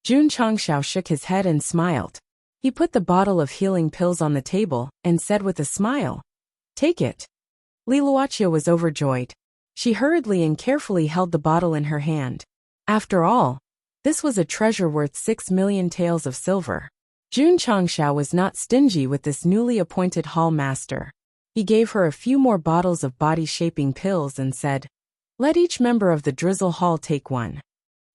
Jun Changshao shook his head and smiled. He put the bottle of healing pills on the table and said with a smile, Take it. Li Luoqiu was overjoyed. She hurriedly and carefully held the bottle in her hand. After all, this was a treasure worth 6 million taels of silver. Jun Changshao was not stingy with this newly appointed hall master. He gave her a few more bottles of body-shaping pills and said, Let each member of the Drizzle Hall take one.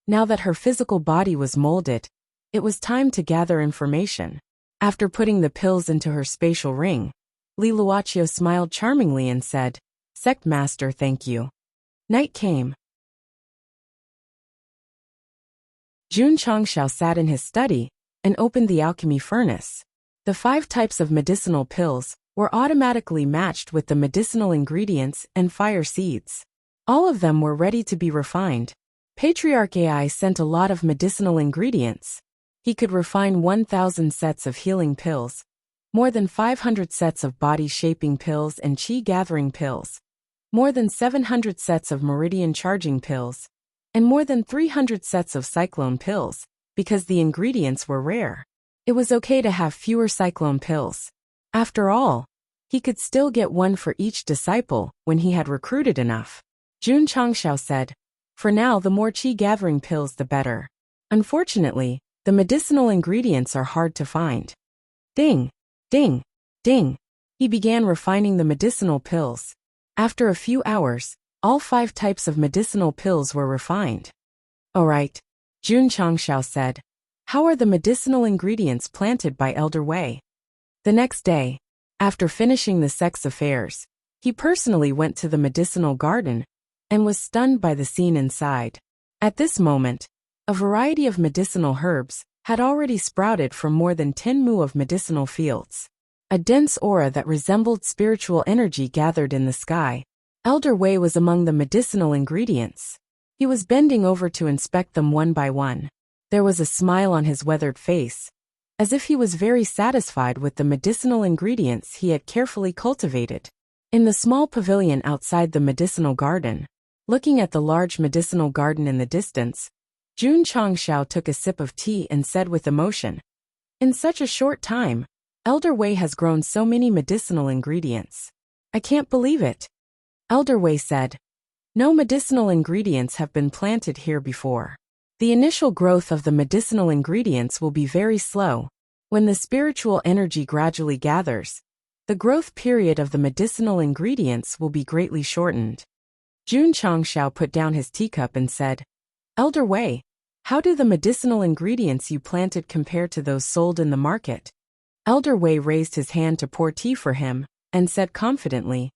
Now that her physical body was molded, it was time to gather information. After putting the pills into her spatial ring, Li Luoqiu smiled charmingly and said, Sect Master, thank you. Night came. Jun Changshao sat in his study and opened the alchemy furnace. The 5 types of medicinal pills were automatically matched with the medicinal ingredients and fire seeds. All of them were ready to be refined. Patriarch AI sent a lot of medicinal ingredients. He could refine 1,000 sets of healing pills, more than 500 sets of body-shaping pills and chi-gathering pills, more than 700 sets of meridian-charging pills, and more than 300 sets of cyclone pills, because the ingredients were rare. It was okay to have fewer cyclone pills. After all, he could still get one for each disciple when he had recruited enough. Jun Changshao said, For now, the more chi-gathering pills the better. Unfortunately, the medicinal ingredients are hard to find. Ding, ding, ding. He began refining the medicinal pills. After a few hours, all 5 types of medicinal pills were refined. All right. Jun Changshao said. How are the medicinal ingredients planted by Elder Wei? The next day, after finishing the sex affairs, he personally went to the medicinal garden and was stunned by the scene inside. At this moment, a variety of medicinal herbs had already sprouted from more than 10 mu of medicinal fields. A dense aura that resembled spiritual energy gathered in the sky. Elder Wei was among the medicinal ingredients. He was bending over to inspect them one by one. There was a smile on his weathered face, as if he was very satisfied with the medicinal ingredients he had carefully cultivated. In the small pavilion outside the medicinal garden, looking at the large medicinal garden in the distance, Jun Changshao took a sip of tea and said with emotion, "In such a short time, Elder Wei has grown so many medicinal ingredients. I can't believe it." Elder Wei said, "No medicinal ingredients have been planted here before. The initial growth of the medicinal ingredients will be very slow. When the spiritual energy gradually gathers, the growth period of the medicinal ingredients will be greatly shortened." Jun Changshao put down his teacup and said, "Elder Wei, how do the medicinal ingredients you planted compare to those sold in the market?" Elder Wei raised his hand to pour tea for him and said confidently,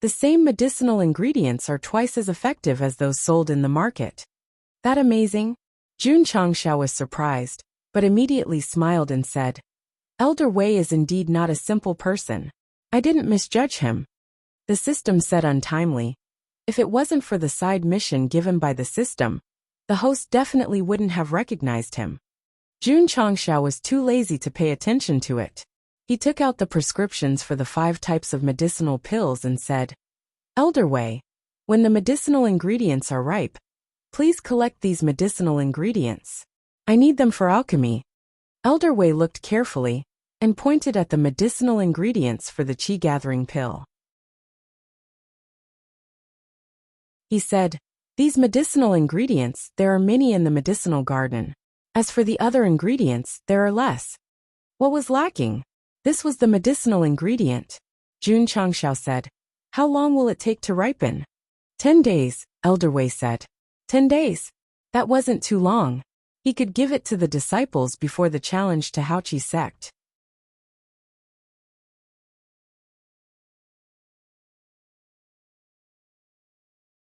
"The same medicinal ingredients are twice as effective as those sold in the market." "That amazing?" Jun Changshao was surprised, but immediately smiled and said, "Elder Wei is indeed not a simple person. I didn't misjudge him." The system said untimely, "If it wasn't for the side mission given by the system, the host definitely wouldn't have recognized him." Jun Changshao was too lazy to pay attention to it. He took out the prescriptions for the 5 types of medicinal pills and said, "Elder Wei, when the medicinal ingredients are ripe, please collect these medicinal ingredients. I need them for alchemy." Elder Wei looked carefully and pointed at the medicinal ingredients for the qi gathering pill. He said, "These medicinal ingredients, there are many in the medicinal garden. As for the other ingredients, there are less." What was lacking? This was the medicinal ingredient. Jun Changshao said, "How long will it take to ripen?" 10 days, Elder Wei said. 10 days? That wasn't too long. He could give it to the disciples before the challenge to Haoqi sect.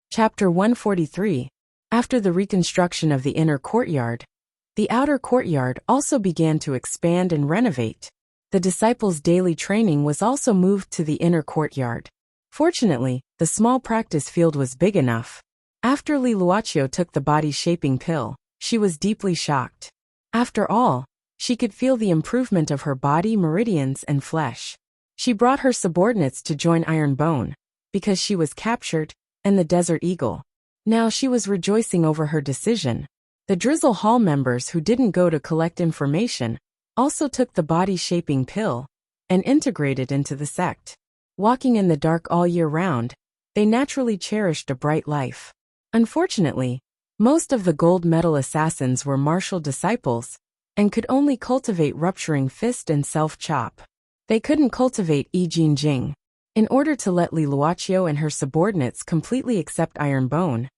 Chapter 143. After the reconstruction of the inner courtyard, the outer courtyard also began to expand and renovate. The disciples' daily training was also moved to the inner courtyard. Fortunately, the small practice field was big enough. After Li Luoqiu took the body-shaping pill, she was deeply shocked. After all, she could feel the improvement of her body, meridians, and flesh. She brought her subordinates to join Iron Bone, because she was captured, and the Desert Eagle. Now she was rejoicing over her decision. The Drizzle Hall members who didn't go to collect information also took the body-shaping pill and integrated into the sect. Walking in the dark all year round, they naturally cherished a bright life. Unfortunately, most of the gold medal assassins were martial disciples and could only cultivate rupturing fist and self-chop. They couldn't cultivate Yi Jingjing. In order to let Li Luoqiu and her subordinates completely accept Iron Bone,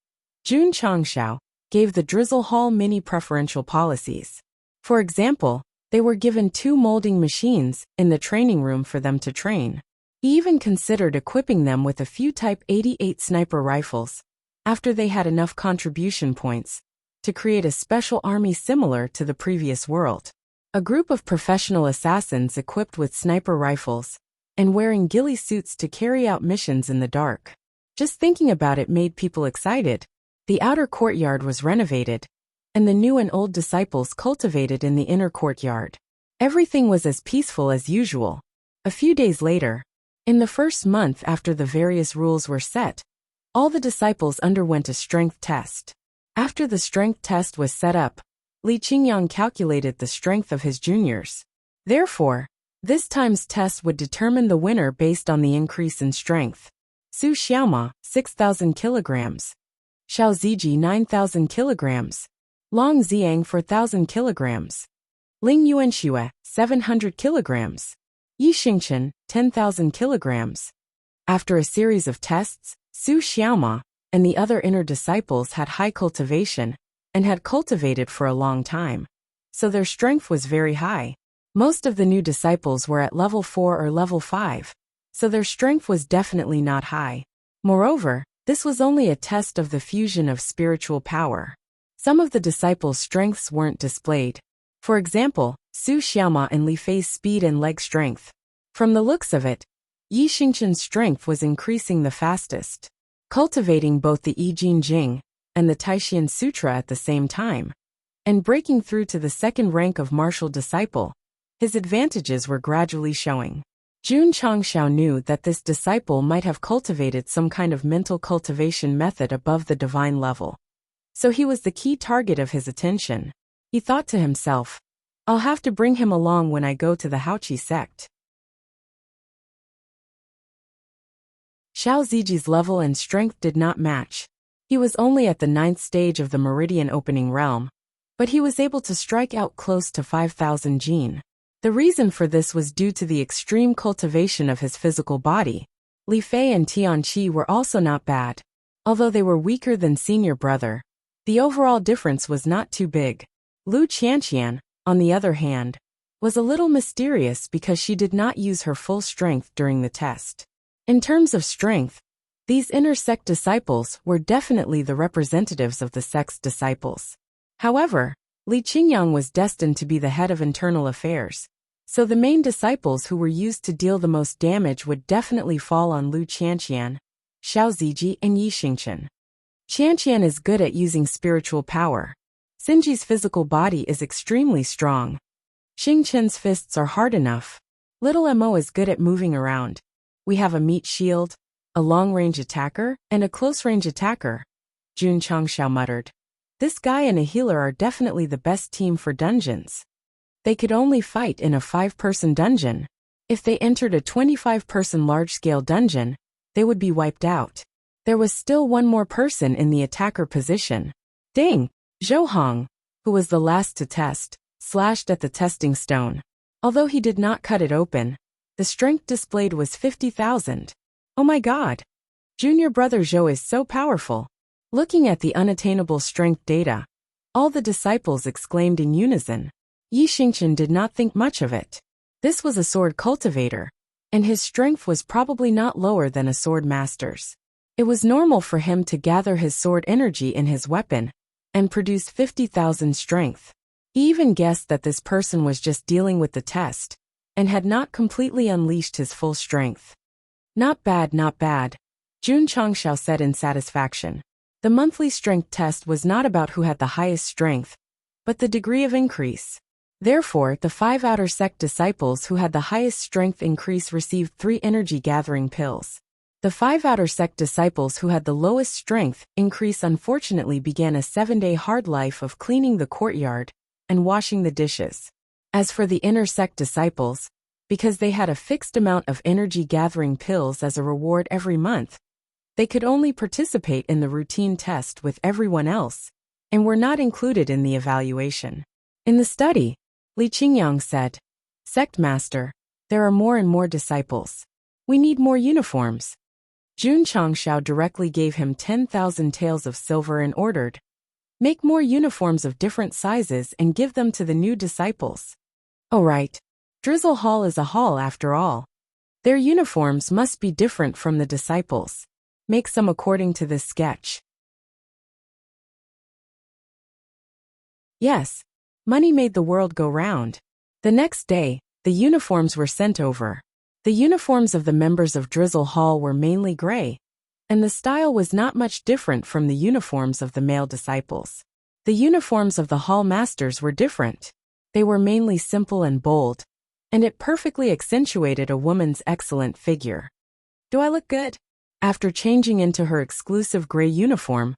Jun Changshao gave the Drizzle Hall many preferential policies. For example, they were given 2 molding machines in the training room for them to train. He even considered equipping them with a few Type 88 sniper rifles, after they had enough contribution points, to create a special army similar to the previous world. A group of professional assassins equipped with sniper rifles and wearing ghillie suits to carry out missions in the dark. Just thinking about it made people excited. The outer courtyard was renovated, and the new and old disciples cultivated in the inner courtyard. Everything was as peaceful as usual. A few days later, in the first month after the various rules were set, all the disciples underwent a strength test. After the strength test was set up, Li Qingyang calculated the strength of his juniors. Therefore, this time's test would determine the winner based on the increase in strength. Su Xiaoma, 6,000 kilograms. Xiao Ziji, 9,000 kilograms. Long Xiang, 4,000 kilograms. Ling Yuanxue, 700 kilograms. Yi Xingchen, 10,000 kilograms. After a series of tests, Su Xiaoma and the other inner disciples had high cultivation and had cultivated for a long time. So their strength was very high. Most of the new disciples were at level 4 or level 5, so their strength was definitely not high. Moreover, this was only a test of the fusion of spiritual power. Some of the disciples' strengths weren't displayed. For example, Su Xiaoma and Li Fei's speed and leg strength. From the looks of it, Yi Xingchen's strength was increasing the fastest. Cultivating both the I Ching Jing and the Taishan Sutra at the same time, and breaking through to the second rank of martial disciple, his advantages were gradually showing. Jun Changshao knew that this disciple might have cultivated some kind of mental cultivation method above the divine level. So he was the key target of his attention. He thought to himself, I'll have to bring him along when I go to the Haoqi sect. Xiao Ziji's level and strength did not match. He was only at the 9th stage of the Meridian Opening Realm, but he was able to strike out close to 5,000 jin. The reason for this was due to the extreme cultivation of his physical body. Li Fei and Tian Qi were also not bad. Although they were weaker than senior brother, the overall difference was not too big. Lu Qianqian, on the other hand, was a little mysterious because she did not use her full strength during the test. In terms of strength, these inner sect disciples were definitely the representatives of the sect's disciples. However, Li Qingyang was destined to be the head of internal affairs, so the main disciples who were used to deal the most damage would definitely fall on Lu Qianqian, Xiao Ziji and Yi Xingchen. Qianqian is good at using spiritual power. Xinji's physical body is extremely strong. Xingchen's fists are hard enough. Little Mo is good at moving around. We have a meat shield, a long-range attacker, and a close-range attacker, Jun Changshao muttered. This guy and a healer are definitely the best team for dungeons. They could only fight in a 5-person dungeon. If they entered a 25-person large-scale dungeon, they would be wiped out. There was still one more person in the attacker position. Ding! Zhou Hong, who was the last to test, slashed at the testing stone. Although he did not cut it open, the strength displayed was 50,000. Oh my god! Junior brother Zhou is so powerful. Looking at the unattainable strength data, all the disciples exclaimed in unison. Yi Xingchen did not think much of it. This was a sword cultivator, and his strength was probably not lower than a sword master's. It was normal for him to gather his sword energy in his weapon and produce 50,000 strength. He even guessed that this person was just dealing with the test and had not completely unleashed his full strength. Not bad, not bad, Jun Changshao said in satisfaction. The monthly strength test was not about who had the highest strength, but the degree of increase. Therefore, the 5 outer sect disciples who had the highest strength increase received 3 energy gathering pills. The 5 outer sect disciples who had the lowest strength increase unfortunately began a 7-day hard life of cleaning the courtyard and washing the dishes. As for the inner sect disciples, because they had a fixed amount of energy gathering pills as a reward every month, they could only participate in the routine test with everyone else, and were not included in the evaluation. In the study, Li Qingyang said, "Sect Master, there are more and more disciples. We need more uniforms." Jun Changshao directly gave him 10,000 taels of silver and ordered, "Make more uniforms of different sizes and give them to the new disciples." Oh right. Drizzle Hall is a hall after all. Their uniforms must be different from the disciples. Make some according to this sketch. Yes, money made the world go round. The next day, the uniforms were sent over. The uniforms of the members of Drizzle Hall were mainly gray, and the style was not much different from the uniforms of the male disciples. The uniforms of the hall masters were different. They were mainly simple and bold, and it perfectly accentuated a woman's excellent figure. Do I look good? After changing into her exclusive gray uniform,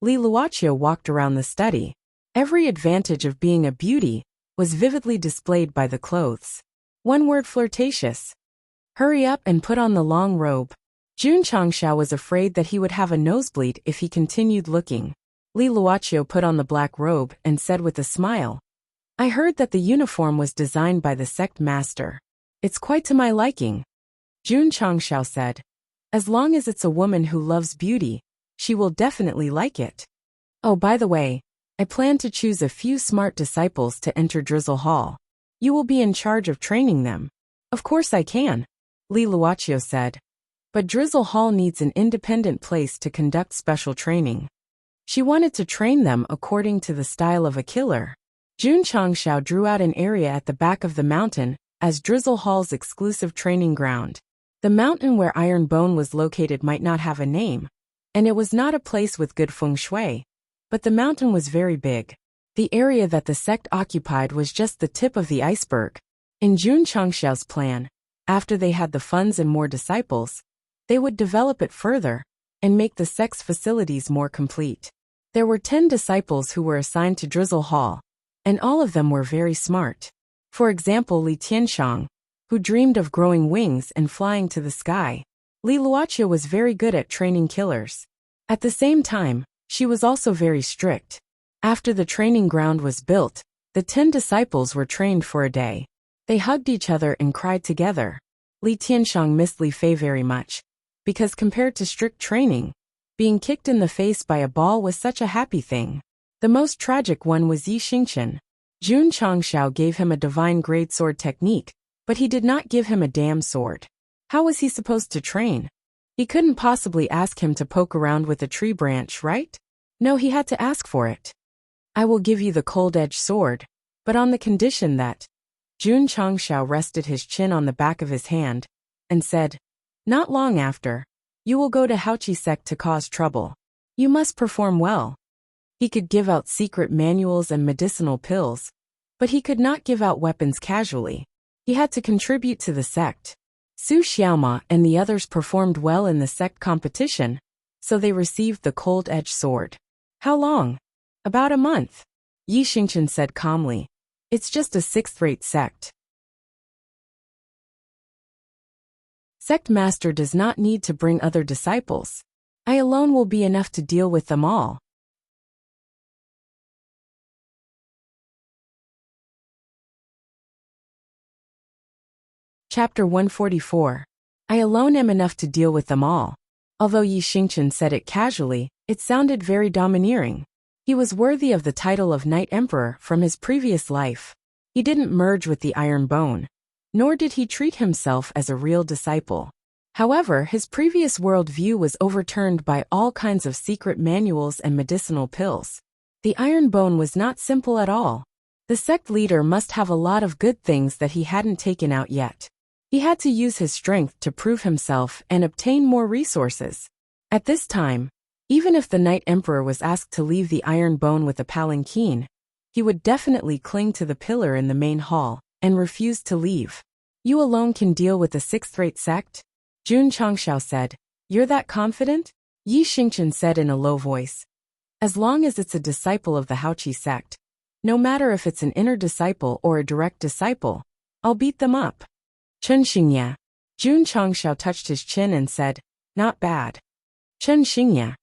Li Luoqi walked around the study. Every advantage of being a beauty was vividly displayed by the clothes. One word: flirtatious. Hurry up and put on the long robe. Jun Changshao was afraid that he would have a nosebleed if he continued looking. Li Luoqi put on the black robe and said with a smile, "I heard that the uniform was designed by the sect master. It's quite to my liking." Jun Changshao said, "As long as it's a woman who loves beauty, she will definitely like it. Oh, by the way, I plan to choose a few smart disciples to enter Drizzle Hall. You will be in charge of training them. Of course I can, Li Luochio said. But Drizzle Hall needs an independent place to conduct special training. She wanted to train them according to the style of a killer. Jun Changshao drew out an area at the back of the mountain as Drizzle Hall's exclusive training ground. The mountain where Iron Bone was located might not have a name, and it was not a place with good feng shui, but the mountain was very big. The area that the sect occupied was just the tip of the iceberg. In Jun Changshao's plan, after they had the funds and more disciples, they would develop it further and make the sect's facilities more complete. There were 10 disciples who were assigned to Drizzle Hall, and all of them were very smart. For example, Li Tianshang, who dreamed of growing wings and flying to the sky. Li Luochio was very good at training killers. At the same time, she was also very strict. After the training ground was built, the 10 disciples were trained for a day. They hugged each other and cried together. Li Tianshang missed Li Fei very much, because compared to strict training, being kicked in the face by a ball was such a happy thing. The most tragic one was Yi Xingchen. Jun Changshao gave him a divine grade sword technique, but he did not give him a damn sword. How was he supposed to train? He couldn't possibly ask him to poke around with a tree branch, right? No, he had to ask for it. I will give you the cold-edged sword, but on the condition that... Jun Changshao rested his chin on the back of his hand and said, not long after, you will go to Haoqi sect to cause trouble. You must perform well. He could give out secret manuals and medicinal pills, but he could not give out weapons casually. He had to contribute to the sect. Su Xiaoma and the others performed well in the sect competition, so they received the cold-edged sword. How long? About a month. Yi Xingchen said calmly. It's just a 6th-rate sect. Sect master does not need to bring other disciples. I alone will be enough to deal with them all. Chapter 144. I alone am enough to deal with them all. Although Yi Xingchen said it casually, it sounded very domineering. He was worthy of the title of Night Emperor from his previous life. He didn't merge with the Iron Bone, nor did he treat himself as a real disciple. However, his previous worldview was overturned by all kinds of secret manuals and medicinal pills. The Iron Bone was not simple at all. The sect leader must have a lot of good things that he hadn't taken out yet. He had to use his strength to prove himself and obtain more resources. At this time, even if the Night Emperor was asked to leave the Iron Bone with a palanquin, he would definitely cling to the pillar in the main hall and refuse to leave. You alone can deal with the 6th-rate sect? Jun Changshao said. You're that confident? Yi Xingchen said in a low voice. As long as it's a disciple of the Haoqi sect, no matter if it's an inner disciple or a direct disciple, I'll beat them up. Chen Xingya. Jun Changshao touched his chin and said, not bad. Chen Xingya.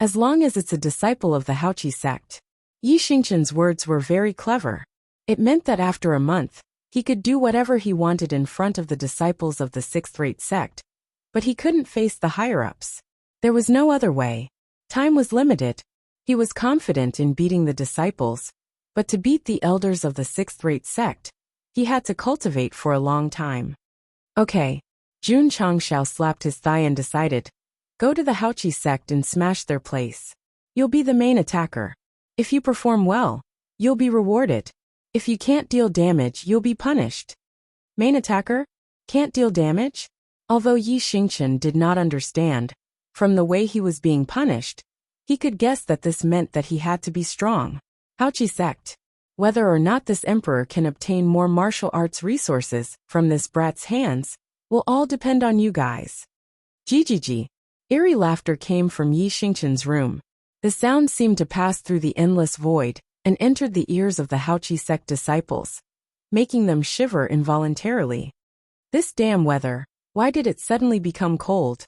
As long as it's a disciple of the Haoqi sect. Yi Xingchen's words were very clever. It meant that after a month, he could do whatever he wanted in front of the disciples of the 6th-rate sect, but he couldn't face the higher-ups. There was no other way. Time was limited. He was confident in beating the disciples, but to beat the elders of the 6th-rate sect, he had to cultivate for a long time. Okay. Jun Changshao slapped his thigh and decided, go to the Haoqi sect and smash their place. You'll be the main attacker. If you perform well, you'll be rewarded. If you can't deal damage, you'll be punished. Main attacker? Can't deal damage? Although Yi Xingchen did not understand, from the way he was being punished, he could guess that this meant that he had to be strong. Haoqi sect. Whether or not this emperor can obtain more martial arts resources from this brat's hands will all depend on you guys. Jijiji. Eerie laughter came from Yi Xingchen's room. The sound seemed to pass through the endless void and entered the ears of the Haoqi sect disciples, making them shiver involuntarily. This damn weather, why did it suddenly become cold?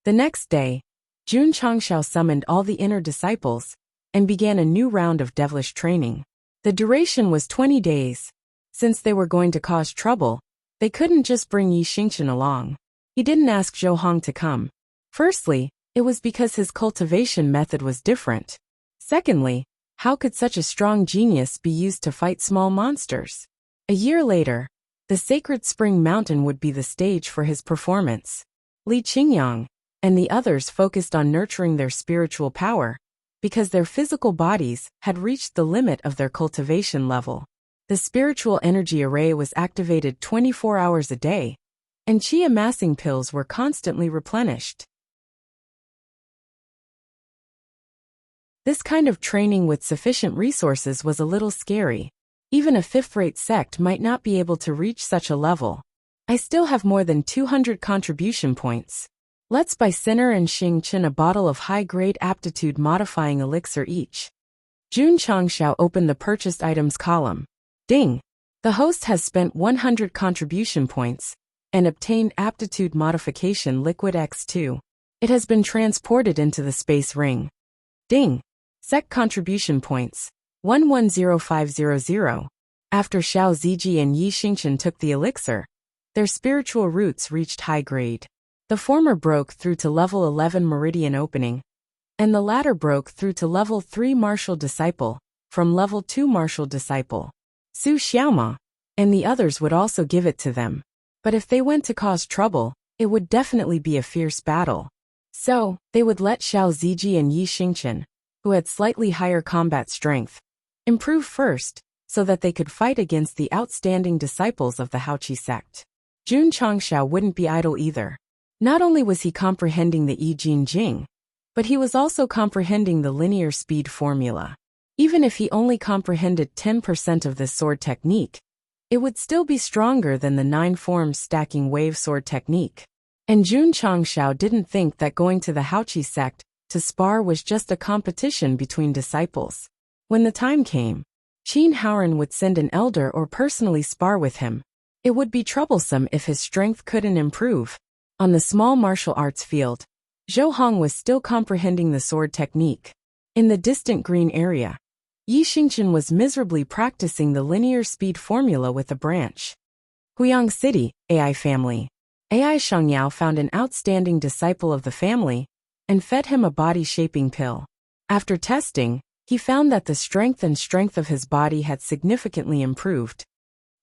The next day, Jun Changshao summoned all the inner disciples and began a new round of devilish training. The duration was 20 days. Since they were going to cause trouble, they couldn't just bring Yi Xingchen along. He didn't ask Zhou Hong to come. Firstly, it was because his cultivation method was different. Secondly, How could such a strong genius be used to fight small monsters? A year later, the sacred spring mountain would be the stage for his performance. Li Qingyang and the others focused on nurturing their spiritual power, because their physical bodies had reached the limit of their cultivation level. The spiritual energy array was activated 24 hours a day, and qi amassing pills were constantly replenished. This kind of training with sufficient resources was a little scary. Even a fifth-rate sect might not be able to reach such a level. I still have more than 200 contribution points. Let's buy Sinner and Xing Chen a bottle of high-grade aptitude-modifying elixir each. Jun Changxiao opened the purchased items column. Ding! The host has spent 100 contribution points and obtained aptitude modification liquid X2. It has been transported into the space ring. Ding! Sec contribution points. 110500. After Xiao Ziji and Yi Xingchen took the elixir, their spiritual roots reached high grade. The former broke through to level 11 Meridian Opening, and the latter broke through to level 3 Martial Disciple, from level 2 Martial Disciple. Su Xiaoma and the others would also give it to them. But if they went to cause trouble, it would definitely be a fierce battle. So, they would let Xiao Ziji and Yi Xingchen, who had slightly higher combat strength, improve first, so that they could fight against the outstanding disciples of the Haoqi sect. Jun Changxiao wouldn't be idle either. Not only was he comprehending the I Jin Jing, but he was also comprehending the linear speed formula. Even if he only comprehended 10% of this sword technique, it would still be stronger than the 9 forms stacking wave sword technique. And Jun Changxiao didn't think that going to the Haoqi sect to spar was just a competition between disciples. When the time came, Qin Haoran would send an elder or personally spar with him. It would be troublesome if his strength couldn't improve. On the small martial arts field, Zhou Hong was still comprehending the sword technique. In the distant green area, Yi Xingchen was miserably practicing the linear speed formula with a branch. Huyang City, AI family. AI Shangyao found an outstanding disciple of the family and fed him a body-shaping pill. After testing, he found that the strength of his body had significantly improved.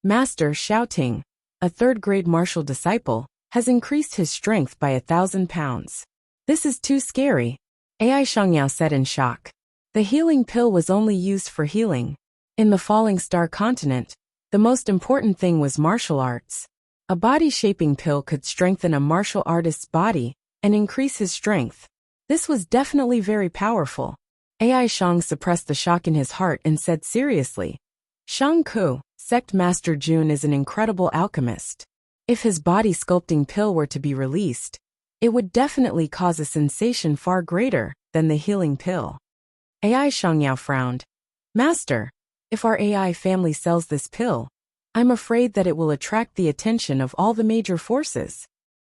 Master Xiaoting, a third-grade martial disciple, has increased his strength by 1,000 pounds. This is too scary, AI Shangyao said in shock. The healing pill was only used for healing. In the Falling Star continent, the most important thing was martial arts. A body-shaping pill could strengthen a martial artist's body and increase his strength. This was definitely very powerful. AI Shang suppressed the shock in his heart and said seriously, Shang Ku, Sect Master Jun is an incredible alchemist. If his body sculpting pill were to be released, it would definitely cause a sensation far greater than the healing pill. AI Shangyao frowned. Master, if our AI family sells this pill, I'm afraid that it will attract the attention of all the major forces.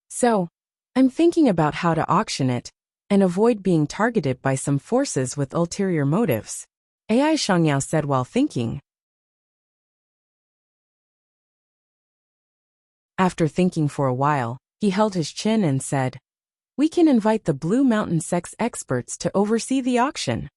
So, I'm thinking about how to auction it and avoid being targeted by some forces with ulterior motives, AI Shangyao said while thinking. After thinking for a while, he held his chin and said, We can invite the Blue Mountain Sect's experts to oversee the auction.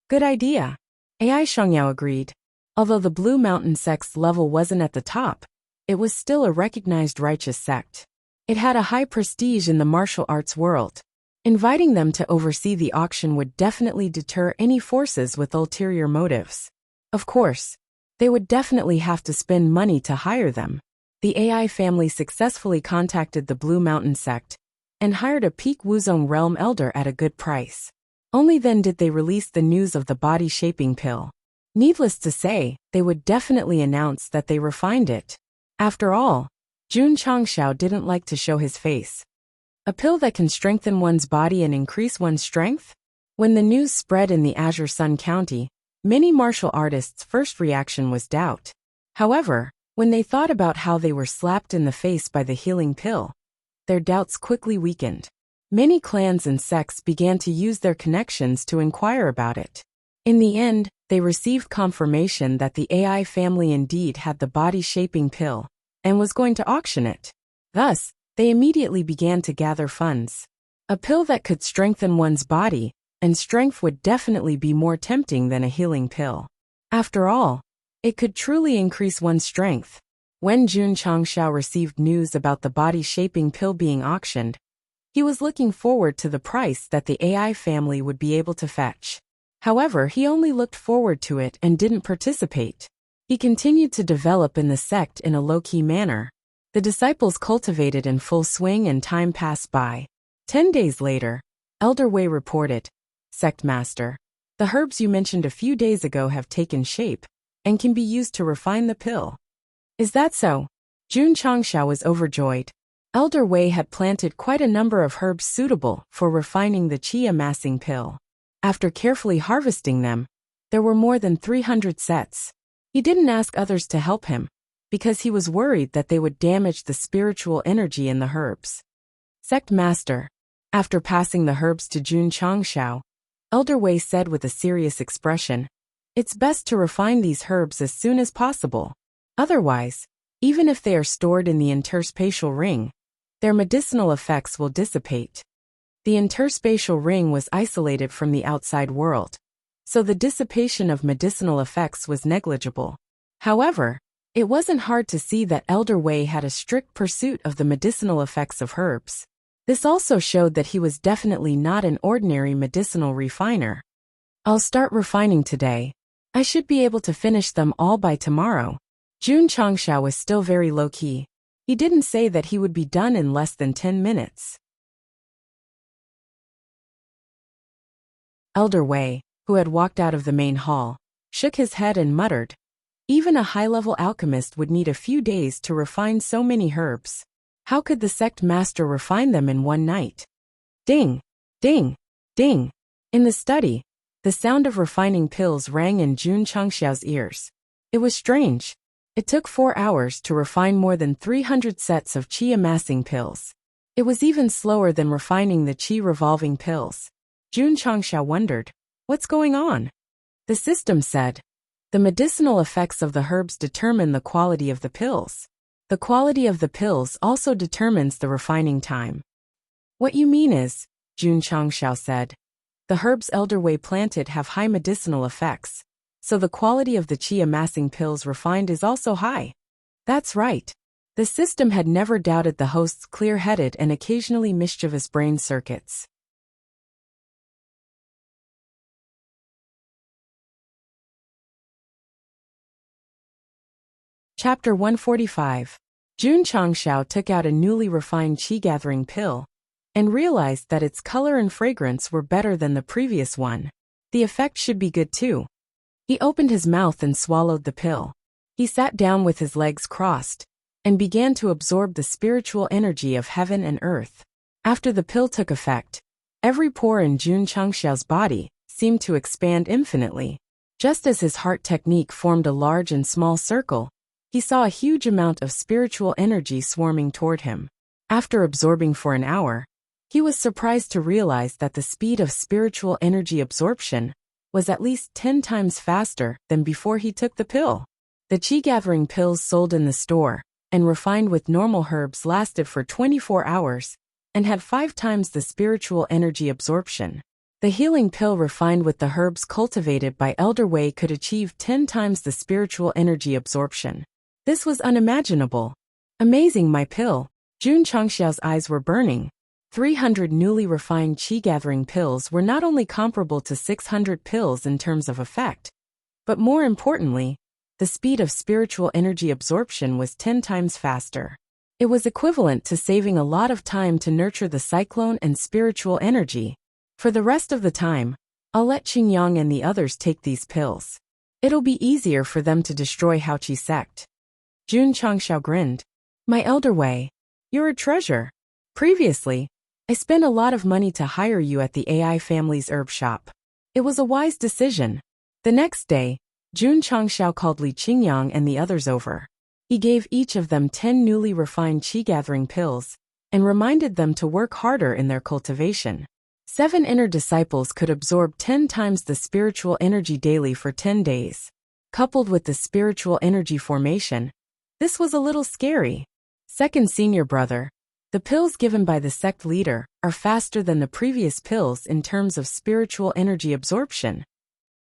Good idea. AI Shangyao agreed. Although the Blue Mountain Sect's level wasn't at the top, it was still a recognized righteous sect. It had a high prestige in the martial arts world. Inviting them to oversee the auction would definitely deter any forces with ulterior motives. Of course, they would definitely have to spend money to hire them. The AI family successfully contacted the Blue Mountain Sect and hired a Peak Wuzong Realm Elder at a good price. Only then did they release the news of the body-shaping pill. Needless to say, they would definitely announce that they refined it. After all, Jun Changxiao didn't like to show his face. A pill that can strengthen one's body and increase one's strength? When the news spread in the Azure Sun County, many martial artists' first reaction was doubt. However, when they thought about how they were slapped in the face by the healing pill, their doubts quickly weakened. Many clans and sects began to use their connections to inquire about it. In the end, they received confirmation that the AI family indeed had the body-shaping pill and was going to auction it. Thus, they immediately began to gather funds. A pill that could strengthen one's body and strength would definitely be more tempting than a healing pill. After all, it could truly increase one's strength. When Jun Changxiao received news about the body-shaping pill being auctioned, he was looking forward to the price that the AI family would be able to fetch. However, he only looked forward to it and didn't participate. He continued to develop in the sect in a low-key manner. The disciples cultivated in full swing and time passed by. 10 days later, Elder Wei reported, "Sect Master, the herbs you mentioned a few days ago have taken shape and can be used to refine the pill." "Is that so?" Jun Changxiao was overjoyed. Elder Wei had planted quite a number of herbs suitable for refining the qi amassing pill. After carefully harvesting them, there were more than 300 sets. He didn't ask others to help him, because he was worried that they would damage the spiritual energy in the herbs. "Sect Master." After passing the herbs to Jun Changxiao, Elder Wei said with a serious expression, "It's best to refine these herbs as soon as possible. Otherwise, even if they are stored in the interspatial ring, their medicinal effects will dissipate." The interspatial ring was isolated from the outside world, so the dissipation of medicinal effects was negligible. However, it wasn't hard to see that Elder Wei had a strict pursuit of the medicinal effects of herbs. This also showed that he was definitely not an ordinary medicinal refiner. "I'll start refining today. I should be able to finish them all by tomorrow." Jun Changxiao was still very low-key. He didn't say that he would be done in less than 10 minutes. Elder Wei, who had walked out of the main hall, shook his head and muttered, "Even a high-level alchemist would need a few days to refine so many herbs. How could the sect master refine them in one night?" Ding! Ding! Ding! In the study, the sound of refining pills rang in Jun Changxiao's ears. It was strange. It took 4 hours to refine more than 300 sets of qi amassing pills. It was even slower than refining the qi revolving pills. Jun Changxiao wondered, "What's going on?" The system said, "The medicinal effects of the herbs determine the quality of the pills. The quality of the pills also determines the refining time." "What you mean is," Jun Changxiao said, "the herbs Elder Wei planted have high medicinal effects, so the quality of the qi amassing pills refined is also high." That's right. The system had never doubted the host's clear-headed and occasionally mischievous brain circuits. Chapter 145. Jun Changxiao took out a newly refined qi-gathering pill and realized that its color and fragrance were better than the previous one. The effect should be good too. He opened his mouth and swallowed the pill. He sat down with his legs crossed and began to absorb the spiritual energy of heaven and earth. After the pill took effect, every pore in Jun Changxiao's body seemed to expand infinitely. Just as his heart technique formed a large and small circle, he saw a huge amount of spiritual energy swarming toward him. After absorbing for an hour, he was surprised to realize that the speed of spiritual energy absorption was at least 10 times faster than before he took the pill. The qi-gathering pills sold in the store and refined with normal herbs lasted for 24 hours and had 5 times the spiritual energy absorption. The healing pill refined with the herbs cultivated by Elder Wei could achieve 10 times the spiritual energy absorption. This was unimaginable. Amazing, my pill. Jun Changxiao's eyes were burning. 300 newly refined qi-gathering pills were not only comparable to 600 pills in terms of effect, but more importantly, the speed of spiritual energy absorption was 10 times faster. It was equivalent to saving a lot of time to nurture the cyclone and spiritual energy. For the rest of the time, I'll let Qingyang and the others take these pills. It'll be easier for them to destroy Haoqi sect. Jun Changxiao grinned. My Elder Wei, you're a treasure. Previously, I spent a lot of money to hire you at the AI family's herb shop. It was a wise decision. The next day, Jun Changxiao called Li Qingyang and the others over. He gave each of them 10 newly refined qi-gathering pills and reminded them to work harder in their cultivation. 7 inner disciples could absorb 10 times the spiritual energy daily for 10 days. Coupled with the spiritual energy formation, this was a little scary. Second senior brother, The pills given by the sect leader are faster than the previous pills in terms of spiritual energy absorption.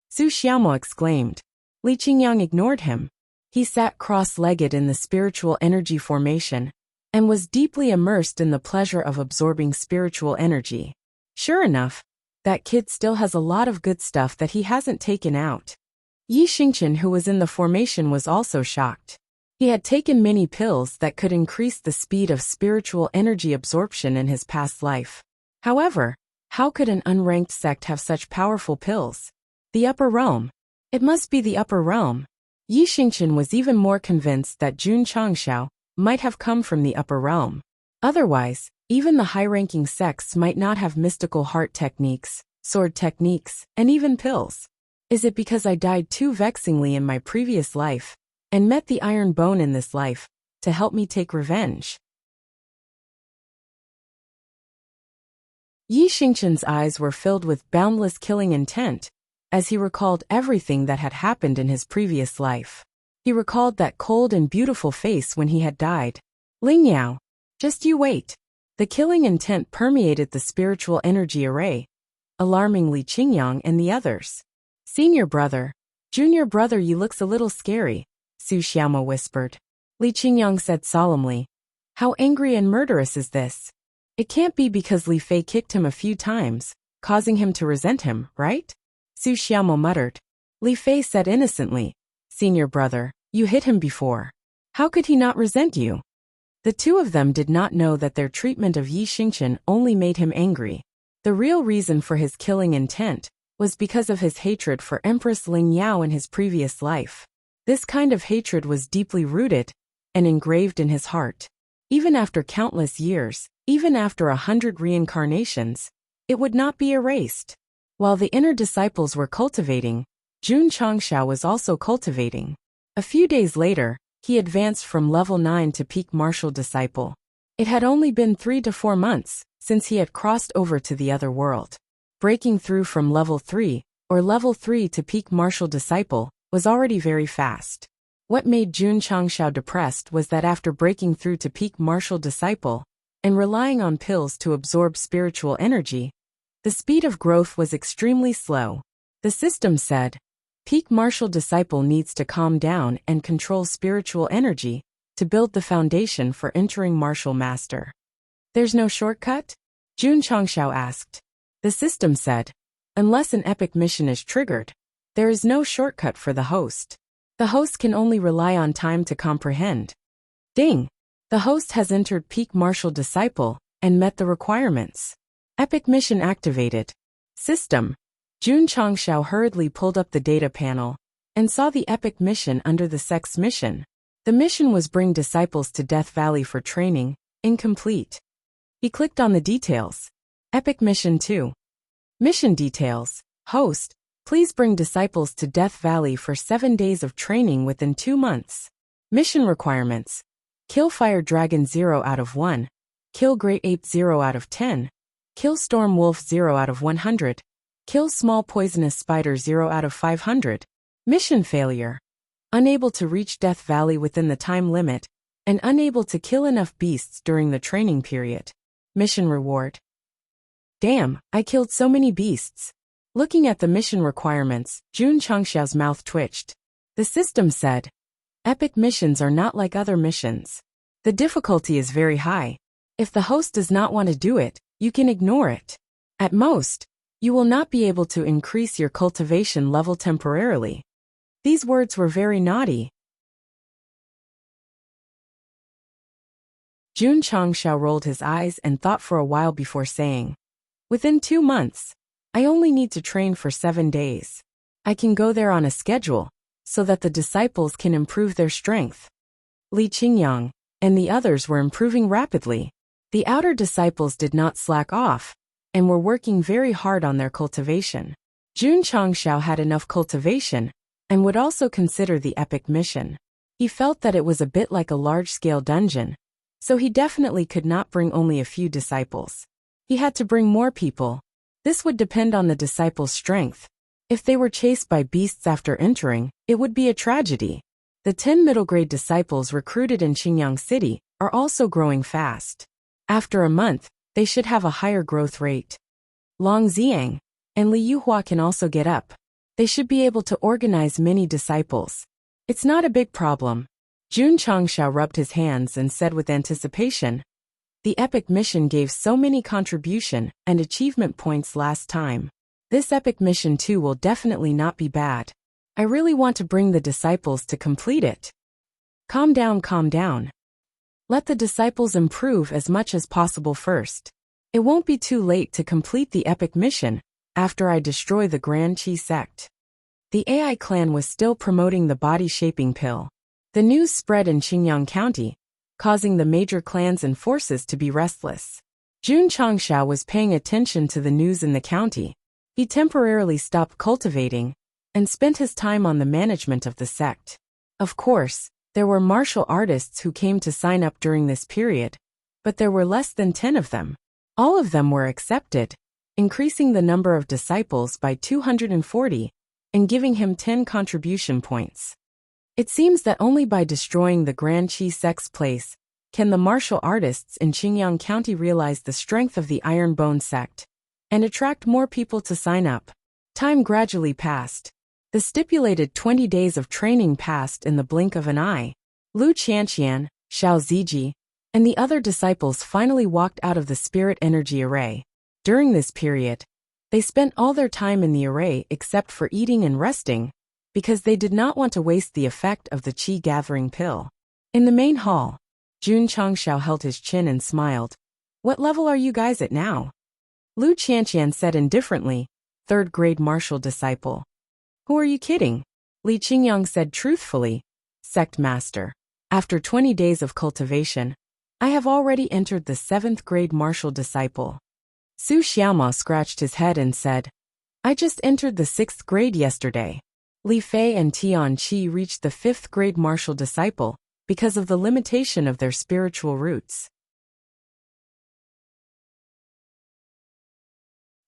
Su Xiaomo exclaimed. Li Qingyang ignored him. He sat cross-legged in the spiritual energy formation and was deeply immersed in the pleasure of absorbing spiritual energy. Sure enough, that kid still has a lot of good stuff that he hasn't taken out. Yi Xingchen, who was in the formation, was also shocked. He had taken many pills that could increase the speed of spiritual energy absorption in his past life. However, how could an unranked sect have such powerful pills? The upper realm. It must be the upper realm. Yi Xingchen was even more convinced that Jun Changshao might have come from the upper realm. Otherwise, even the high-ranking sects might not have mystical heart techniques, sword techniques, and even pills. Is it because I died too vexingly in my previous life and met the iron bone in this life to help me take revenge? Yi Xingchen's eyes were filled with boundless killing intent as he recalled everything that had happened in his previous life. He recalled that cold and beautiful face when he had died. Ling Yao, just you wait. The killing intent permeated the spiritual energy array, alarming Li Qingyang and the others. Senior brother, junior brother, you looks a little scary, Su Xiaomo whispered. Li Qingyang said solemnly. How angry and murderous is this? It can't be because Li Fei kicked him a few times, causing him to resent him, right? Su Xiaomo muttered. Li Fei said innocently. Senior brother, you hit him before. How could he not resent you? The two of them did not know that their treatment of Yi Xingchen only made him angry. The real reason for his killing intent was because of his hatred for Empress Ling Yao in his previous life. This kind of hatred was deeply rooted and engraved in his heart. Even after countless years, even after 100 reincarnations, it would not be erased. While the inner disciples were cultivating, Jun Changshao was also cultivating. A few days later, he advanced from level 9 to peak martial disciple. It had only been 3 to 4 months since he had crossed over to the other world. Breaking through from level 3, or level 3 to peak martial disciple, was already very fast. What made Jun Changshao depressed was that after breaking through to peak martial disciple, and relying on pills to absorb spiritual energy, the speed of growth was extremely slow. The system said, peak martial disciple needs to calm down and control spiritual energy to build the foundation for entering martial master. There's no shortcut? Jun Changshao asked. The system said, unless an epic mission is triggered, there is no shortcut for the host. The host can only rely on time to comprehend. Ding! The host has entered peak martial disciple and met the requirements. Epic mission activated. System. Jun Changshao hurriedly pulled up the data panel and saw the epic mission under the sect's mission. The mission was bring disciples to Death Valley for training, incomplete. He clicked on the details. Epic mission 2. Mission details. Host, please bring disciples to Death Valley for 7 days of training within 2 months. Mission requirements. Kill Fire Dragon 0 out of 1. Kill Great Ape 0 out of 10. Kill Storm Wolf 0 out of 100. Kill Small Poisonous Spider 0 out of 500. Mission failure. Unable to reach Death Valley within the time limit, and unable to kill enough beasts during the training period. Mission reward. Damn, I killed so many beasts. Looking at the mission requirements, Jun Changshao's mouth twitched. The system said, epic missions are not like other missions. The difficulty is very high. If the host does not want to do it, you can ignore it. At most, you will not be able to increase your cultivation level temporarily. These words were very naughty. Jun Changshao rolled his eyes and thought for a while before saying, within 2 months, I only need to train for 7 days. I can go there on a schedule, so that the disciples can improve their strength. Li Qingyang and the others were improving rapidly. The outer disciples did not slack off, and were working very hard on their cultivation. Jun Changshao had enough cultivation, and would also consider the epic mission. He felt that it was a bit like a large-scale dungeon, so he definitely could not bring only a few disciples. He had to bring more people. This would depend on the disciples' strength. If they were chased by beasts after entering, it would be a tragedy. The 10 middle-grade disciples recruited in Xingyang City are also growing fast. After a month, they should have a higher growth rate. Long Xiang and Li Yuhua can also get up. They should be able to organize many disciples. It's not a big problem. Jun Changshao rubbed his hands and said with anticipation, "The epic mission gave so many contribution and achievement points last time. This epic mission too will definitely not be bad. I really want to bring the disciples to complete it." Calm down, calm down. Let the disciples improve as much as possible first. It won't be too late to complete the epic mission after I destroy the Grand Qi sect. The AI clan was still promoting the body-shaping pill. The news spread in Qingyang County, causing the major clans and forces to be restless. Jun Changshao was paying attention to the news in the county. He temporarily stopped cultivating and spent his time on the management of the sect. Of course, there were martial artists who came to sign up during this period, but there were less than 10 of them. All of them were accepted, increasing the number of disciples by 240 and giving him 10 contribution points. It seems that only by destroying the Grand Qi sect's place can the martial artists in Qingyang County realize the strength of the Iron Bone sect and attract more people to sign up. Time gradually passed. The stipulated 20 days of training passed in the blink of an eye. Lu Qianqian, Xiao Ziji, and the other disciples finally walked out of the spirit energy array. During this period, they spent all their time in the array except for eating and resting, because they did not want to waste the effect of the qi gathering pill. In the main hall, Jun Changshao held his chin and smiled. "What level are you guys at now?" Lu Qianqian said indifferently, "Third grade martial disciple." "Who are you kidding?" Li Qingyang said truthfully, "Sect master. After 20 days of cultivation, I have already entered the 7th grade martial disciple." Su Xiaoma scratched his head and said, "I just entered the 6th grade yesterday." Li Fei and Tian Qi reached the 5th grade martial disciple because of the limitation of their spiritual roots.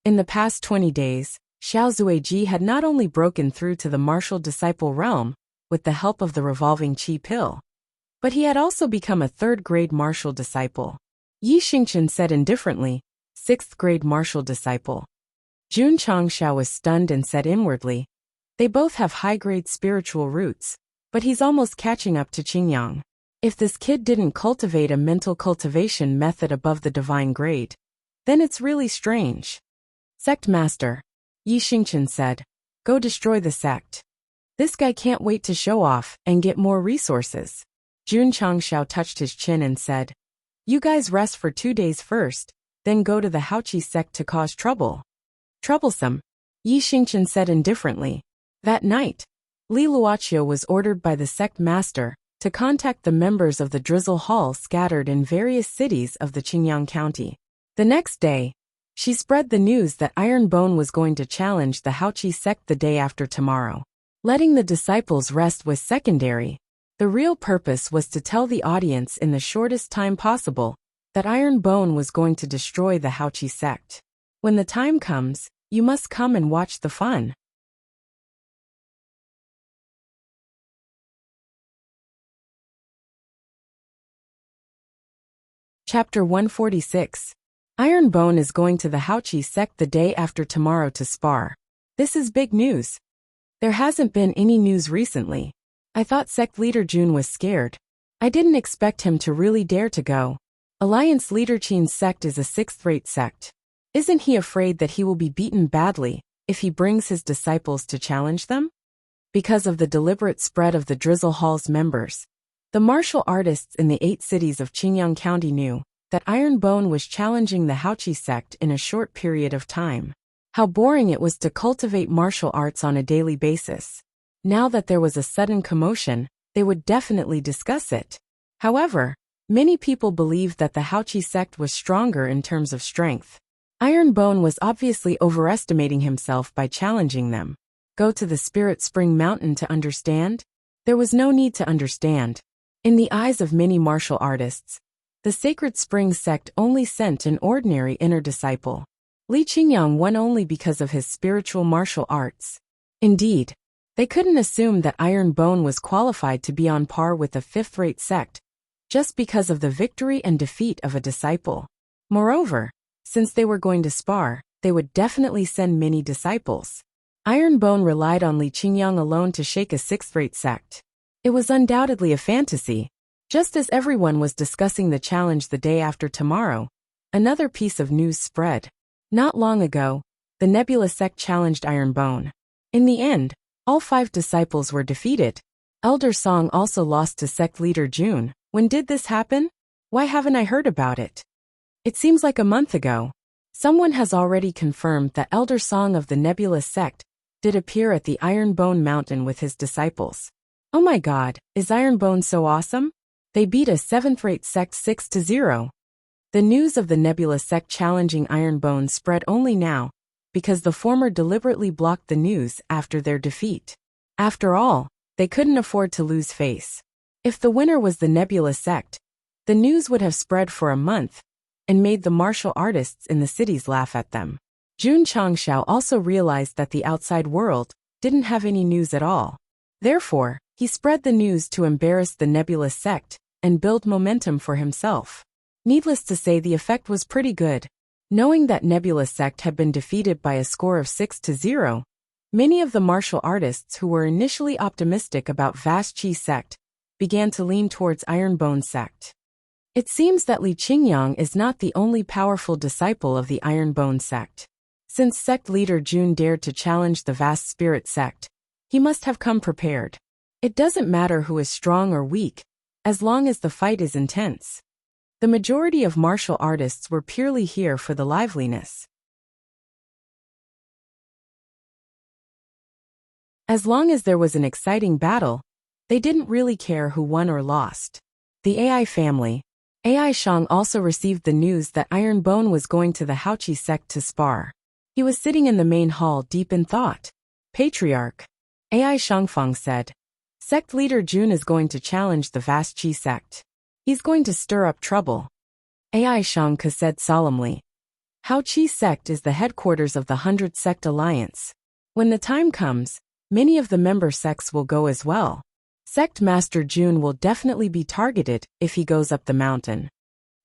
In the past 20 days, Xiao Zuiji had not only broken through to the martial disciple realm with the help of the revolving qi pill, but he had also become a 3rd grade martial disciple. Yi Xingchen said indifferently, 6th grade martial disciple. Jun Changshao was stunned and said inwardly, "They both have high-grade spiritual roots, but he's almost catching up to Qingyang. If this kid didn't cultivate a mental cultivation method above the divine grade, then it's really strange." "Sect master," Yi Xingchen said, "go destroy the sect. This guy can't wait to show off and get more resources." Jun Changshao touched his chin and said, "You guys rest for 2 days first, then go to the Haoqi sect to cause trouble." "Troublesome," Yi Xingchen said indifferently. That night, Li Luoqiu was ordered by the sect master to contact the members of the Drizzle Hall scattered in various cities of the Qingyang County. The next day, she spread the news that Iron Bone was going to challenge the Haoqi sect the day after tomorrow. Letting the disciples rest was secondary. The real purpose was to tell the audience in the shortest time possible that Iron Bone was going to destroy the Haoqi sect. When the time comes, you must come and watch the fun. Chapter 146. Iron Bone is going to the Haoqi sect the day after tomorrow to spar. This is big news. There hasn't been any news recently. I thought sect leader Jun was scared. I didn't expect him to really dare to go. Alliance leader Qin's sect is a 6th-rate sect. Isn't he afraid that he will be beaten badly if he brings his disciples to challenge them? Because of the deliberate spread of the Drizzle Hall's members, the martial artists in the 8 cities of Qingyang County knew that Iron Bone was challenging the Haoqi sect in a short period of time. How boring it was to cultivate martial arts on a daily basis. Now that there was a sudden commotion, they would definitely discuss it. However, many people believed that the Haoqi sect was stronger in terms of strength. Iron Bone was obviously overestimating himself by challenging them. Go to the Spirit Spring Mountain to understand? There was no need to understand. In the eyes of many martial artists, the Sacred Spring sect only sent an ordinary inner disciple. Li Qingyang won only because of his spiritual martial arts. Indeed, they couldn't assume that Iron Bone was qualified to be on par with the 5th-rate sect, just because of the victory and defeat of a disciple. Moreover, since they were going to spar, they would definitely send many disciples. Ironbone relied on Li Qingyang alone to shake a sixth-rate sect. It was undoubtedly a fantasy. Just as everyone was discussing the challenge the day after tomorrow, another piece of news spread. Not long ago, the Nebula sect challenged Ironbone. In the end, all 5 disciples were defeated. Elder Song also lost to sect leader June. When did this happen? Why haven't I heard about it? It seems like a month ago. Someone has already confirmed that Elder Song of the Nebula sect did appear at the Ironbone Mountain with his disciples. Oh my god, is Ironbone so awesome? They beat a 7th-rate sect 6-0. The news of the Nebula sect challenging Ironbone spread only now, because the former deliberately blocked the news after their defeat. After all, they couldn't afford to lose face. If the winner was the Nebula sect, the news would have spread for a month and made the martial artists in the cities laugh at them. Jun Changshao also realized that the outside world didn't have any news at all. Therefore, he spread the news to embarrass the Nebula sect and build momentum for himself. Needless to say, the effect was pretty good. Knowing that Nebula sect had been defeated by a score of 6-0, many of the martial artists who were initially optimistic about Vast Qi sect began to lean towards Ironbone sect. It seems that Li Qingyang is not the only powerful disciple of the Ironbone sect. Since sect leader Jun dared to challenge the Vast Spirit sect, he must have come prepared. It doesn't matter who is strong or weak, as long as the fight is intense. The majority of martial artists were purely here for the liveliness. As long as there was an exciting battle, they didn't really care who won or lost. The AI family, AI Shang, also received the news that Ironbone was going to the Haoqi sect to spar. He was sitting in the main hall deep in thought. Patriarch, AI Shangfang said, sect leader Jun is going to challenge the Vast Qi sect. He's going to stir up trouble. AI Shangke said solemnly. Haoqi sect is the headquarters of the 100 Sect Alliance. When the time comes, many of the member sects will go as well. Sect Master Jun will definitely be targeted if he goes up the mountain.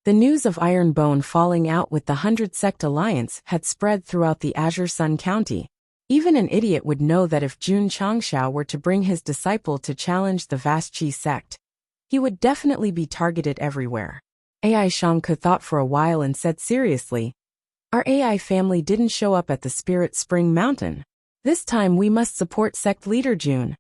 The news of Ironbone falling out with the 100 Sect Alliance had spread throughout the Azure Sun County. Even an idiot would know that if Jun Changshao were to bring his disciple to challenge the Vast Qi sect, he would definitely be targeted everywhere. AI Shangke thought for a while and said seriously, our AI family didn't show up at the Spirit Spring Mountain. This time we must support sect leader Jun.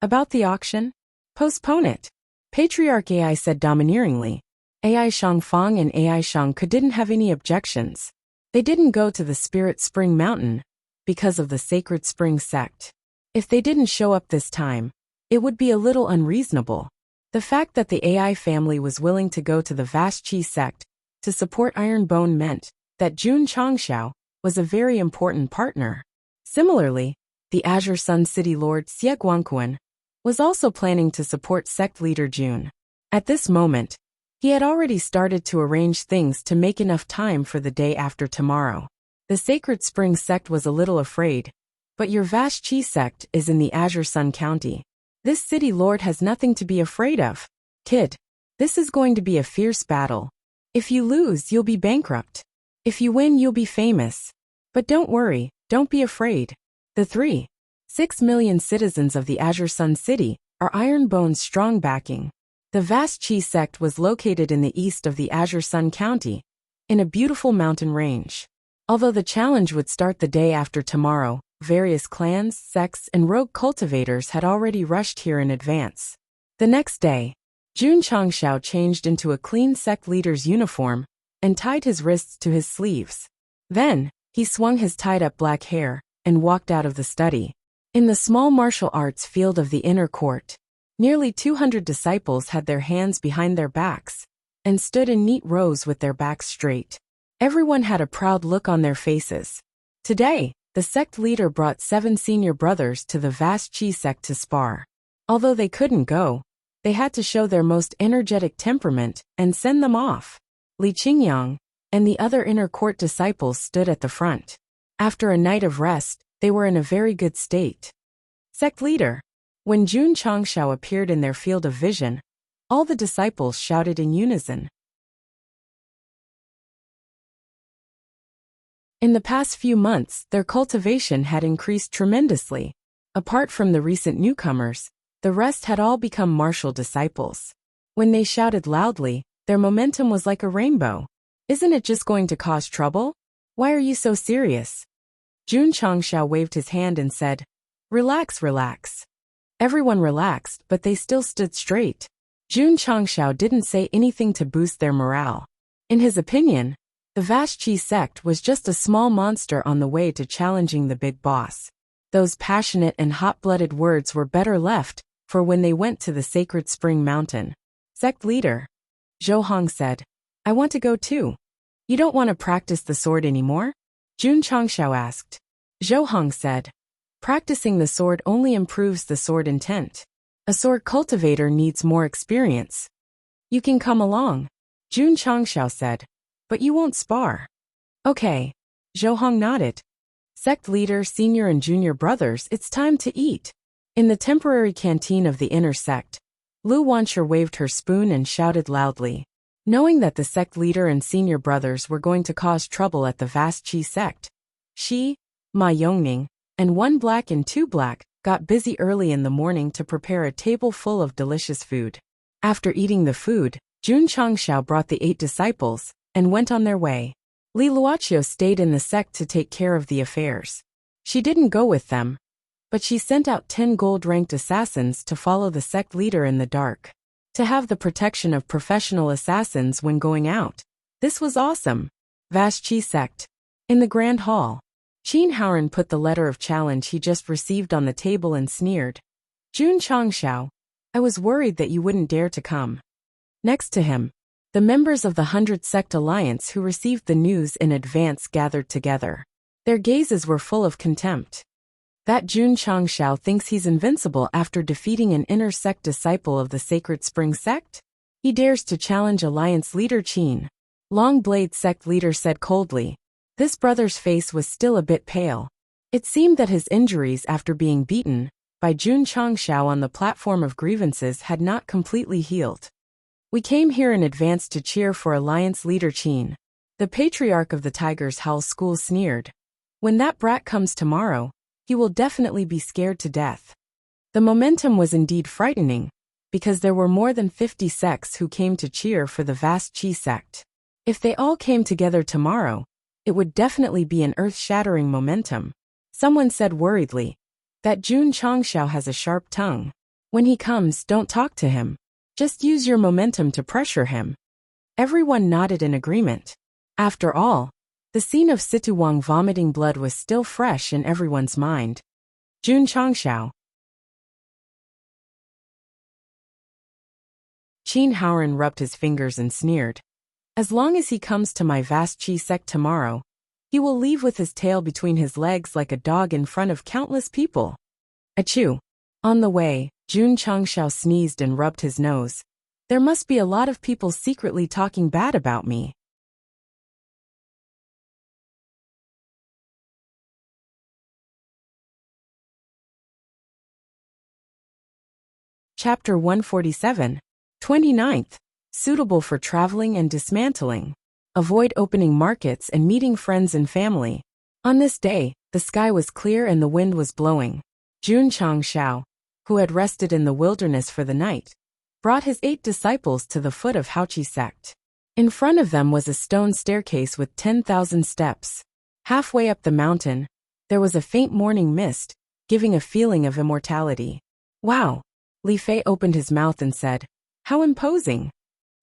About the auction? Postpone it. Patriarch AI said domineeringly. AI Shangfang and AI Shangke didn't have any objections. They didn't go to the Spirit Spring Mountain because of the Sacred Spring sect. If they didn't show up this time, it would be a little unreasonable. The fact that the AI family was willing to go to the Vast Qi sect to support Ironbone meant that Jun Changshao was a very important partner. Similarly, the Azure Sun City Lord Xie Guangquan was also planning to support sect leader Jun. At this moment, he had already started to arrange things to make enough time for the day after tomorrow. The Sacred Spring sect was a little afraid, but your Vast Qi sect is in the Azure Sun County. This city lord has nothing to be afraid of. Kid, this is going to be a fierce battle. If you lose, you'll be bankrupt. If you win, you'll be famous. But don't worry, don't be afraid. The 3.6 million citizens of the Azure Sun City are Ironbone's strong backing. The Vast Qi sect was located in the east of the Azure Sun County, in a beautiful mountain range. Although the challenge would start the day after tomorrow, various clans, sects, and rogue cultivators had already rushed here in advance. The next day, Jun Changshao changed into a clean sect leader's uniform and tied his wrists to his sleeves. Then, he swung his tied-up black hair and walked out of the study. In the small martial arts field of the inner court, nearly 200 disciples had their hands behind their backs and stood in neat rows with their backs straight. Everyone had a proud look on their faces. Today, the sect leader brought 7 senior brothers to the Vast Qi sect to spar. Although they couldn't go, they had to show their most energetic temperament and send them off. Li Qingyang and the other inner court disciples stood at the front. After a night of rest, they were in a very good state. Sect leader. When Jun Changshao appeared in their field of vision, all the disciples shouted in unison. In the past few months, their cultivation had increased tremendously. Apart from the recent newcomers, the rest had all become martial disciples. When they shouted loudly, their momentum was like a rainbow. Isn't it just going to cause trouble? Why are you so serious? Jun Changshao waved his hand and said, Relax, relax. Everyone relaxed, but they still stood straight. Jun Changshao didn't say anything to boost their morale. In his opinion, the Vashchi sect was just a small monster on the way to challenging the big boss. Those passionate and hot-blooded words were better left for when they went to the sacred spring mountain. Sect leader, Zhou Hong said, I want to go too. You don't want to practice the sword anymore? Jun Changshao asked. Zhou Hong said, Practicing the sword only improves the sword intent. A sword cultivator needs more experience. You can come along, Jun Changshao said, but you won't spar. Okay. Zhou Hong nodded. Sect leader, senior and junior brothers, it's time to eat. In the temporary canteen of the inner sect, Lu Wanshur waved her spoon and shouted loudly. Knowing that the sect leader and senior brothers were going to cause trouble at the Vashchi sect, she, Ma Yongning, and One Black and Two Black got busy early in the morning to prepare a table full of delicious food. After eating the food, Jun Changshao brought the 8 disciples and went on their way. Li Luoqiu stayed in the sect to take care of the affairs. She didn't go with them, but she sent out 10 gold-ranked assassins to follow the sect leader in the dark. To have the protection of professional assassins when going out. This was awesome. Vashchi sect. In the Grand Hall, Qin Haoran put the letter of challenge he just received on the table and sneered. Jun Changshao, I was worried that you wouldn't dare to come. Next to him, the members of the 100 Sect Alliance who received the news in advance gathered together. Their gazes were full of contempt. That Jun Changshao thinks he's invincible after defeating an inner sect disciple of the Sacred Spring sect? He dares to challenge Alliance leader Qin. Long Blade sect leader said coldly. This brother's face was still a bit pale. It seemed that his injuries after being beaten by Jun Changshao on the platform of grievances had not completely healed. We came here in advance to cheer for Alliance leader Qin. The patriarch of the Tiger's Howl School sneered. When that brat comes tomorrow, he will definitely be scared to death. The momentum was indeed frightening, because there were more than 50 sects who came to cheer for the Vashchi sect. If they all came together tomorrow, it would definitely be an earth-shattering momentum. Someone said worriedly, that Jun Changshao has a sharp tongue. When he comes, don't talk to him. Just use your momentum to pressure him. Everyone nodded in agreement. After all, the scene of Situang vomiting blood was still fresh in everyone's mind. Jun Changshao. Qin Haoran rubbed his fingers and sneered. As long as he comes to my Vashchi sect tomorrow, he will leave with his tail between his legs like a dog in front of countless people. Achoo. On the way, Jun Changshao sneezed and rubbed his nose. There must be a lot of people secretly talking bad about me. Chapter 147. 29th. Suitable for traveling and dismantling. Avoid opening markets and meeting friends and family. On this day, the sky was clear and the wind was blowing. Jun Changshao, who had rested in the wilderness for the night, brought his 8 disciples to the foot of Haoqi sect. In front of them was a stone staircase with 10,000 steps. Halfway up the mountain, there was a faint morning mist, giving a feeling of immortality. Wow! Li Fei opened his mouth and said, How imposing!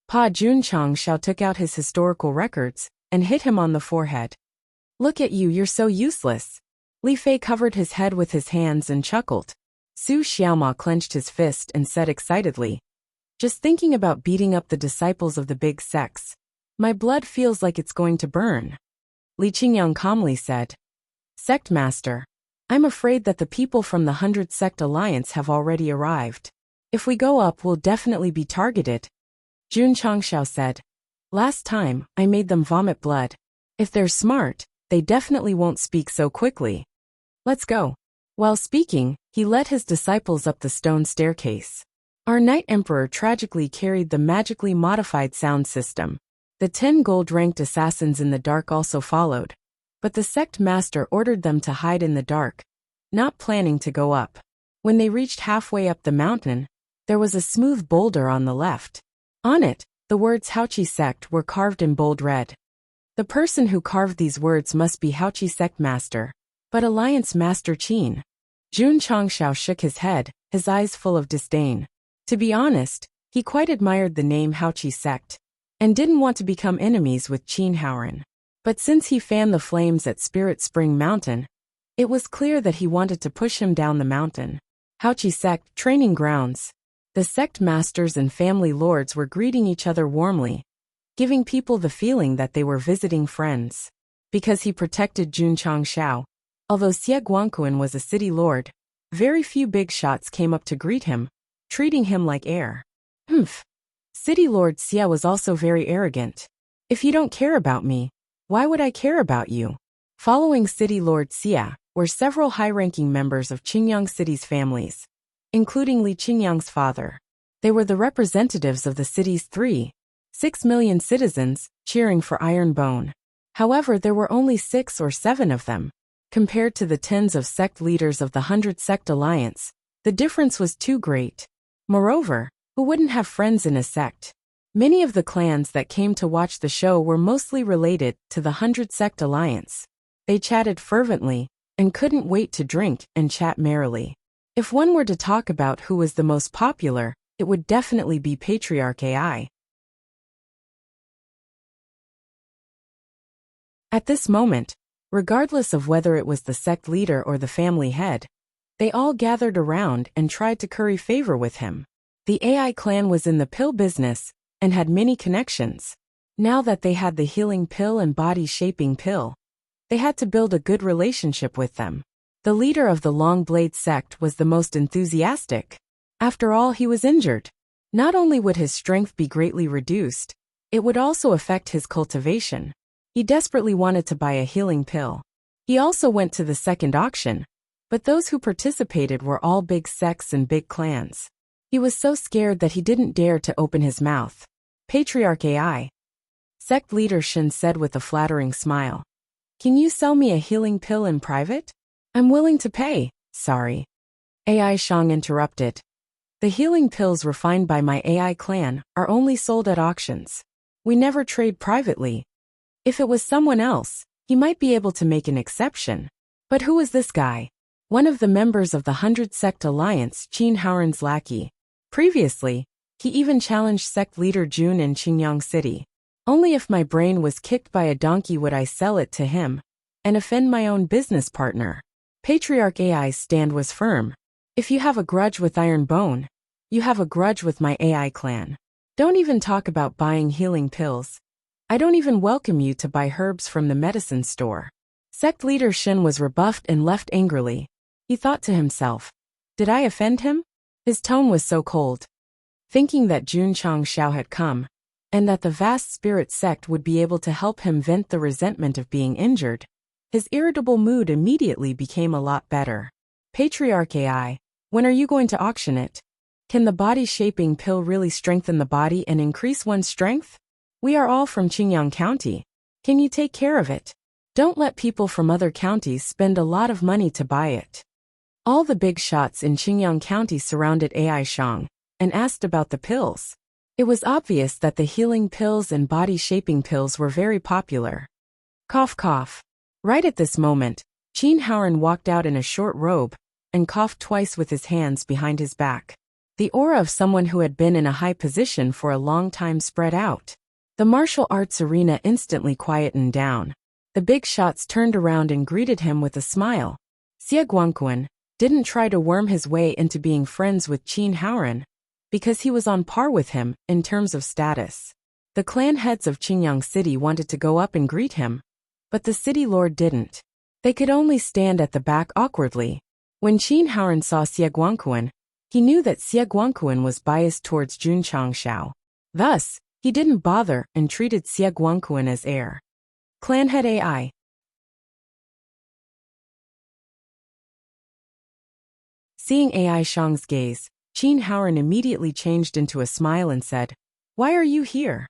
Pa Jun Changshao took out his historical records and hit him on the forehead. Look at you, you're so useless. Li Fei covered his head with his hands and chuckled. Su Xiaoma clenched his fist and said excitedly, Just thinking about beating up the disciples of the big sects. My blood feels like it's going to burn. Li Qingyang calmly said, Sect Master, I'm afraid that the people from the 100 Sect Alliance have already arrived. If we go up, we'll definitely be targeted. Jun Changshao said, Last time, I made them vomit blood. If they're smart, they definitely won't speak so quickly. Let's go. While speaking, he led his disciples up the stone staircase. Our Night Emperor tragically carried the magically modified sound system. The 10 gold-ranked assassins in the dark also followed. but the sect master ordered them to hide in the dark, not planning to go up. When they reached halfway up the mountain, there was a smooth boulder on the left. On it, the words Haoqi sect were carved in bold red. The person who carved these words must be Haoqi sect master, but Alliance Master Qin. Jun Changshao shook his head, his eyes full of disdain. To be honest, he quite admired the name Haoqi sect, and didn't want to become enemies with Qin Haoran. But since he fanned the flames at Spirit Spring Mountain, it was clear that he wanted to push him down the mountain. Haoqi sect training grounds. The sect masters and family lords were greeting each other warmly, giving people the feeling that they were visiting friends. Because he protected Jun Changshao, although Xie Guangquan was a city lord, very few big shots came up to greet him, treating him like heir. City Lord Xie was also very arrogant. If you don't care about me, why would I care about you? Following City Lord Xie were several high-ranking members of Qingyang City's families, including Li Qingyang's father. They were the representatives of the city's 3.6 million citizens, cheering for Iron Bone. However, there were only 6 or 7 of them. Compared to the tens of sect leaders of the 100 Sect Alliance, the difference was too great. Moreover, who wouldn't have friends in a sect? Many of the clans that came to watch the show were mostly related to the 100 Sect Alliance. They chatted fervently, and couldn't wait to drink and chat merrily. If one were to talk about who was the most popular, it would definitely be Patriarch AI. At this moment, regardless of whether it was the sect leader or the family head, they all gathered around and tried to curry favor with him. The AI clan was in the pill business and had many connections. Now that they had the healing pill and body-shaping pill, they had to build a good relationship with them. The leader of the Long Blade sect was the most enthusiastic. After all, he was injured. Not only would his strength be greatly reduced, it would also affect his cultivation. He desperately wanted to buy a healing pill. He also went to the second auction, but those who participated were all big sects and big clans. He was so scared that he didn't dare to open his mouth. Patriarch AI. Sect leader Shen said with a flattering smile. Can you sell me a healing pill in private? I'm willing to pay. Sorry. AI Shang interrupted. The healing pills refined by my AI clan are only sold at auctions. We never trade privately. If it was someone else, he might be able to make an exception. But who is this guy? One of the members of the 100 Sect Alliance, Qin Haoran's lackey. Previously, he even challenged sect leader Jun in Qingyang City. Only if my brain was kicked by a donkey would I sell it to him and offend my own business partner. Patriarch AI's stand was firm. If you have a grudge with Iron Bone, you have a grudge with my AI clan. Don't even talk about buying healing pills. I don't even welcome you to buy herbs from the medicine store. Sect leader Shen was rebuffed and left angrily. He thought to himself, did I offend him? His tone was so cold. Thinking that Jun Changshao had come, and that the vast spirit sect would be able to help him vent the resentment of being injured, his irritable mood immediately became a lot better. Patriarch AI, when are you going to auction it? Can the body-shaping pill really strengthen the body and increase one's strength? We are all from Qingyang County. Can you take care of it? Don't let people from other counties spend a lot of money to buy it. All the big shots in Qingyang County surrounded AI Shang and asked about the pills. It was obvious that the healing pills and body-shaping pills were very popular. Cough cough. Right at this moment, Qin Haoran walked out in a short robe and coughed twice with his hands behind his back. The aura of someone who had been in a high position for a long time spread out. The martial arts arena instantly quietened down. The big shots turned around and greeted him with a smile. Xie Guangquan didn't try to worm his way into being friends with Qin Haoran, because he was on par with him in terms of status. The clan heads of Qingyang City wanted to go up and greet him, but the city lord didn't. They could only stand at the back awkwardly. When Qin Haoran saw Xie Guangquan, he knew that Xie Guangquan was biased towards Jun Changshao. Thus, he didn't bother and treated Xie Guangquan as heir. Clan head AI. Seeing AI Shang's gaze, Qin Haoran immediately changed into a smile and said, "Why are you here?"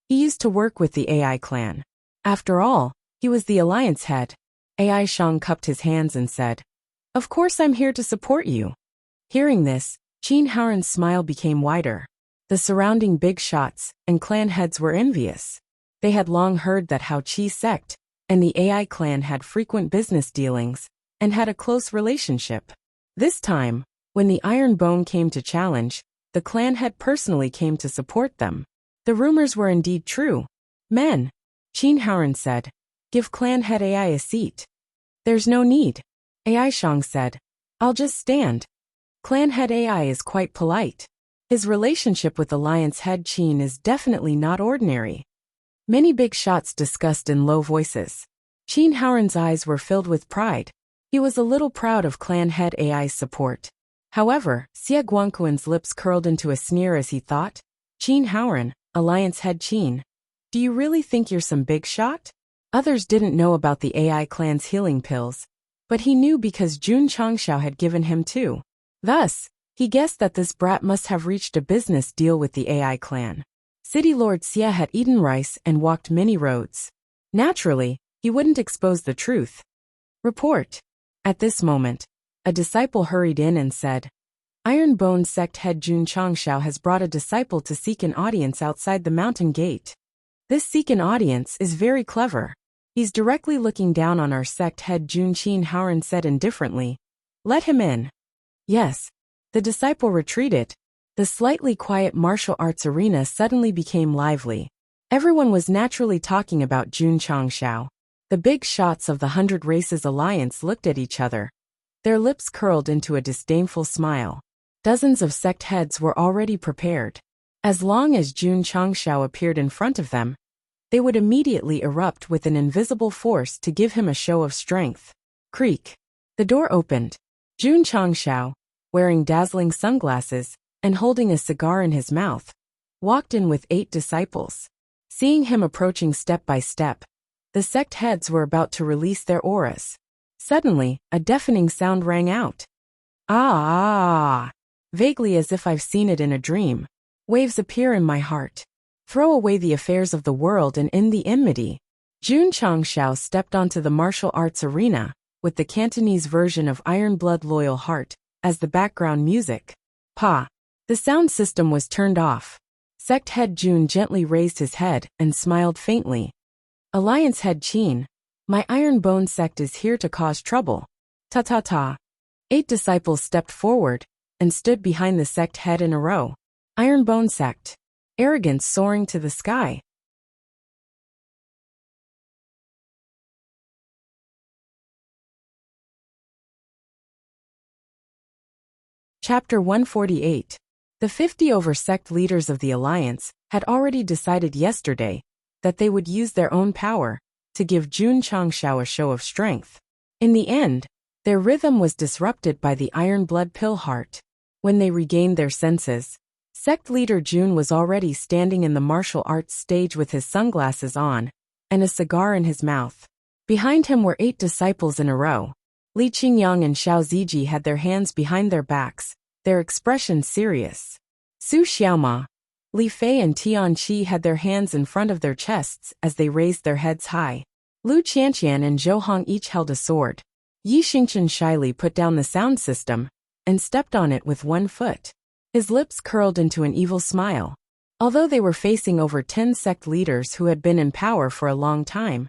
He used to work with the AI clan. After all, He was the alliance head. AI Shang cupped his hands and said, "Of course I'm here to support you." Hearing this, Qin Haoran's smile became wider. The surrounding big shots and clan heads were envious. They had long heard that Hao Qi sect and the AI clan had frequent business dealings and had a close relationship. This time, when the Iron Bone came to challenge, the clan head personally came to support them. The rumors were indeed true. "Men," Qin Haoran said, "give clan head AI a seat." "There's no need," AI Shang said. "I'll just stand." Clan head AI is quite polite. His relationship with alliance head Qin is definitely not ordinary. Many big shots discussed in low voices. Qin Haoran's eyes were filled with pride. He was a little proud of clan head AI's support. However, Xie Guangquan's lips curled into a sneer as he thought, "Qin Haoran, alliance head Qin, do you really think you're some big shot?" Others didn't know about the AI clan's healing pills, but he knew because Jun Changshao had given him two. Thus, he guessed that this brat must have reached a business deal with the AI clan. City Lord Xie had eaten rice and walked many roads. Naturally, he wouldn't expose the truth. Report. At this moment, a disciple hurried in and said, "Iron Bone sect head Jun Changshao has brought a disciple to seek an audience outside the mountain gate. This seek an audience is very clever. He's directly looking down on our sect head." Jun Qin Haoran said indifferently, "Let him in." Yes. The disciple retreated. The slightly quiet martial arts arena suddenly became lively. Everyone was naturally talking about Jun Changshao. The big shots of the 100 Races Alliance looked at each other. Their lips curled into a disdainful smile. Dozens of sect heads were already prepared. As long as Jun Changshao appeared in front of them, they would immediately erupt with an invisible force to give him a show of strength. Creak. The door opened. Jun Changshao, wearing dazzling sunglasses and holding a cigar in his mouth, walked in with 8 disciples. Seeing him approaching step by step, the sect heads were about to release their auras. Suddenly, a deafening sound rang out. Ah! Vaguely as if I've seen it in a dream. Waves appear in my heart. Throw away the affairs of the world and end the enmity. Jun Changshao stepped onto the martial arts arena, with the Cantonese version of Iron Blood Loyal Heart as the background music. Pa! The sound system was turned off. Sect head Jun gently raised his head and smiled faintly. Alliance head Qin, my Iron Bone sect is here to cause trouble. Ta-ta-ta. 8 disciples stepped forward and stood behind the sect head in a row. Iron Bone sect. Arrogance soaring to the sky. Chapter 148. The 50 over sect leaders of the Alliance had already decided yesterday that they would use their own power to give Jun Changshao a show of strength. In the end, their rhythm was disrupted by the Iron Blood Pill Heart. When they regained their senses, sect leader Jun was already standing in the martial arts stage with his sunglasses on and a cigar in his mouth. Behind him were 8 disciples in a row. Li Qingyang and Xiao Ziji had their hands behind their backs, their expressions serious. Su Xiaoma, Li Fei and Tian Qi had their hands in front of their chests as they raised their heads high. Lu Qianqian and Zhou Hong each held a sword. Yi Xingchen shyly put down the sound system and stepped on it with one foot. His lips curled into an evil smile. Although they were facing over 10 sect leaders who had been in power for a long time,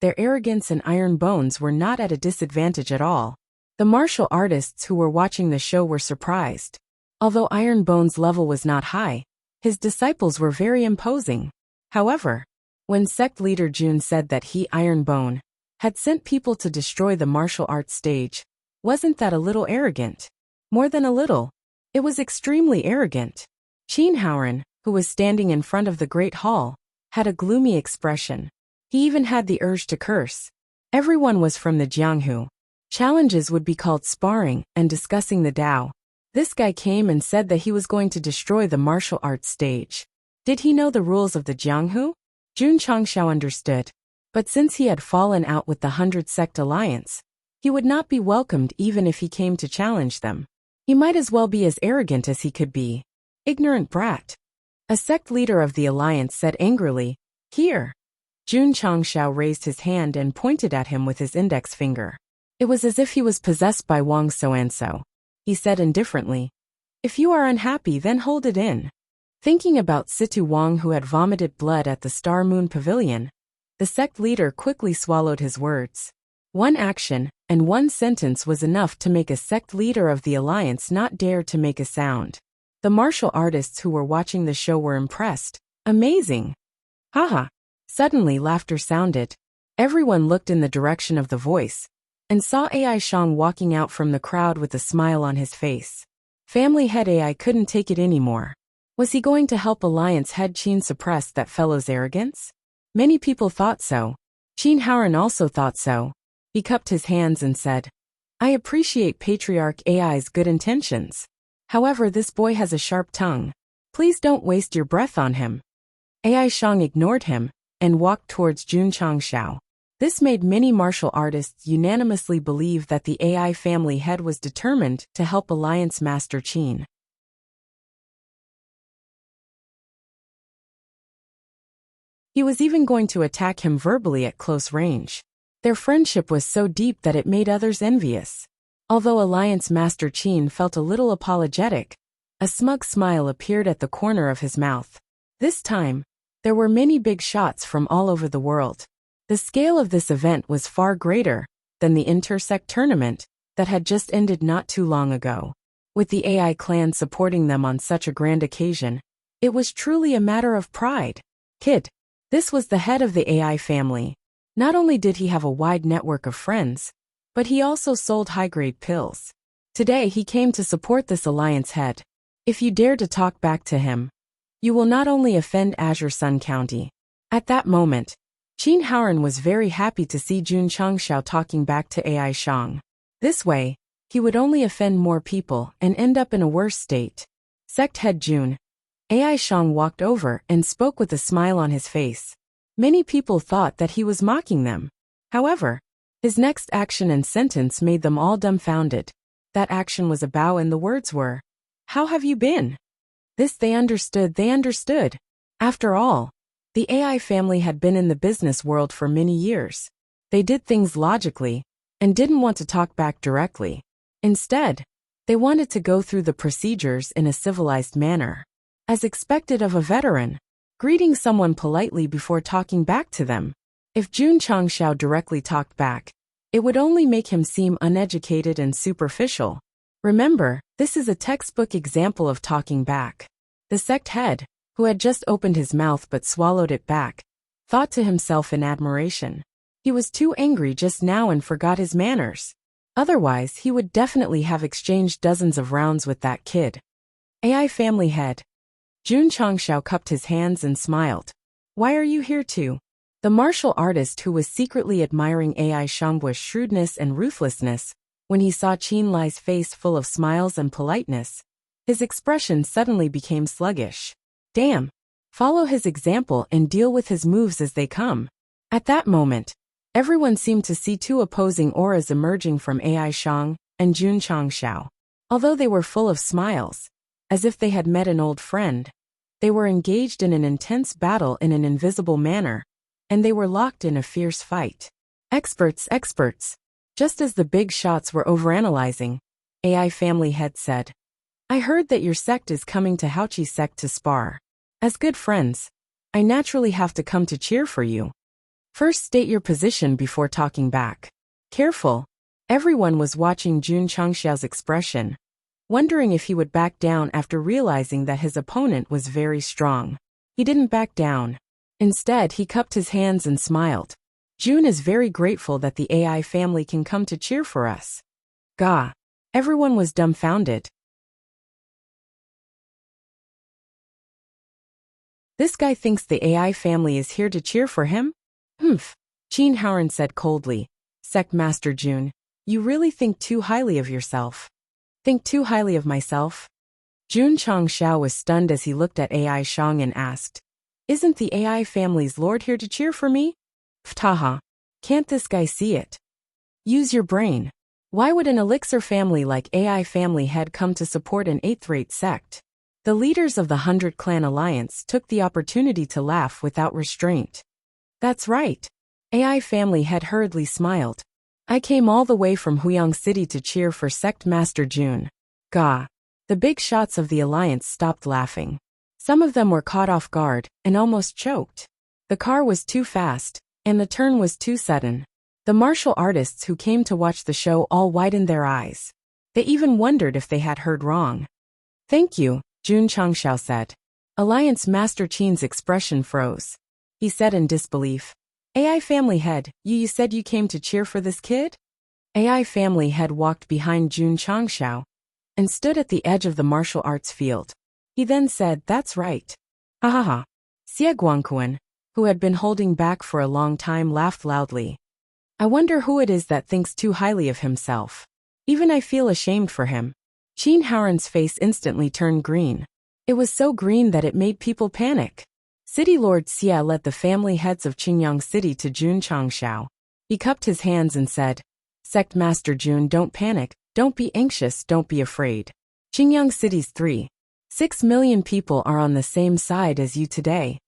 their arrogance and iron bones were not at a disadvantage at all. The martial artists who were watching the show were surprised. Although Iron Bone's level was not high, his disciples were very imposing. However, when sect leader Jun said that he, Iron Bone, had sent people to destroy the martial arts stage, wasn't that a little arrogant? More than a little. It was extremely arrogant. Qin Haoran, who was standing in front of the great hall, had a gloomy expression. He even had the urge to curse. Everyone was from the Jianghu. Challenges would be called sparring and discussing the Tao. This guy came and said that he was going to destroy the martial arts stage. Did he know the rules of the Jianghu? Jun Changshao understood. But since he had fallen out with the 100 Sect Alliance, he would not be welcomed even if he came to challenge them. He might as well be as arrogant as he could be. Ignorant brat. A sect leader of the Alliance said angrily, "Here." Jun Changshao raised his hand and pointed at him with his index finger. It was as if he was possessed by Wang So-and-so. He said indifferently, "If you are unhappy, then hold it in." Thinking about Situ Wang, who had vomited blood at the Star Moon Pavilion, the sect leader quickly swallowed his words. One action and one sentence was enough to make a sect leader of the alliance not dare to make a sound. The martial artists who were watching the show were impressed. Amazing! Haha! Suddenly laughter sounded. Everyone looked in the direction of the voice and saw Ai Shang walking out from the crowd with a smile on his face. Family head Ai couldn't take it anymore. Was he going to help Alliance head Qin suppress that fellow's arrogance? Many people thought so. Qin Haoran also thought so. He cupped his hands and said, "I appreciate Patriarch Ai's good intentions. However, this boy has a sharp tongue. Please don't waste your breath on him." Ai Shang ignored him and walked towards Jun Changshao. This made many martial artists unanimously believe that the Ai family head was determined to help Alliance Master Qin. He was even going to attack him verbally at close range. Their friendship was so deep that it made others envious. Although Alliance Master Qin felt a little apologetic, a smug smile appeared at the corner of his mouth. This time, there were many big shots from all over the world. The scale of this event was far greater than the Intersect tournament that had just ended not too long ago. With the Ai clan supporting them on such a grand occasion, it was truly a matter of pride. Kid. This was the head of the Ai family. Not only did he have a wide network of friends, but he also sold high-grade pills. Today he came to support this alliance head. If you dare to talk back to him, you will not only offend Azure Sun County. At that moment, Qin Haoran was very happy to see Jun Changshao talking back to Ai Shang. This way, he would only offend more people and end up in a worse state. Sect head Jun. Ai Shang walked over and spoke with a smile on his face. Many people thought that he was mocking them. However, his next action and sentence made them all dumbfounded. That action was a bow and the words were, "How have you been?" This they understood. After all, the Ai family had been in the business world for many years. They did things logically and didn't want to talk back directly. Instead, they wanted to go through the procedures in a civilized manner. As expected of a veteran, greeting someone politely before talking back to them. If Jun Changshao directly talked back, it would only make him seem uneducated and superficial. Remember, this is a textbook example of talking back. The sect head, who had just opened his mouth but swallowed it back, thought to himself in admiration. He was too angry just now and forgot his manners. Otherwise, he would definitely have exchanged dozens of rounds with that kid. Ai family head. Jun Changshao cupped his hands and smiled. "Why are you here too?" The martial artist who was secretly admiring Ai Shang's shrewdness and ruthlessness, when he saw Qin Lai's face full of smiles and politeness, his expression suddenly became sluggish. Damn. Follow his example and deal with his moves as they come. At that moment, everyone seemed to see two opposing auras emerging from Ai Shang and Jun Changshao. Although they were full of smiles, as if they had met an old friend, they were engaged in an intense battle in an invisible manner, and they were locked in a fierce fight. Experts. Just as the big shots were overanalyzing, Ai family head said, "I heard that your sect is coming to Haoqi sect to spar. As good friends, I naturally have to come to cheer for you. First state your position before talking back." Careful. Everyone was watching Jun Changshao's expression, wondering if he would back down after realizing that his opponent was very strong. He didn't back down. Instead, he cupped his hands and smiled. "Jun is very grateful that the Ai family can come to cheer for us." Gah. Everyone was dumbfounded. This guy thinks the Ai family is here to cheer for him? Humph. Qin Haoran said coldly. Sect Master Jun, you really think too highly of yourself. Think too highly of myself? Jun Changshao was stunned as he looked at Ai Shang and asked, "Isn't the Ai family's lord here to cheer for me?" Ptaha. Can't this guy see it? Use your brain. Why would an elixir family like Ai family head come to support an 8th-rate sect? The leaders of the 100 Clan Alliance took the opportunity to laugh without restraint. That's right. AI family head hurriedly smiled. I came all the way from Huyang City to cheer for Sect Master Jun. Gah. The big shots of the alliance stopped laughing. Some of them were caught off guard and almost choked. The car was too fast, and the turn was too sudden. The martial artists who came to watch the show all widened their eyes. They even wondered if they had heard wrong. Thank you, Jun Changshao said. Alliance Master Qin's expression froze. He said in disbelief. AI family head, you said you came to cheer for this kid? AI family head walked behind Jun Changshao and stood at the edge of the martial arts field. He then said, that's right. Ha ha ha. Xie Guangquan, who had been holding back for a long time, laughed loudly. I wonder who it is that thinks too highly of himself. Even I feel ashamed for him. Qin Haoran's face instantly turned green. It was so green that it made people panic. City Lord Xia led the family heads of Qingyang City to Jun Changshao. He cupped his hands and said, Sect Master Jun, don't panic, don't be anxious, don't be afraid. Qingyang City's 3.6 million people are on the same side as you today.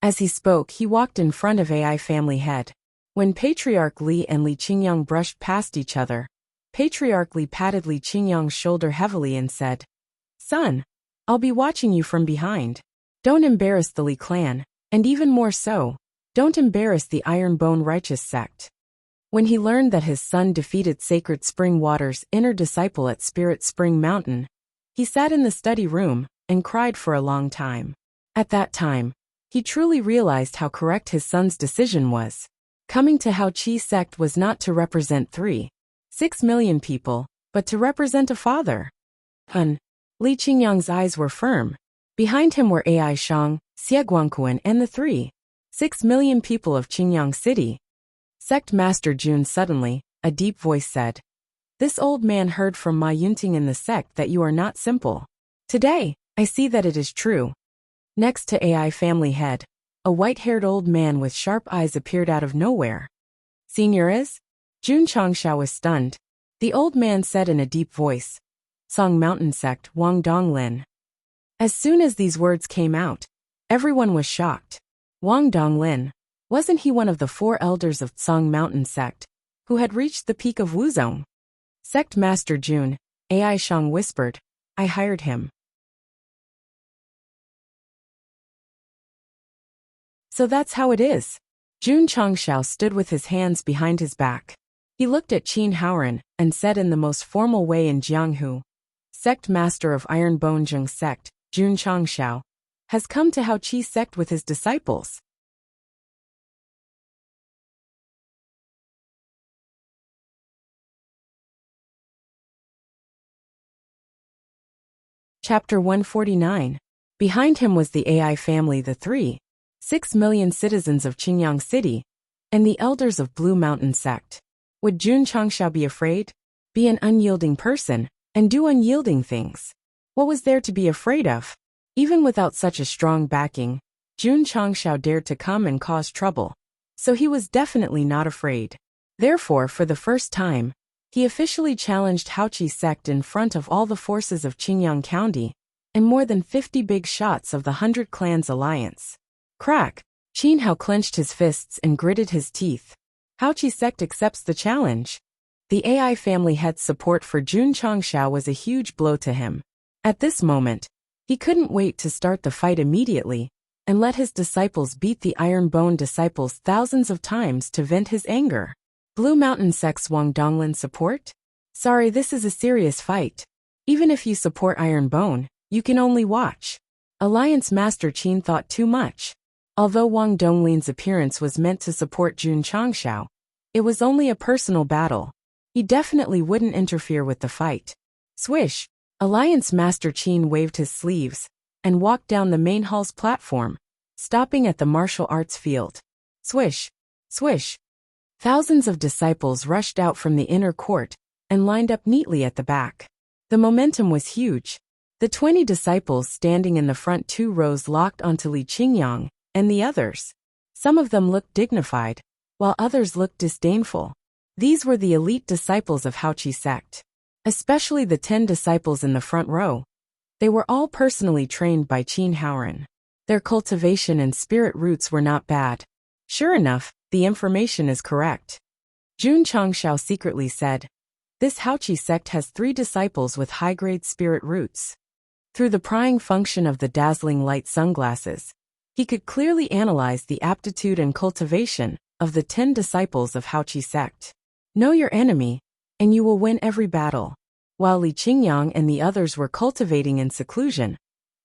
As he spoke, he walked in front of AI family head. When Patriarch Li and Li Qingyang brushed past each other, Patriarch Li patted Li Qingyang's shoulder heavily and said, Son, I'll be watching you from behind. Don't embarrass the Li clan, and even more so, don't embarrass the Ironbone righteous sect. When he learned that his son defeated Sacred Spring Water's inner disciple at Spirit Spring Mountain, he sat in the study room and cried for a long time. At that time, he truly realized how correct his son's decision was. Coming to Hao Qi sect was not to represent 3.6 million people, but to represent a father. Li Qingyang's eyes were firm. Behind him were Ai Shang, Xie Guangquan, and the 3.6 million people of Qingyang City. Sect Master Jun suddenly, a deep voice said, This old man heard from Ma Yunting in the sect that you are not simple. Today, I see that it is true. Next to AI family head, a white-haired old man with sharp eyes appeared out of nowhere. Senior is? Jun Changshao was stunned. The old man said in a deep voice, Song Mountain Sect Wang Donglin. As soon as these words came out, everyone was shocked. Wang Donglin, wasn't he one of the 4 elders of Song Mountain Sect, who had reached the peak of Wuzong? Sect Master Jun, Ai Shang whispered, I hired him. So that's how it is. Jun Changshao stood with his hands behind his back. He looked at Qin Haoran and said in the most formal way in Jianghu, Sect Master of Ironbone Zheng Sect, Jun Changshao, has come to Hao Qi sect with his disciples. Chapter 149. Behind him was the AI family, the 3.6 million citizens of Qingyang City, and the elders of Blue Mountain Sect. Would Jun Changshao be afraid? Be an unyielding person, and do unyielding things? What was there to be afraid of? Even without such a strong backing, Jun Changshao dared to come and cause trouble. So he was definitely not afraid. Therefore, for the first time, he officially challenged Hao Qi sect in front of all the forces of Qingyang County, and more than 50 big shots of the 100 Clans Alliance. Crack! Qin Hao clenched his fists and gritted his teeth. Hao Qi sect accepts the challenge. The AI family head's support for Jun Changshao was a huge blow to him. At this moment, he couldn't wait to start the fight immediately, and let his disciples beat the Ironbone disciples thousands of times to vent his anger. Blue Mountain Sect's Wang Donglin support? Sorry, this is a serious fight. Even if you support Ironbone, you can only watch. Alliance Master Qin thought too much. Although Wang Donglin's appearance was meant to support Jun Changshao, it was only a personal battle. He definitely wouldn't interfere with the fight. Swish! Alliance Master Qin waved his sleeves and walked down the main hall's platform, stopping at the martial arts field. Swish! Swish! Thousands of disciples rushed out from the inner court and lined up neatly at the back. The momentum was huge. The 20 disciples standing in the front 2 rows locked onto Li Qingyang and the others. Some of them looked dignified, while others looked disdainful. These were the elite disciples of Hao Qi sect. Especially the 10 disciples in the front row. They were all personally trained by Qin Haoran. Their cultivation and spirit roots were not bad. Sure enough, the information is correct. Jun Changshao secretly said, "This Haoqi sect has 3 disciples with high-grade spirit roots." Through the prying function of the dazzling light sunglasses, he could clearly analyze the aptitude and cultivation of the 10 disciples of Haoqi sect. Know your enemy, and you will win every battle. While Li Qingyang and the others were cultivating in seclusion,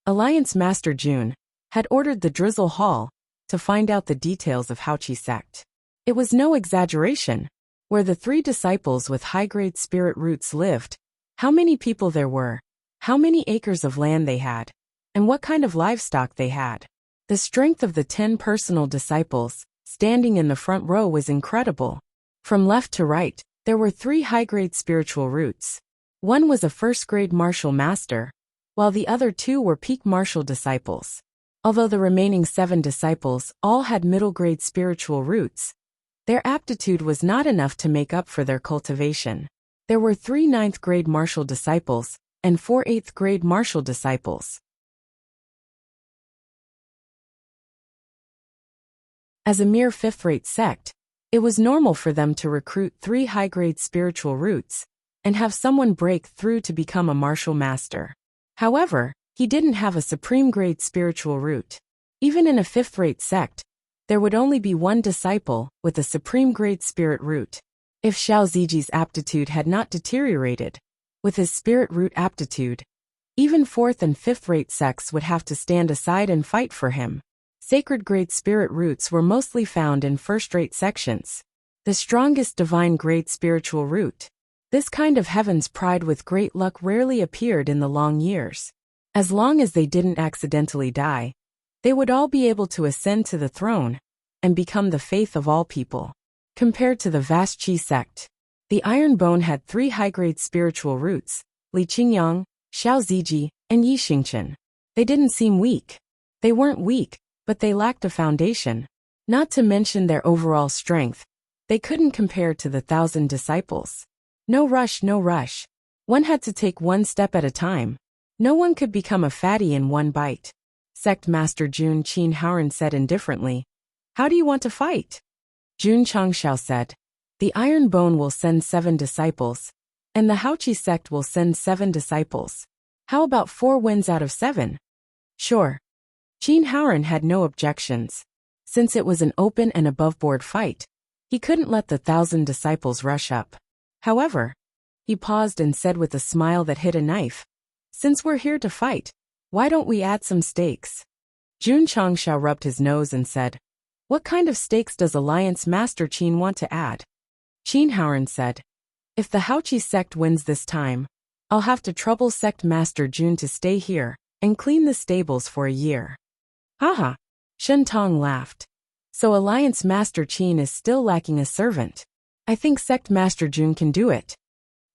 Alliance Master Jun had ordered the Drizzle Hall to find out the details of Haoqi sect. It was no exaggeration. Where the 3 disciples with high-grade spirit roots lived, how many people there were, how many acres of land they had, and what kind of livestock they had. The strength of the 10 personal disciples, standing in the front row, was incredible. From left to right, there were 3 high-grade spiritual roots. One was a first-grade martial master, while the other 2 were peak martial disciples. Although the remaining 7 disciples all had middle-grade spiritual roots, their aptitude was not enough to make up for their cultivation. There were 3 ninth-grade martial disciples and 4 eighth-grade martial disciples. As a mere 5th-rate sect, it was normal for them to recruit 3 high-grade spiritual roots and have someone break through to become a martial master. However, he didn't have a supreme-grade spiritual root. Even in a 5th-rate sect, there would only be 1 disciple with a supreme-grade spirit root. If Xiao Ziji's aptitude had not deteriorated, with his spirit root aptitude, even 4th and 5th-rate sects would have to stand aside and fight for him. Sacred-grade spirit roots were mostly found in 1st-rate sections. The strongest divine-grade spiritual root. This kind of heaven's pride with great luck rarely appeared in the long years. As long as they didn't accidentally die, they would all be able to ascend to the throne and become the faith of all people. Compared to the vast Qi sect, the Iron Bone had 3 high-grade spiritual roots, Li Qingyang, Xiao Ziji, and Yi Xingchen. They didn't seem weak. They weren't weak, but they lacked a foundation. Not to mention their overall strength, they couldn't compare to the 1,000 disciples. No rush, no rush. One had to take 1 step at a time. No one could become a fatty in 1 bite. Sect Master Jun Qinhaoren said indifferently, "How do you want to fight?" Jun Changshao said, "The Iron Bone will send 7 disciples, and the Haoqi sect will send 7 disciples. How about 4 wins out of 7? Sure. Qinhaoren had no objections. Since it was an open and above-board fight, he couldn't let the 1,000 disciples rush up. However, he paused and said with a smile that hit a knife, "Since we're here to fight, why don't we add some stakes?" Jun Changshao rubbed his nose and said, "What kind of stakes does Alliance Master Qin want to add?" Qinhaoren said, "If the Haoqi sect wins this time, I'll have to trouble Sect Master Jun to stay here and clean the stables for a year." Haha. Shen Tong laughed. "So Alliance Master Qin is still lacking a servant. I think Sect Master Jun can do it.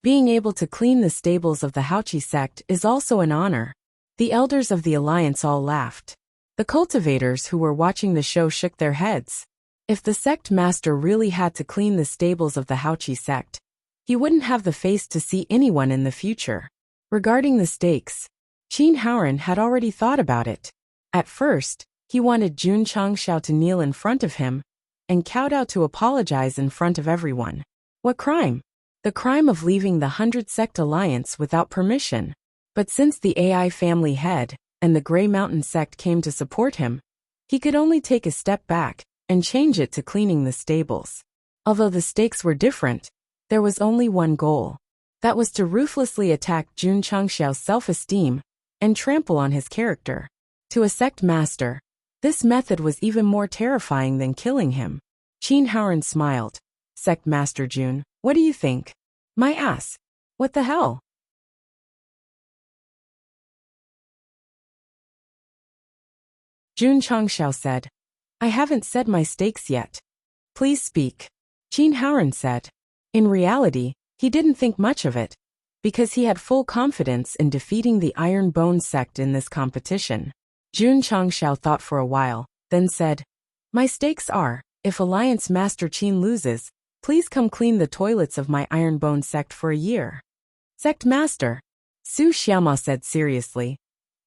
Being able to clean the stables of the Haoqi sect is also an honor." The elders of the alliance all laughed. The cultivators who were watching the show shook their heads. If the sect master really had to clean the stables of the Haoqi sect, he wouldn't have the face to see anyone in the future. Regarding the stakes, Qinhaoren had already thought about it. At first, he wanted Jun Changshao to kneel in front of him and kowtow to apologize in front of everyone. What crime? The crime of leaving the 100 Sect Alliance without permission. But since the AI family head and the Grey Mountain sect came to support him, he could only take a step back and change it to cleaning the stables. Although the stakes were different, there was only one goal. That was to ruthlessly attack Jun Changshao's self-esteem and trample on his character. To a sect master, this method was even more terrifying than killing him. Qinhaoren smiled. "Sect Master Jun, what do you think?" "My ass. What the hell?" Jun Changshao said, "I haven't said my stakes yet. Please speak." Qinhaoren said. In reality, he didn't think much of it, because he had full confidence in defeating the Iron Bone sect in this competition. Jun Changshao thought for a while, then said, "My stakes are, if Alliance Master Qin loses, please come clean the toilets of my Iron Bone sect for a year." "Sect Master," Su Xiaoma said seriously,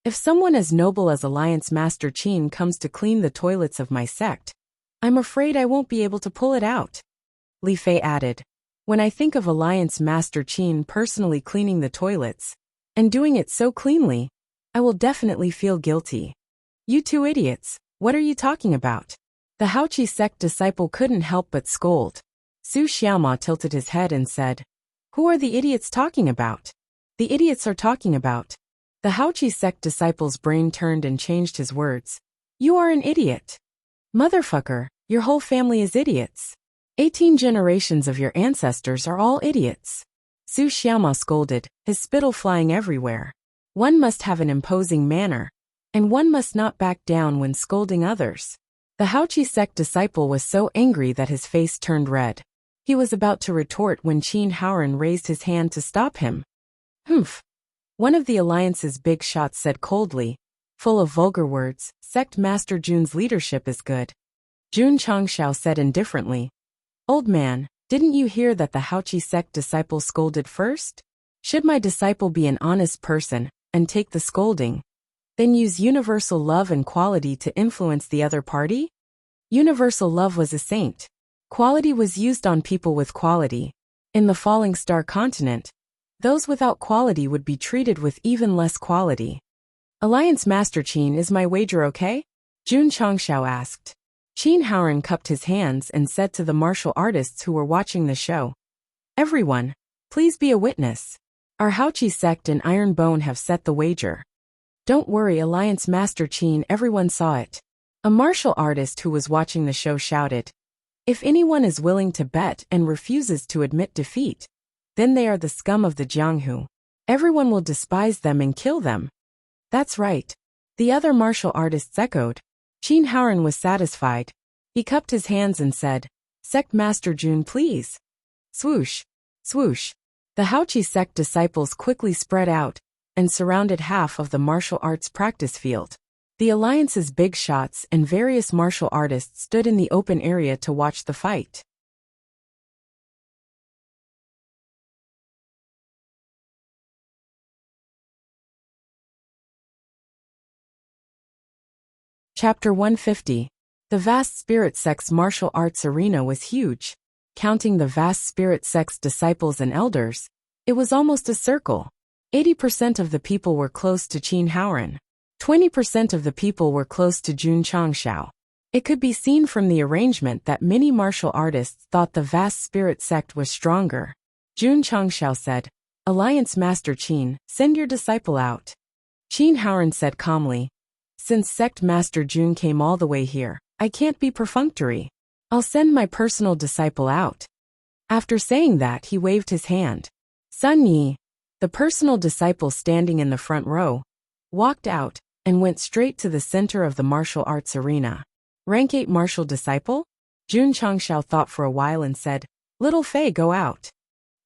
"if someone as noble as Alliance Master Qin comes to clean the toilets of my sect, I'm afraid I won't be able to pull it out. Li Fei added. When I think of Alliance Master Qin personally cleaning the toilets, and doing it so cleanly, I will definitely feel guilty. You two idiots, what are you talking about? The Haoqi sect disciple couldn't help but scold. Su Xiaoma tilted his head and said, Who are the idiots talking about? The idiots are talking about. The Haoqi sect disciple's brain turned and changed his words. You are an idiot. Motherfucker, your whole family is idiots. 18 generations of your ancestors are all idiots. Su Xiaoma scolded, his spittle flying everywhere. One must have an imposing manner, and one must not back down when scolding others. The Haoqi sect disciple was so angry that his face turned red. He was about to retort when Qin Haoran raised his hand to stop him. Humph. One of the Alliance's big shots said coldly, full of vulgar words, Sect Master Jun's leadership is good. Jun Changshao said indifferently, Old man, didn't you hear that the Haoqi sect disciple scolded first? Should my disciple be an honest person, and take the scolding, then use universal love and quality to influence the other party? Universal love was a saint. Quality was used on people with quality. In the Falling Star continent, those without quality would be treated with even less quality. Alliance Master Qin, is my wager okay? Jun Changshao asked. Qin Haoran cupped his hands and said to the martial artists who were watching the show, Everyone, please be a witness. Our Haoqi sect and Iron Bone have set the wager. Don't worry, Alliance Master Qin, everyone saw it. A martial artist who was watching the show shouted, If anyone is willing to bet and refuses to admit defeat, then they are the scum of the Jianghu. Everyone will despise them and kill them. That's right. The other martial artists echoed. Qin Haoran was satisfied. He cupped his hands and said, Sect Master Jun, please. Swoosh, swoosh. The Haoqi sect disciples quickly spread out and surrounded half of the martial arts practice field. The Alliance's big shots and various martial artists stood in the open area to watch the fight. Chapter 150. The Vast Spirit Sect's martial arts arena was huge. Counting the Vast Spirit Sect's disciples and elders, it was almost a circle. 80% of the people were close to Qin Haoran. 20% of the people were close to Jun Changshao. It could be seen from the arrangement that many martial artists thought the Vast Spirit Sect was stronger. Jun Changshao said, Alliance Master Qin, send your disciple out. Qin Haoran said calmly, Since Sect Master Jun came all the way here, I can't be perfunctory. I'll send my personal disciple out. After saying that, he waved his hand. Sun Yi, the personal disciple standing in the front row, walked out and went straight to the center of the martial arts arena. Rank 8 martial disciple? Jun Changshao thought for a while and said, Little Fei, go out.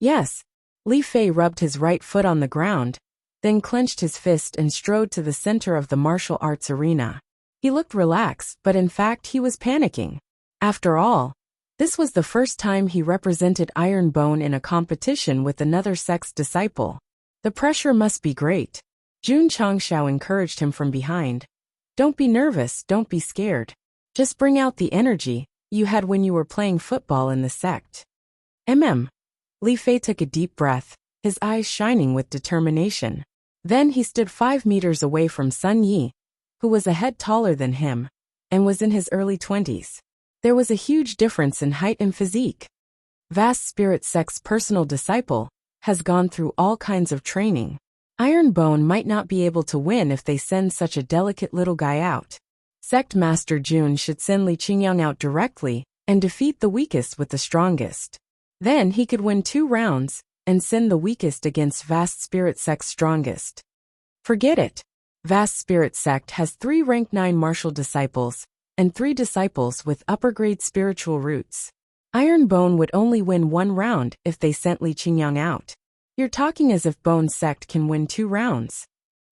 Yes. Li Fei rubbed his right foot on the ground, then clenched his fist and strode to the center of the martial arts arena. He looked relaxed, but in fact he was panicking. After all, this was the first time he represented Iron Bone in a competition with another sect's disciple. The pressure must be great. Jun Changshao encouraged him from behind. Don't be nervous, don't be scared. Just bring out the energy you had when you were playing football in the sect. Li Fei took a deep breath, his eyes shining with determination. Then he stood 5 meters away from Sun Yi, who was a head taller than him, and was in his early 20s. There was a huge difference in height and physique. Vast Spirit Sect's personal disciple has gone through all kinds of training. Iron Bone might not be able to win if they send such a delicate little guy out. Sect Master Jun should send Li Qingyang out directly and defeat the weakest with the strongest. Then he could win 2 rounds and send the weakest against Vast Spirit Sect's strongest. Forget it. Vast Spirit Sect has 3 rank 9 martial disciples and 3 disciples with upper-grade spiritual roots. Iron Bone would only win 1 round if they sent Li Qingyang out. You're talking as if Bone Sect can win 2 rounds.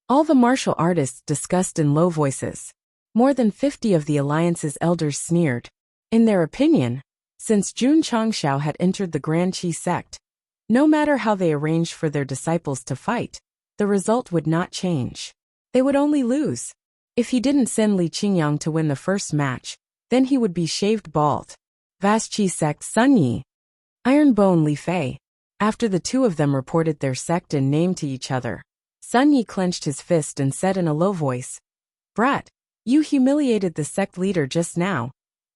All the martial artists discussed in low voices. More than 50 of the Alliance's elders sneered. In their opinion, since Jun Changshao had entered the Grand Qi sect, no matter how they arranged for their disciples to fight, the result would not change. They would only lose. If he didn't send Li Qingyang to win the first match, then he would be shaved bald. Vast Chi sect Sun Yi. Iron Bone Li Fei. After the two of them reported their sect and name to each other, Sun Yi clenched his fist and said in a low voice, "Brat, you humiliated the sect leader just now.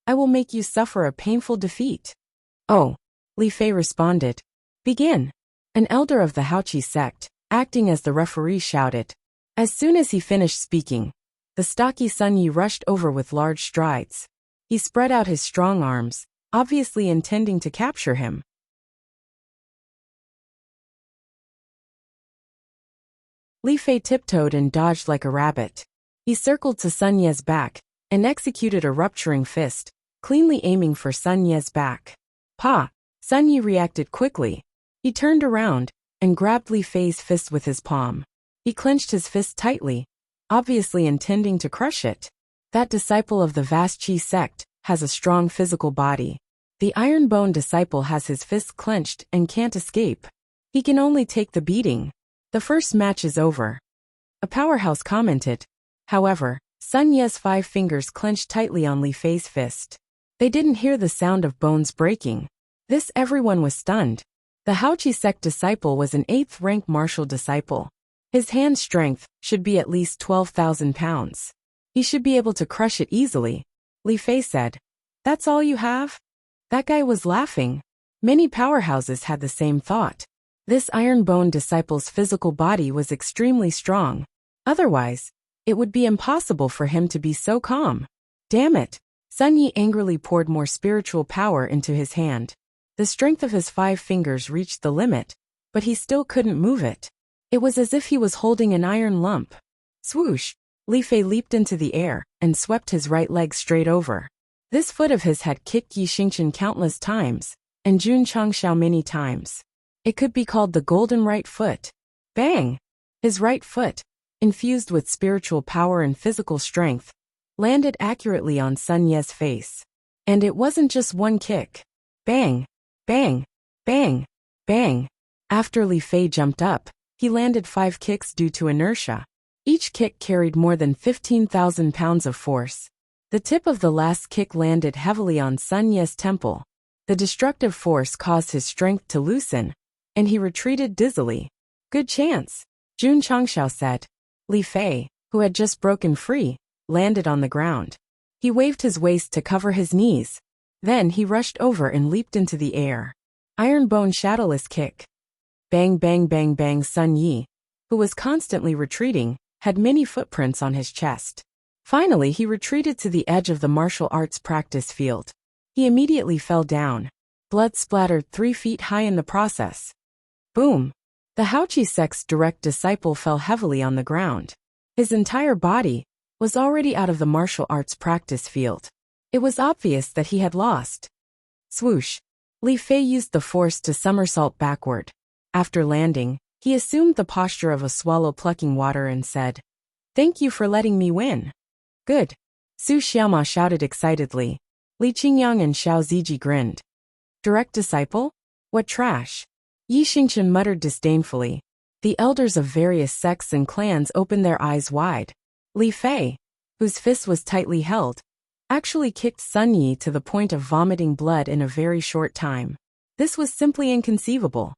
I will make you suffer a painful defeat." "Oh," Li Fei responded. "Begin." An elder of the Haoqi sect, acting as the referee, shouted. As soon as he finished speaking, the stocky Sun Yi rushed over with large strides. He spread out his strong arms, obviously intending to capture him. Li Fei tiptoed and dodged like a rabbit. He circled to Sun Ye's back and executed a rupturing fist, cleanly aiming for Sun Ye's back. Pa! Sun Yi reacted quickly. He turned around and grabbed Li Fei's fist with his palm. He clenched his fist tightly, obviously intending to crush it. That disciple of the Vast Chi sect has a strong physical body. The Iron Bone disciple has his fist clenched and can't escape. He can only take the beating. The first match is over. A powerhouse commented. However, Sun Ye's 5 fingers clenched tightly on Li Fei's fist. They didn't hear the sound of bones breaking. This everyone was stunned. The Haoqi sect disciple was an 8th rank martial disciple. His hand strength should be at least 12,000 pounds. He should be able to crush it easily. Li Fei said. "That's all you have?" That guy was laughing. Many powerhouses had the same thought. This Iron Bone disciple's physical body was extremely strong. Otherwise, it would be impossible for him to be so calm. Damn it! Sun Yi angrily poured more spiritual power into his hand. The strength of his 5 fingers reached the limit, but he still couldn't move it. It was as if he was holding an iron lump. Swoosh! Li Fei leaped into the air and swept his right leg straight over. This foot of his had kicked Yi Xingchen countless times, and Jun Changshao many times. It could be called the golden right foot. Bang! His right foot, infused with spiritual power and physical strength, landed accurately on Sun Ye's face. And it wasn't just one kick. Bang! Bang! Bang! Bang! After Li Fei jumped up, he landed 5 kicks due to inertia. Each kick carried more than 15,000 pounds of force. The tip of the last kick landed heavily on Sun Ye's temple. The destructive force caused his strength to loosen, and he retreated dizzily. Good chance, Jun Changshao said. Li Fei, who had just broken free, landed on the ground. He waved his waist to cover his knees. Then he rushed over and leaped into the air. Iron Bone Shadowless Kick. Bang bang bang bang. Sun Yi, who was constantly retreating, had many footprints on his chest. Finally he retreated to the edge of the martial arts practice field. He immediately fell down. Blood splattered 3 feet high in the process. Boom! The Haoqi sect's direct disciple fell heavily on the ground. His entire body was already out of the martial arts practice field. It was obvious that he had lost. Swoosh! Li Fei used the force to somersault backward. After landing, he assumed the posture of a swallow plucking water and said, "Thank you for letting me win." Good. Su Xiaoma shouted excitedly. Li Qingyang and Xiao Ziji grinned. Direct disciple? What trash. Yi Xingchen muttered disdainfully. The elders of various sects and clans opened their eyes wide. Li Fei, whose fist was tightly held, actually kicked Sun Yi to the point of vomiting blood in a very short time. This was simply inconceivable.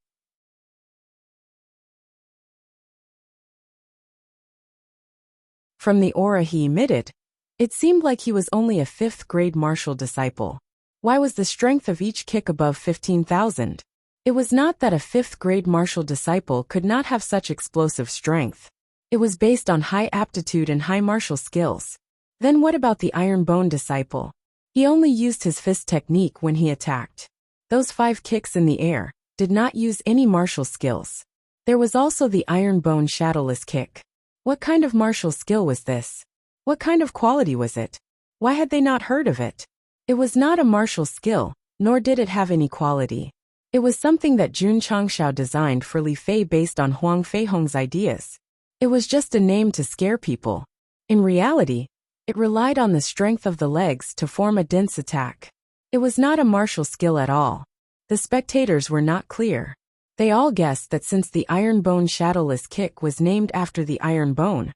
From the aura he emitted, it seemed like he was only a 5th grade martial disciple. Why was the strength of each kick above 15,000? It was not that a 5th grade martial disciple could not have such explosive strength. It was based on high aptitude and high martial skills. Then what about the Iron Bone disciple? He only used his fist technique when he attacked. Those 5 kicks in the air did not use any martial skills. There was also the Iron Bone Shadowless Kick. What kind of martial skill was this? What kind of quality was it? Why had they not heard of it? It was not a martial skill, nor did it have any quality. It was something that Jun Changshao designed for Li Fei based on Huang Feihong's ideas. It was just a name to scare people. In reality, it relied on the strength of the legs to form a dense attack. It was not a martial skill at all. The spectators were not clear. They all guessed that since the Iron Bone Shadowless Kick was named after the Iron Bone,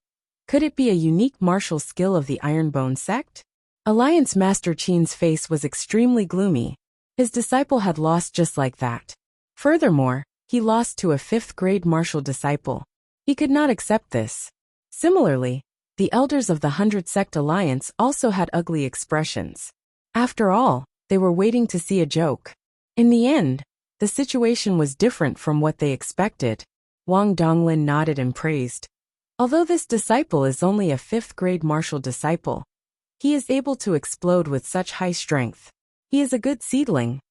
could it be a unique martial skill of the Iron Bone sect? Alliance Master Qin's face was extremely gloomy. His disciple had lost just like that. Furthermore, he lost to a 5th-grade martial disciple. He could not accept this. Similarly, the elders of the 100 Sect Alliance also had ugly expressions. After all, they were waiting to see a joke. In the end, the situation was different from what they expected. Wang Donglin nodded and praised. Although this disciple is only a 5th-grade martial disciple, he is able to explode with such high strength. He is a good seedling.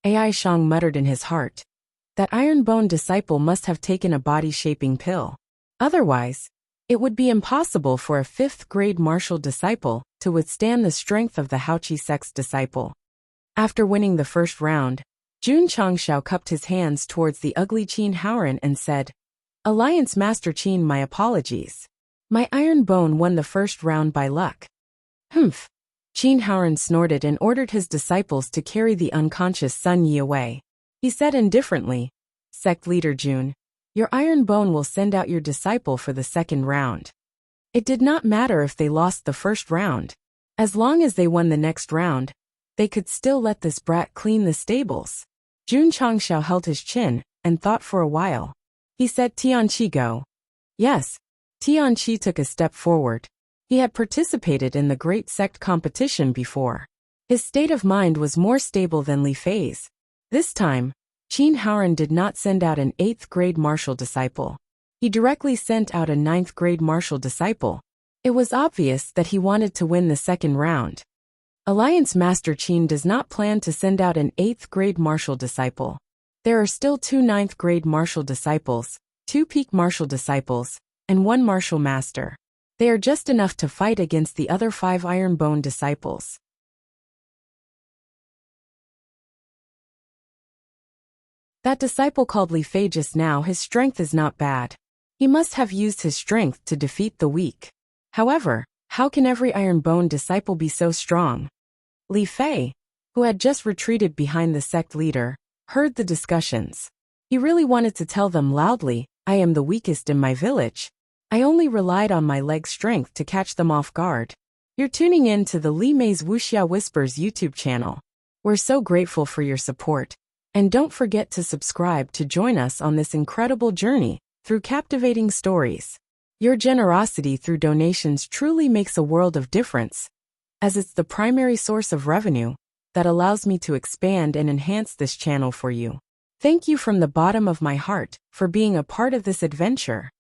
Ai Shang muttered in his heart. That iron-bone disciple must have taken a body-shaping pill. Otherwise, it would be impossible for a 5th-grade martial disciple to withstand the strength of the Haoqi Sect's disciple. After winning the first round, Jun Changshao cupped his hands towards the ugly Qin Haoran and said, Alliance Master Qin, my apologies. My iron bone won the first round by luck. Humph. Qin Haoran snorted and ordered his disciples to carry the unconscious Sun Yi away. He said indifferently, Sect Leader Jun, your iron bone will send out your disciple for the second round. It did not matter if they lost the first round. As long as they won the next round, they could still let this brat clean the stables. Jun Changshao held his chin and thought for a while. He said, Tianqi, go. Yes. Tianqi took a step forward. He had participated in the Great Sect competition before. His state of mind was more stable than Li Fei's. This time, Qin Haoran did not send out an 8th-grade martial disciple. He directly sent out a 9th-grade martial disciple. It was obvious that he wanted to win the second round. Alliance Master Qin does not plan to send out an 8th-grade martial disciple. There are still 2 9th-grade martial disciples, 2 peak martial disciples, and 1 martial master. They are just enough to fight against the other 5 iron bone disciples. That disciple called Li Fei just now, his strength is not bad. He must have used his strength to defeat the weak. However, how can every iron bone disciple be so strong? Li Fei, who had just retreated behind the sect leader, heard the discussions. He really wanted to tell them loudly, I am the weakest in my village. I only relied on my leg strength to catch them off guard. You're tuning in to the Li Mei's Wuxia Whispers YouTube channel. We're so grateful for your support. And don't forget to subscribe to join us on this incredible journey through captivating stories. Your generosity through donations truly makes a world of difference, as it's the primary source of revenue that allows me to expand and enhance this channel for you. Thank you from the bottom of my heart for being a part of this adventure.